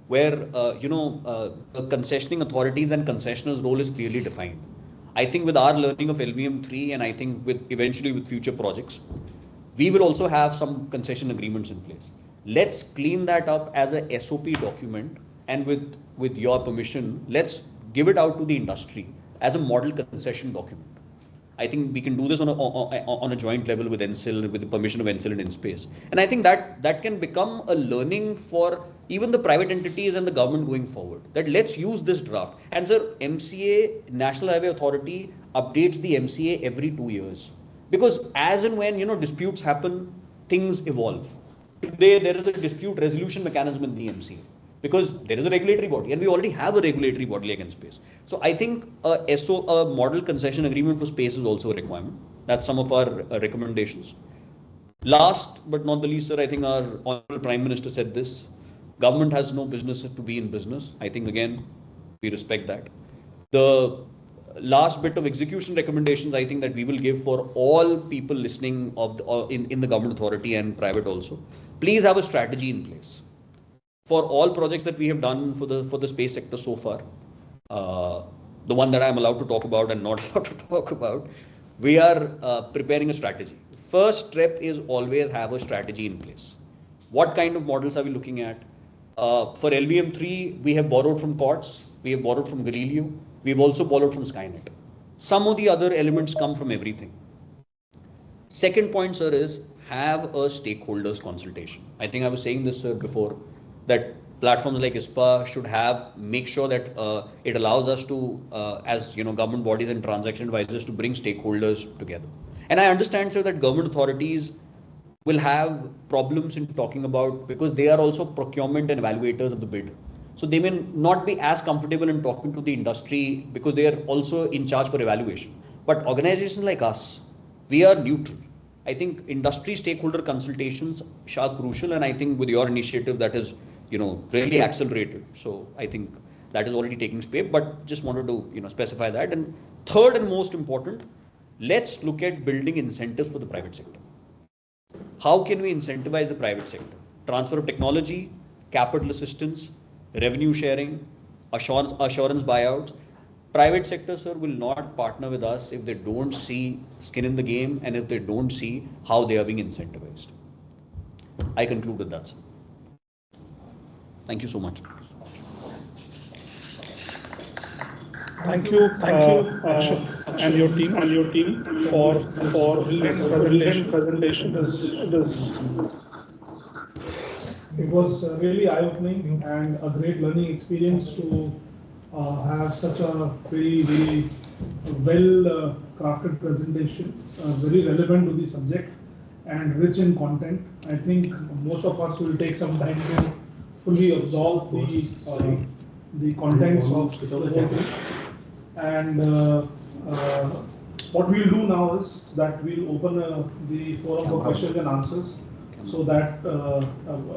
where, the concessioning authorities and concessioners' role is clearly defined. I think with our learning of LVM3 and I think eventually with future projects, we will also have some concession agreements in place. let's clean that up as a SOP document, and with your permission, let's give it out to the industry as a model concession document. I think we can do this on a joint level with NCL, with the permission of NCL and InSpace. And I think that can become a learning for even the private entities and the government going forward, that let's use this draft. And sir, MCA, National Highway Authority, updates the MCA every 2 years. Because as and when, disputes happen, things evolve. Today, there is a dispute resolution mechanism in the MCA, because there is a regulatory body, and we already have a regulatory body like InSpace. So I think a model concession agreement for space is also a requirement. That's some of our recommendations. Last but not the least, sir, I think our Honorable Prime Minister said this: government has no business to be in business. I think, again, we respect that. The last bit of execution recommendations, I think, that we will give for all people listening in the government authority and private also. Please have a strategy in place. For all projects that we have done for the space sector so far, the one that I'm allowed to talk about and not allowed to talk about, we are preparing a strategy. First step is always have a strategy in place. What kind of models are we looking at? For LBM3, we have borrowed from COTS, we have borrowed from Galileo, we've also borrowed from Skynet. Some of the other elements come from everything. Second point, sir, is have a stakeholders consultation. I think I was saying this, sir, before, that platforms like ISpA should make sure that it allows us to, as government bodies and transaction advisors, to bring stakeholders together. And I understand, sir, that government authorities will have problems in talking about, because they are also procurement and evaluators of the bid. So they may not be as comfortable in talking to the industry, because they are also in charge for evaluation. But organizations like us, we are neutral. I think industry stakeholder consultations are crucial, and I think with your initiative that is really accelerated. So I think that is already taking shape, but just wanted to specify that. And third and most important, let's look at building incentives for the private sector. How can we incentivize the private sector? Transfer of technology, capital assistance, revenue sharing, assurance buyouts. Private sector, sir, will not partner with us if they don't see skin in the game and if they don't see how they are being incentivized. I conclude with that, sir. Thank you so much. Thank you, Akshat, and your team for this presentation. It was really eye-opening and a great learning experience to have such a very well crafted presentation, very relevant to the subject and rich in content. I think most of us will take some time to fully absorb the contents of the whole thing. And what we'll do now is that we'll open the forum for questions and answers, so that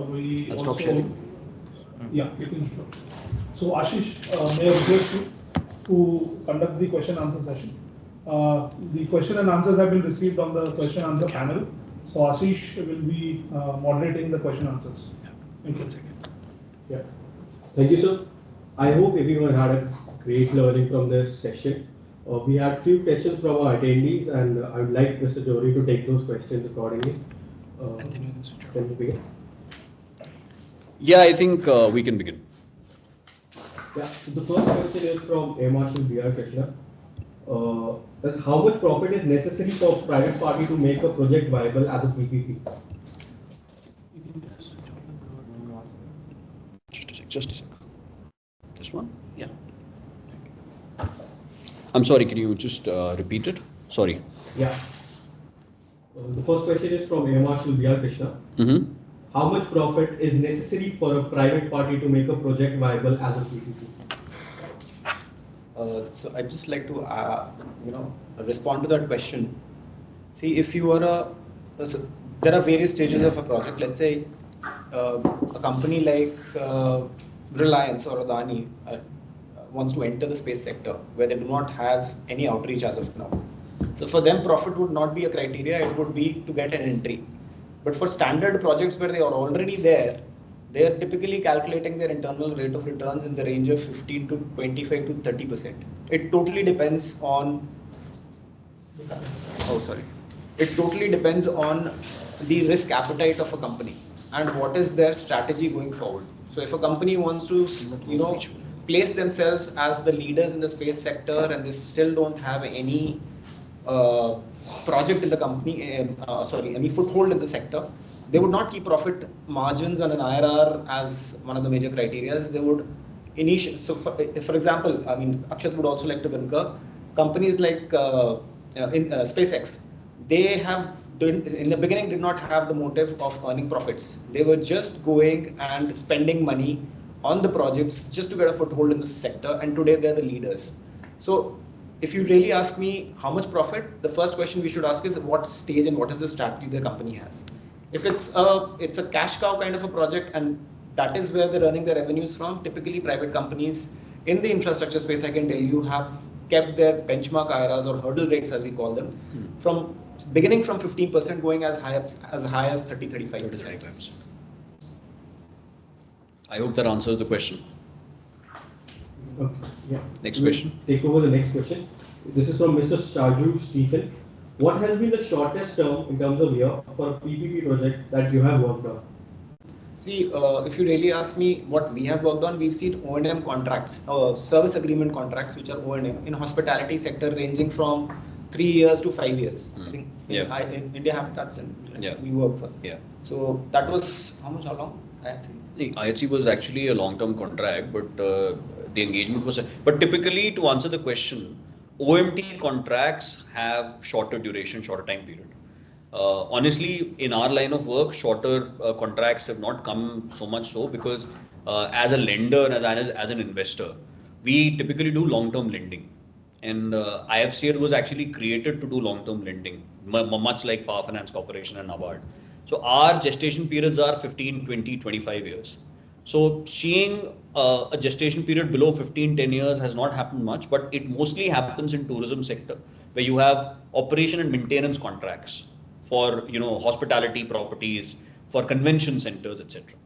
we I'll also... stop sharing. Yeah, you can stop. So Ashish, may I request you to conduct the question answer session. The question and answers have been received on the question answer panel. So Ashish will be moderating the question answers. Thank you. Yeah. Thank you, sir. I hope everyone had a great learning from this session. We had few questions from our attendees, and I would like Mr. Johri to take those questions accordingly. Can we begin? Yeah, I think we can begin. Yeah. So the first question is from Air Marshal B.R. Krishna. That's how much profit is necessary for a private party to make a project viable as a PPP? Just a sec. This one? Yeah. I'm sorry, can you just repeat it? Sorry. Yeah. The first question is from Air Marshal B.R. Krishna. Mm-hmm. How much profit is necessary for a private party to make a project viable as a PPP? So I'd just like to, respond to that question. See, if you are there are various stages of a project. Let's say a company like Reliance or Adani wants to enter the space sector where they do not have any outreach as of now. So for them, profit would not be a criteria. It would be to get an entry. But for standard projects where they are already there, they are typically calculating their internal rate of returns in the range of 15 to 25 to 30%. It totally depends on. It totally depends on the risk appetite of a company. and what is their strategy going forward. So if a company wants to, place themselves as the leaders in the space sector and they still don't have any project in the company, any foothold in the sector, they would not keep profit margins on an IRR as one of the major criteria. They would so for example, I mean, Akshat would also like to concur, companies like SpaceX, they have in the beginning did not have the motive of earning profits. They were just going and spending money on the projects just to get a foothold in the sector, and today they're the leaders. So if you really ask me how much profit, the first question we should ask is what stage and what is the strategy the company has. If it's a cash cow kind of a project and that is where they're earning their revenues from, typically private companies in the infrastructure space, I can tell you, have kept their benchmark IRRs or hurdle rates as we call them, from beginning from 15% going as high as 30-35%. I hope that answers the question. Okay. Yeah. Next question. Take over the next question. This is from Mr. Shaju Stephen. What has been the shortest term in terms of year for a PPP project that you have worked on? See, if you really ask me what we have worked on, we've seen O&M contracts, service agreement contracts, which are O&M in hospitality sector ranging from 3 years to 5 years. I think in India Habitats we work for. Yeah. So that was how long? The IIFC was actually a long-term contract, but the engagement was. But typically, to answer the question, OMT contracts have shorter duration, shorter time period. Honestly, in our line of work, shorter contracts have not come so much so because as a lender, as an investor, we typically do long-term lending. And IIFCl was actually created to do long-term lending, much like Power Finance Corporation and NABARD. So our gestation periods are 15, 20, 25 years. So seeing a gestation period below 15, 10 years has not happened much, but it mostly happens in tourism sector where you have operation and maintenance contracts for hospitality properties, for convention centers, etc.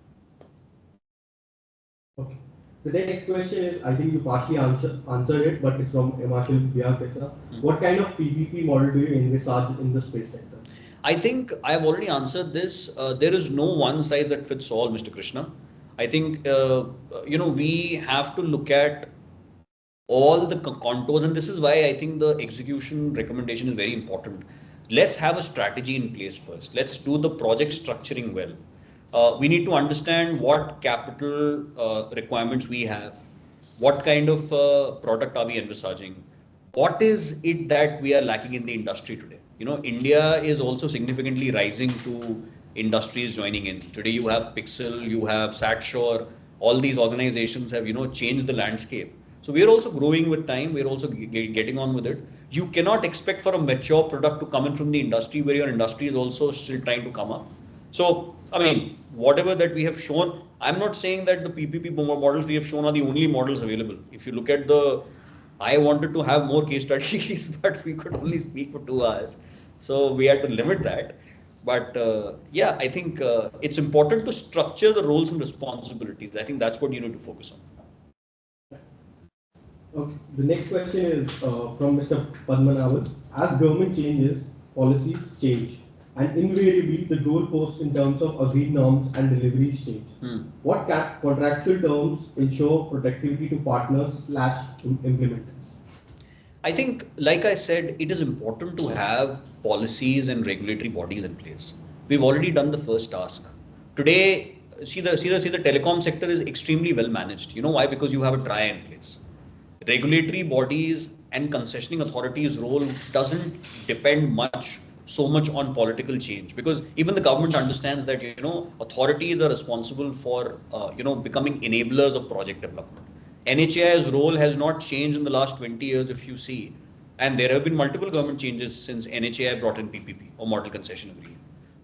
Okay. The next question is, I think you partially answered it, but it's from Emashil Biaketra. What kind of PPP model do you envisage in the space sector? I think I have already answered this. There is no one size that fits all, Mr. Krishna. I think, we have to look at all the contours, and this is why I think the execution recommendation is very important. Let's have a strategy in place first. Let's do the project structuring well. We need to understand what capital requirements we have, what kind of product are we envisaging, what is it that we are lacking in the industry today. India is also significantly rising to industries joining in. Today you have Pixel, you have SatSure, all these organizations have changed the landscape. So we are also growing with time, we are also getting on with it. You cannot expect for a mature product to come in from the industry where your industry is also still trying to come up. So, I mean, whatever that we have shown, I'm not saying that the PPP models we have shown are the only models available. If you look at I wanted to have more case studies, but we could only speak for 2 hours. So we had to limit that. But I think it's important to structure the roles and responsibilities. I think that's what you need to focus on. Okay. The next question is from Mr. Padmanabhan. As government changes, policies change, and invariably the goalposts in terms of agreed norms and deliveries change. What contractual terms ensure protectivity to partners/implementers? I think, like I said, it is important to have policies and regulatory bodies in place. We've already done the first task. Today, see the telecom sector is extremely well managed. You know why? Because you have a TRAI in place. Regulatory bodies and concessioning authorities' role doesn't depend so much on political change, because even the government understands that authorities are responsible for becoming enablers of project development. NHAI's role has not changed in the last 20 years, if you see, and there have been multiple government changes since NHAI brought in PPP or model concession agreement.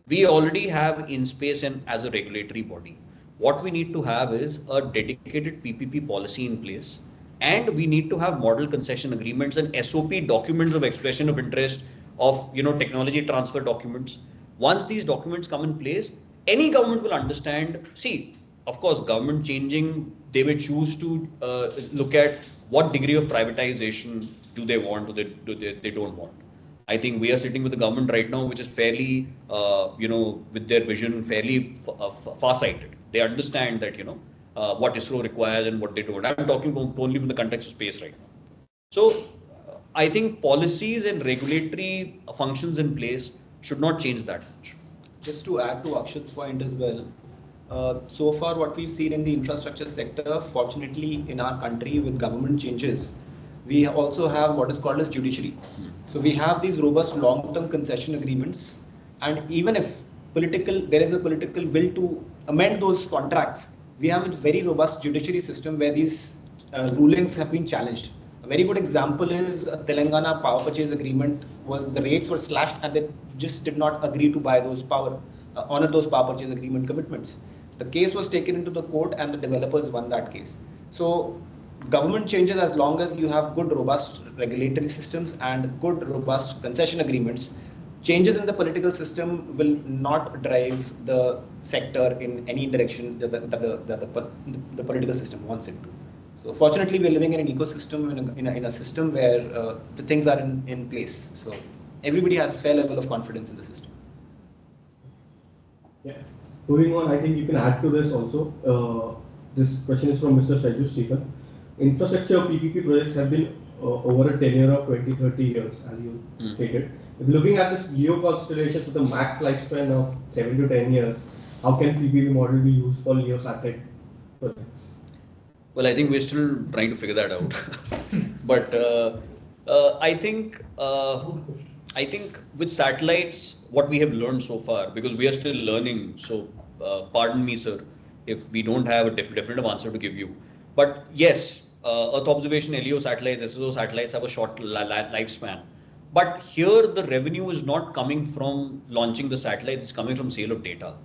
We already have ISpA and as a regulatory body. What we need to have is a dedicated PPP policy in place, and we need to have model concession agreements and SOP documents of expression of interest of technology transfer documents. Once these documents come in place, any government will understand. See, of course, government changing, they will choose to look at what degree of privatization do they want or they don't want. I think we are sitting with the government right now, which is fairly, with their vision, fairly far-sighted. They understand that, what ISRO requires and what they don't. I'm talking only from the context of space right now. So I think policies and regulatory functions in place should not change that much. Just to add to Akshat's point as well, so far what we've seen in the infrastructure sector, fortunately in our country with government changes, we also have what is called as judiciary. So we have these robust long-term concession agreements, and even if there is a political will to amend those contracts, we have a very robust judiciary system where these rulings have been challenged. A very good example is Telangana power purchase agreement. The rates were slashed and they just did not agree to buy those honor those power purchase agreement commitments. The case was taken into the court and the developers won that case. So government changes, as long as you have good robust regulatory systems and good robust concession agreements, changes in the political system will not drive the sector in any direction that the political system wants it to. So fortunately, we are living in an ecosystem, in a system where the things are in place. So everybody has fair level of confidence in the system. Yeah. Moving on, I think you can add to this also. This question is from Mr. Shaju Stephen. Infrastructure PPP projects have been over a tenure of 20-30 years, as you stated. If looking at this LEO constellations with a max lifespan of 7 to 10 years, how can PPP model be used for LEO satellite projects? Well, I think we're still trying to figure that out. But I think with satellites, what we have learned so far, because we are still learning, so pardon me, sir, if we don't have a definitive answer to give you. But yes, Earth observation, LEO satellites, SSO satellites have a short lifespan. But here the revenue is not coming from launching the satellites, it's coming from sale of data.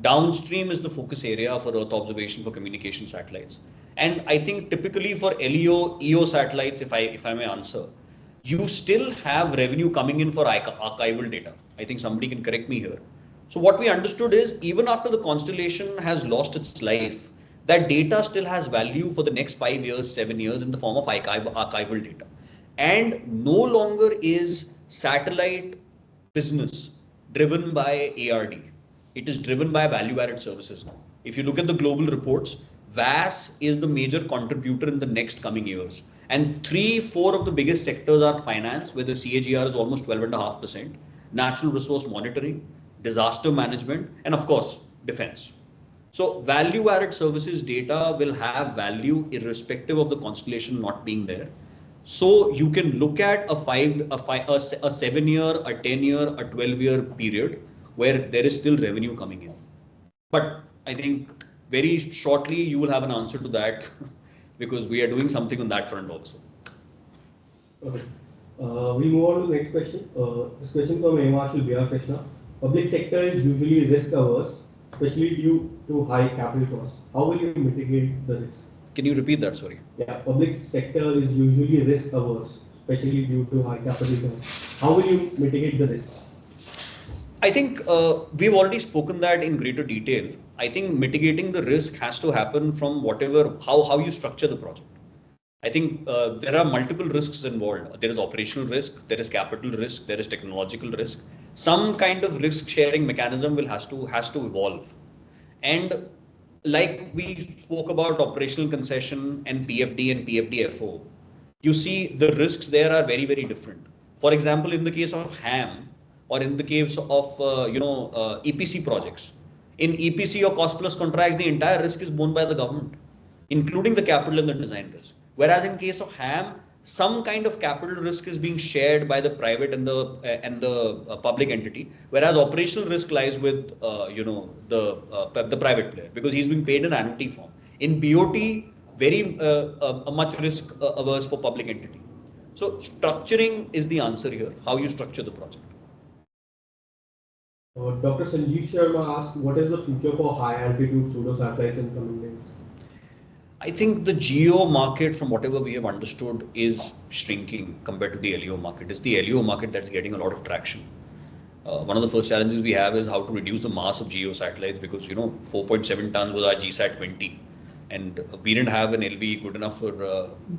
Downstream is the focus area for Earth observation for communication satellites. And I think typically for LEO, EO satellites, if I may answer, you still have revenue coming in for archival data. I think somebody can correct me here. So what we understood is even after the constellation has lost its life, that data still has value for the next 5 years, 7 years in the form of archival data. And no longer is satellite business driven by ARD. It is driven by value-added services now. If you look at the global reports, VAS is the major contributor in the next coming years. And 3-4 of the biggest sectors are finance, where the CAGR is almost 12.5%, natural resource monitoring, disaster management, and of course, defense. So value-added services data will have value irrespective of the constellation not being there. So you can look at a 7-year, a 10-year, a 12-year period where there is still revenue coming in. But I think very shortly you will have an answer to that because we are doing something on that front also. Okay. We move on to the next question. This question from Marshall B.R. Krishna. Public sector is usually risk averse, especially due to high capital costs. How will you mitigate the risk? Can you repeat that? Sorry. Yeah, public sector is usually risk averse, especially due to high capital costs. How will you mitigate the risk? I think we've already spoken that in greater detail. I think mitigating the risk has to happen from how you structure the project. I think there are multiple risks involved. There is operational risk, there is capital risk, there is technological risk. Some kind of risk sharing mechanism has to evolve. And like we spoke about operational concession and PFD and PFDFO, you see the risks there are very, very different. For example, in the case of HAM or in the case of EPC projects, in EPC or cost plus contracts, the entire risk is borne by the government, including the capital and the design risk. Whereas in case of HAM, some kind of capital risk is being shared by the private and the public entity, whereas operational risk lies with the private player because he's being paid in annuity form. In BOT, very much risk averse for public entity. So structuring is the answer here, how you structure the project. Dr. Sanjeev Sharma asked, what is the future for high altitude pseudo satellites in coming days? I think the GEO market, from whatever we have understood, is shrinking compared to the LEO market. It's the LEO market that's getting a lot of traction. One of the first challenges we have is how to reduce the mass of GEO satellites because 4.7 tons was our GSAT 20, and we didn't have an LV good enough for.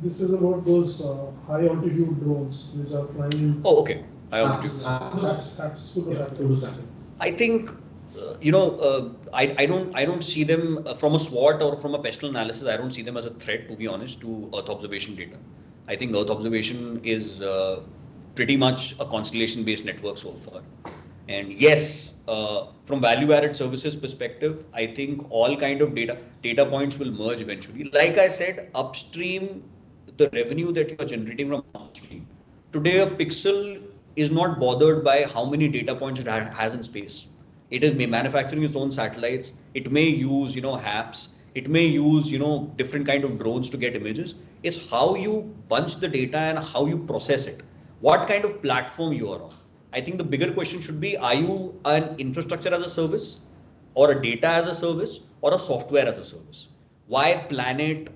This is about those high altitude drones which are flying. Oh, okay. I already I think I don't see them from a SWOT or from a pestle analysis. I don't see them as a threat, to be honest, to Earth observation data. I think Earth observation is pretty much a constellation-based network so far. And yes, from value-added services perspective, I think all kind of data points will merge eventually. Like I said, upstream, the revenue that you are generating from upstream. Today, a pixel is not bothered by how many data points it has in space. It is manufacturing its own satellites. It may use, HAPS. It may use, different kind of drones to get images. It's how you bunch the data and how you process it. What kind of platform you are on. I think the bigger question should be, are you an infrastructure as a service or a data as a service or a software as a service? Why Planet,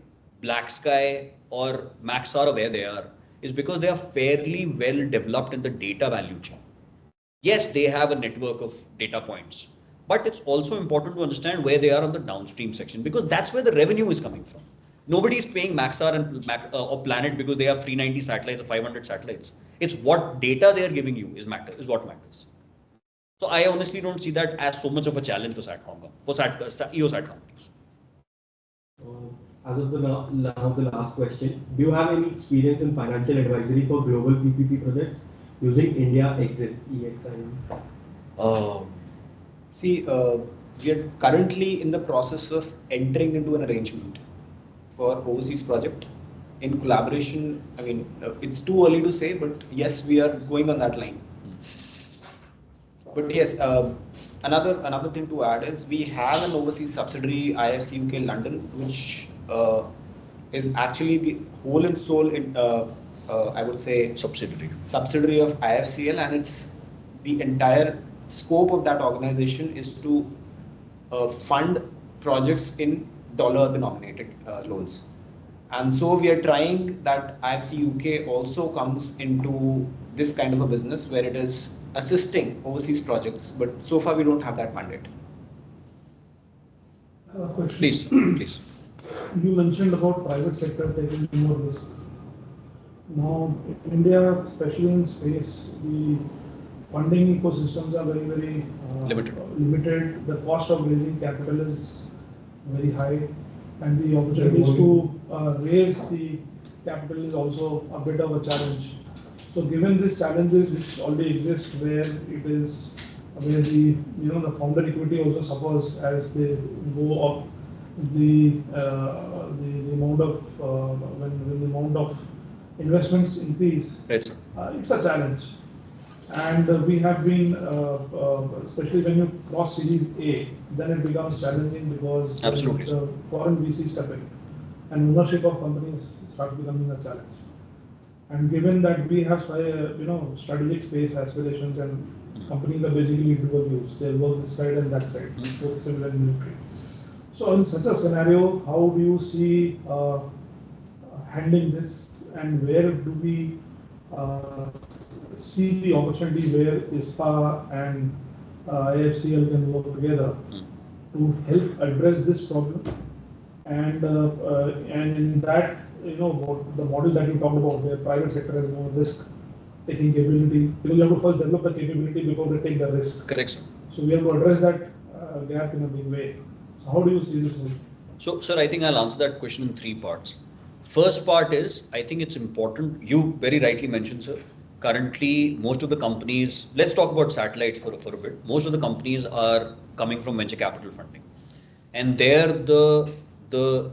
Black Sky or Maxar where they are is because they are fairly well developed in the data value chain. Yes, they have a network of data points, but it's also important to understand where they are on the downstream section because that's where the revenue is coming from. Nobody is paying Maxar and or Planet because they have 390 satellites or 500 satellites. It's what data they are giving you is what matters. So I honestly don't see that as so much of a challenge for EOSAT companies. As of the last question, do you have any experience in financial advisory for global PPP projects using India Exit EXIM? See, we are currently in the process of entering into an arrangement for overseas project in collaboration. I mean, it's too early to say, but yes, we are going on that line. But yes, another thing to add is we have an overseas subsidiary, IIFC UK London, which is actually the whole and soul in, I would say, subsidiary of IIFCl, and it's the entire scope of that organization is to fund projects in dollar-denominated loans. And so we are trying that IIFC UK also comes into this kind of a business where it is assisting overseas projects, but so far we don't have that mandate. Please. You mentioned about private sector taking more risk. Now, in India, especially in space, the funding ecosystems are very limited. The cost of raising capital is very high, and the opportunities to raise the capital is also a bit of a challenge. So, given these challenges which already exist, where it is where the founder equity also suffers as they go up, the amount of when the amount of investments increase, it's a challenge. And we have been, especially when you cross Series A, then it becomes challenging because the foreign VC step in and ownership of companies starts becoming a challenge. And given that we have strategic space aspirations and companies are basically dual use, they work this side and that side, both civil and military. So in such a scenario, how do you see handling this, and where do we see the opportunity where ISpA and IIFCl can work together to help address this problem? And in that, the model that you talked about, where private sector has more risk-taking capability, because you have to first develop the capability before they take the risk. Correct, sir. So we have to address that gap in a big way. So how do you see this moving? So, sir, I think I'll answer that question in 3 parts. First part is, I think it's important, you very rightly mentioned, sir, currently most of the companies, let's talk about satellites for a bit. Most of the companies are coming from venture capital funding. And there the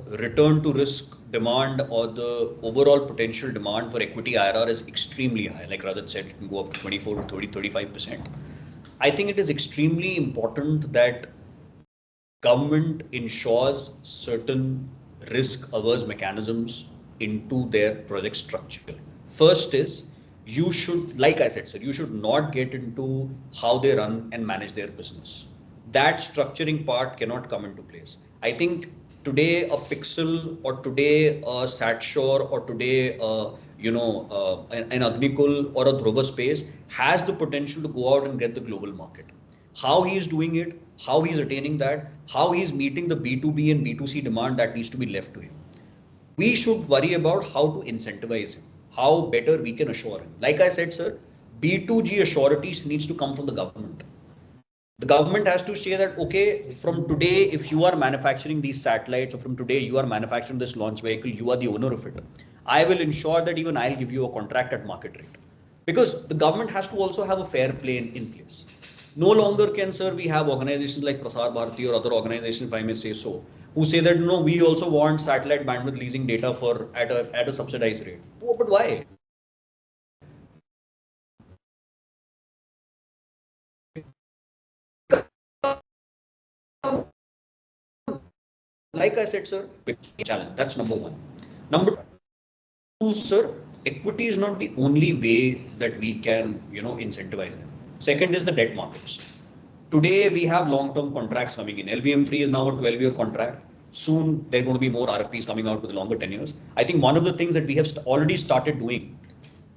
return to risk demand or the overall potential demand for equity IRR is extremely high. Like Rajat said, it can go up to 24 to 30, 35%. I think it is extremely important that government ensures certain risk-averse mechanisms into their project structure. First is, you should, like I said, sir, you should not get into how they run and manage their business. That structuring part cannot come into place. I think today a Pixel or today a SatSure or today an Agnikul or a Dhruva Space has the potential to go out and get the global market. How he is doing it, how he is attaining that, how he is meeting the B2B and B2C demand that needs to be left to him. We should worry about how to incentivize him, how better we can assure him. Like I said, sir, B2G assurances needs to come from the government. The government has to say that, okay, from today, if you are manufacturing these satellites, or from today you are manufacturing this launch vehicle, you are the owner of it. I will ensure that even I'll give you a contract at market rate. Because the government has to also have a fair play in place. No longer can, sir, we have organizations like Prasar Bharati or other organizations, if I may say so, who say that, no, we also want satellite bandwidth leasing data at a subsidized rate. Oh, but why? Like I said, sir, challenge. That's number one. Number two, sir, equity is not the only way that we can, incentivize them. Second is the debt markets. Today we have long-term contracts coming in. LVM3 is now a 12-year contract. Soon there are going to be more RFPs coming out with longer tenures. I think one of the things that we have already started doing,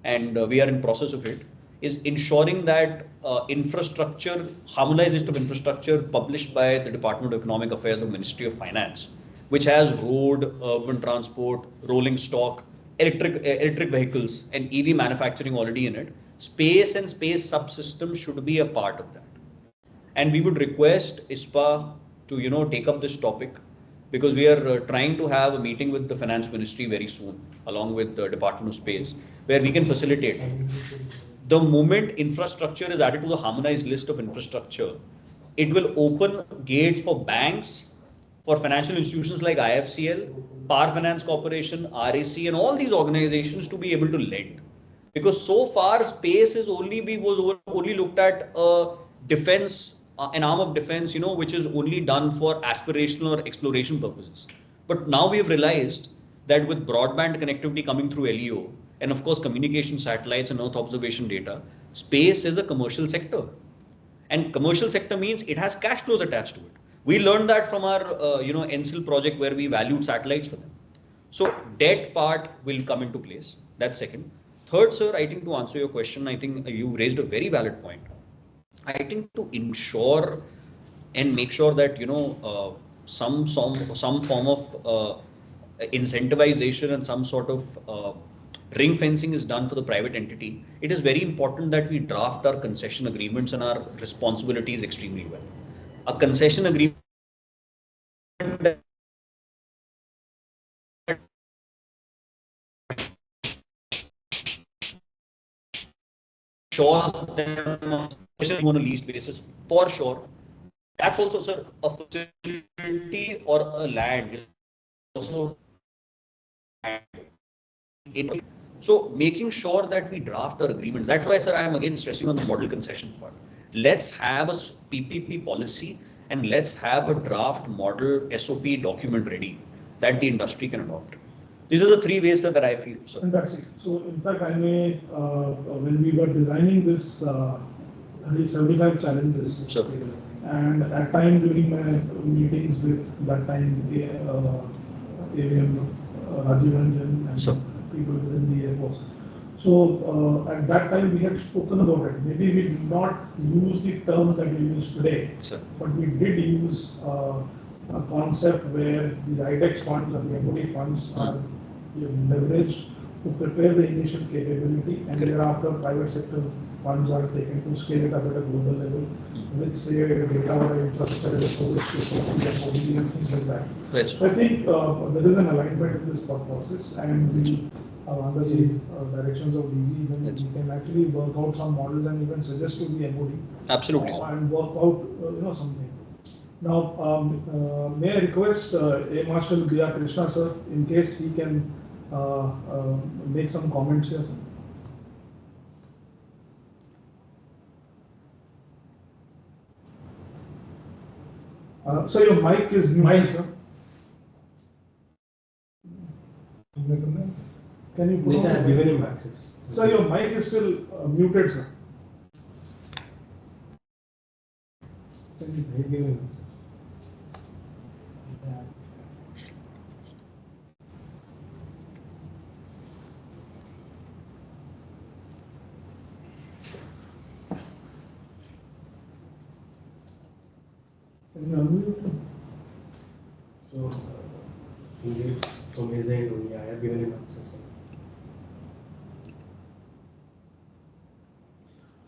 and we are in process of it, is ensuring that infrastructure, harmonized list of infrastructure published by the Department of Economic Affairs of Ministry of Finance, which has road, urban transport, rolling stock, electric vehicles, and EV manufacturing already in it. Space and space subsystems should be a part of that. And we would request ISpA to take up this topic, because we are trying to have a meeting with the Finance Ministry very soon, along with the Department of Space, where we can facilitate. The moment infrastructure is added to the harmonized list of infrastructure, it will open gates for banks, for financial institutions like IIFCl, Power Finance Corporation, RAC, and all these organizations to be able to lend. Because so far space was only looked at defense, an arm of defense, which is only done for aspirational or exploration purposes. But now we have realized that with broadband connectivity coming through LEO, and of course communication satellites and Earth observation data, space is a commercial sector. And commercial sector means it has cash flows attached to it. We learned that from our ENSIL project, where we valued satellites for them. So debt part will come into place. That's second. Third, sir, I think to answer your question, I think you raised a very valid point. I think to ensure and make sure that some form of incentivization and some sort of ring fencing is done for the private entity, it is very important that we draft our concession agreements and our responsibilities extremely well. A concession agreement shows them, especially on a lease basis, for sure. That's also, sir, a facility or a land is also. So making sure that we draft our agreements. That's why, sir, I am again stressing on the model concession part. Let's have a PPP policy and let's have a draft model SOP document ready that the industry can adopt. These are the three ways that I feel, sir. Fantastic. So in fact, I may, when we were designing this 75 challenges, Sure. and at that time during my meetings with that time AVM Rajiv Ranjan and Sure. people within the Air Force. So at that time we had spoken about it. Maybe we did not use the terms that we use today, Sir. but we did use a concept where the IDEX funds or the MOD funds are leveraged to prepare the initial capability, and thereafter private sector funds are taken to scale it up at a global level with, say, data or infrastructure as a service to MOD and things like that. Right. So I think there is an alignment in this thought process, and we under the directions of DG, then we can actually work out some models and even suggest to the MOD. Absolutely. And work out something. Now, may I request A Marshal B.R. Krishna, sir, in case he can make some comments here, sir. So your mic is muted, sir. Can you put Yes, I have given him access. Sir, your mic is still muted, sir. Can you give him? Can you unmute him? So, English from his end only, I have given him access.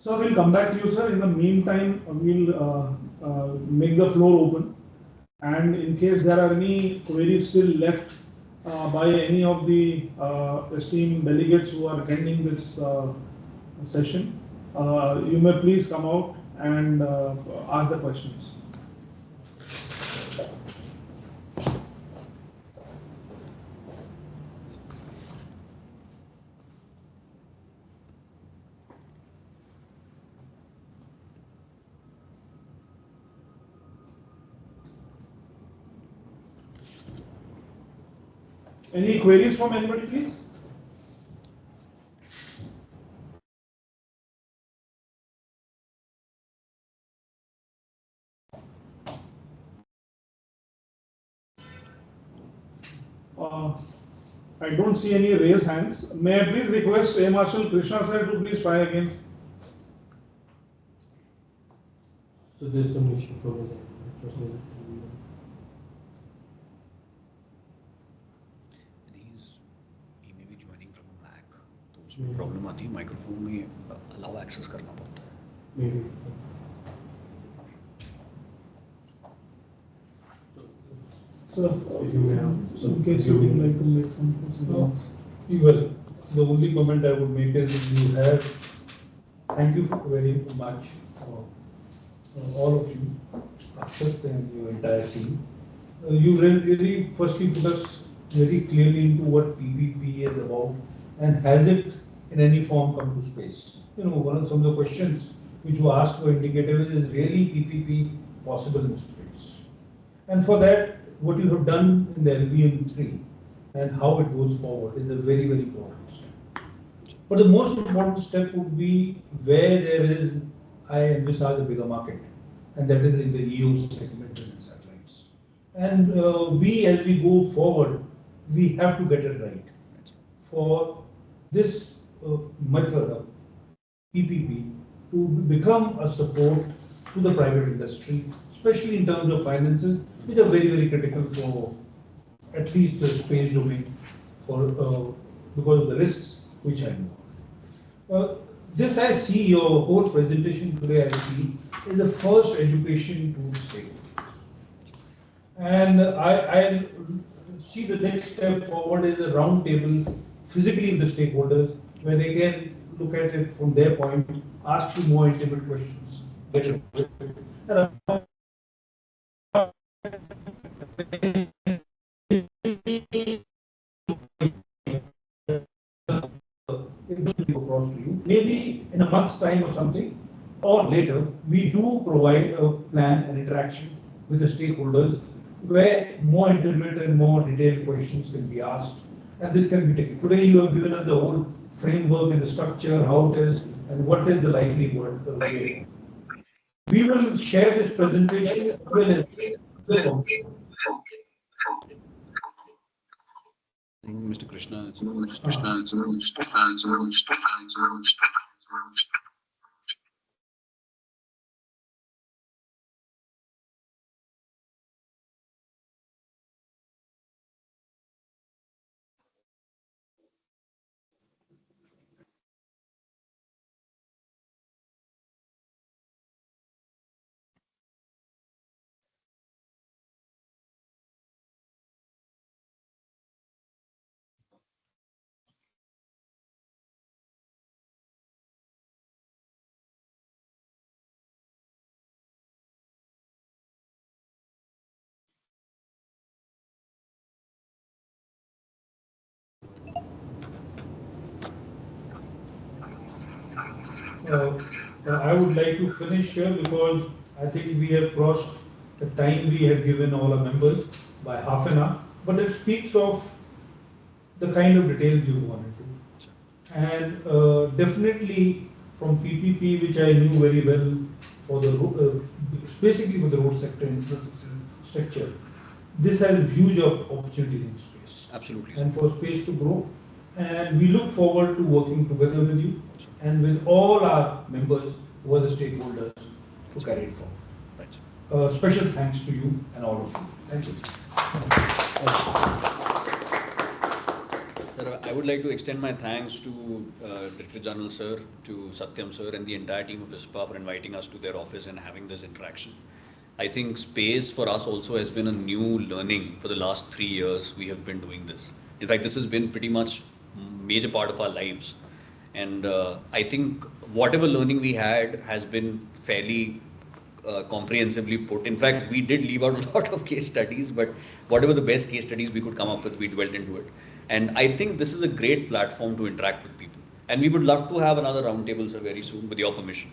So we'll come back to you, sir. In the meantime, we'll make the floor open. And in case there are any queries still left by any of the esteemed delegates who are attending this session, you may please come out and ask the questions. Any queries from anybody, please? I don't see any raised hands. May I please request A. Marshal Krishna sir to please try again. So there's some issue from his end. He may be joining from a Mac. तो उसमें problem आती है microphone में allow access करना पड़ता है. Maybe. Sir, If you may have some, in case you would like to make some comments. Well, the only comment I would make is you have, thank you very much, all of you, Akshat and your entire team. You really firstly put us very clearly into what PPP is about and has it in any form come to space. You know, some of the questions which were asked were indicative, is really PPP possible in space? And for that, what you have done in the LVM3 and how it goes forward is a very, very important step. But the most important step would be where there is, I envisage a bigger market, and that is in the EO segment and satellites. And we, as we go forward, we have to get it right. For this method of PPP to become a support to the private industry, especially in terms of finances, which are very, very critical for at least the space domain, for because of the risks which I know. This I see, your whole presentation today I see, is the first education to the stakeholders. And I see the next step forward is a round table physically with the stakeholders, where they can look at it from their point, ask you more intimate questions. Across to you. Maybe in a month's time or something, or later, we do provide a plan and interaction with the stakeholders where more intimate and more detailed questions can be asked, and this can be taken. Today, you have given us the whole framework and the structure, how it is, and what is the likelihood. We will share this presentation as well as Mr. Krishna. I would like to finish here because I think we have crossed the time we had given all our members by half an hour. But it speaks of the kind of details you wanted to. And definitely from PPP, which I knew very well for the basically for the road sector infrastructure, this has huge opportunities in space. Absolutely. And for space to grow. And we look forward to working together with you and with all our members who are the stakeholders to carry it forward. Right. Special thanks to you and all of you. Thank you. Sir, I would like to extend my thanks to Director General Sir, to Satyam Sir, and the entire team of ISpA for inviting us to their office and having this interaction. I think space for us also has been a new learning for the last 3 years. We have been doing this. In fact, this has been pretty much major part of our lives. And I think whatever learning we had has been fairly comprehensively put. In fact, we did leave out a lot of case studies, but whatever the best case studies we could come up with, we dwelled into it. And I think this is a great platform to interact with people. And we would love to have another roundtable, sir, very soon, with your permission.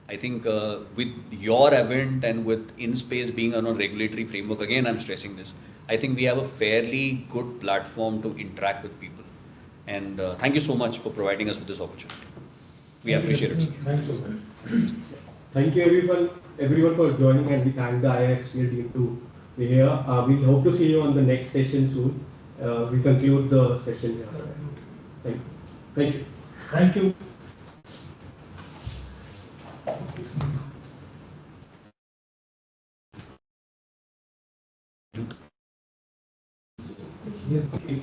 I think with your event and with InSpace being on a regulatory framework, again, I'm stressing this. I think we have a fairly good platform to interact with people. And thank you so much for providing us with this opportunity. We appreciate it, sir. Thanks so much. Thank you everyone for joining, and we thank the IIFCl team to be here. We hope to see you on the next session soon. We conclude the session here. Thank you. Thank you. Yes, okay.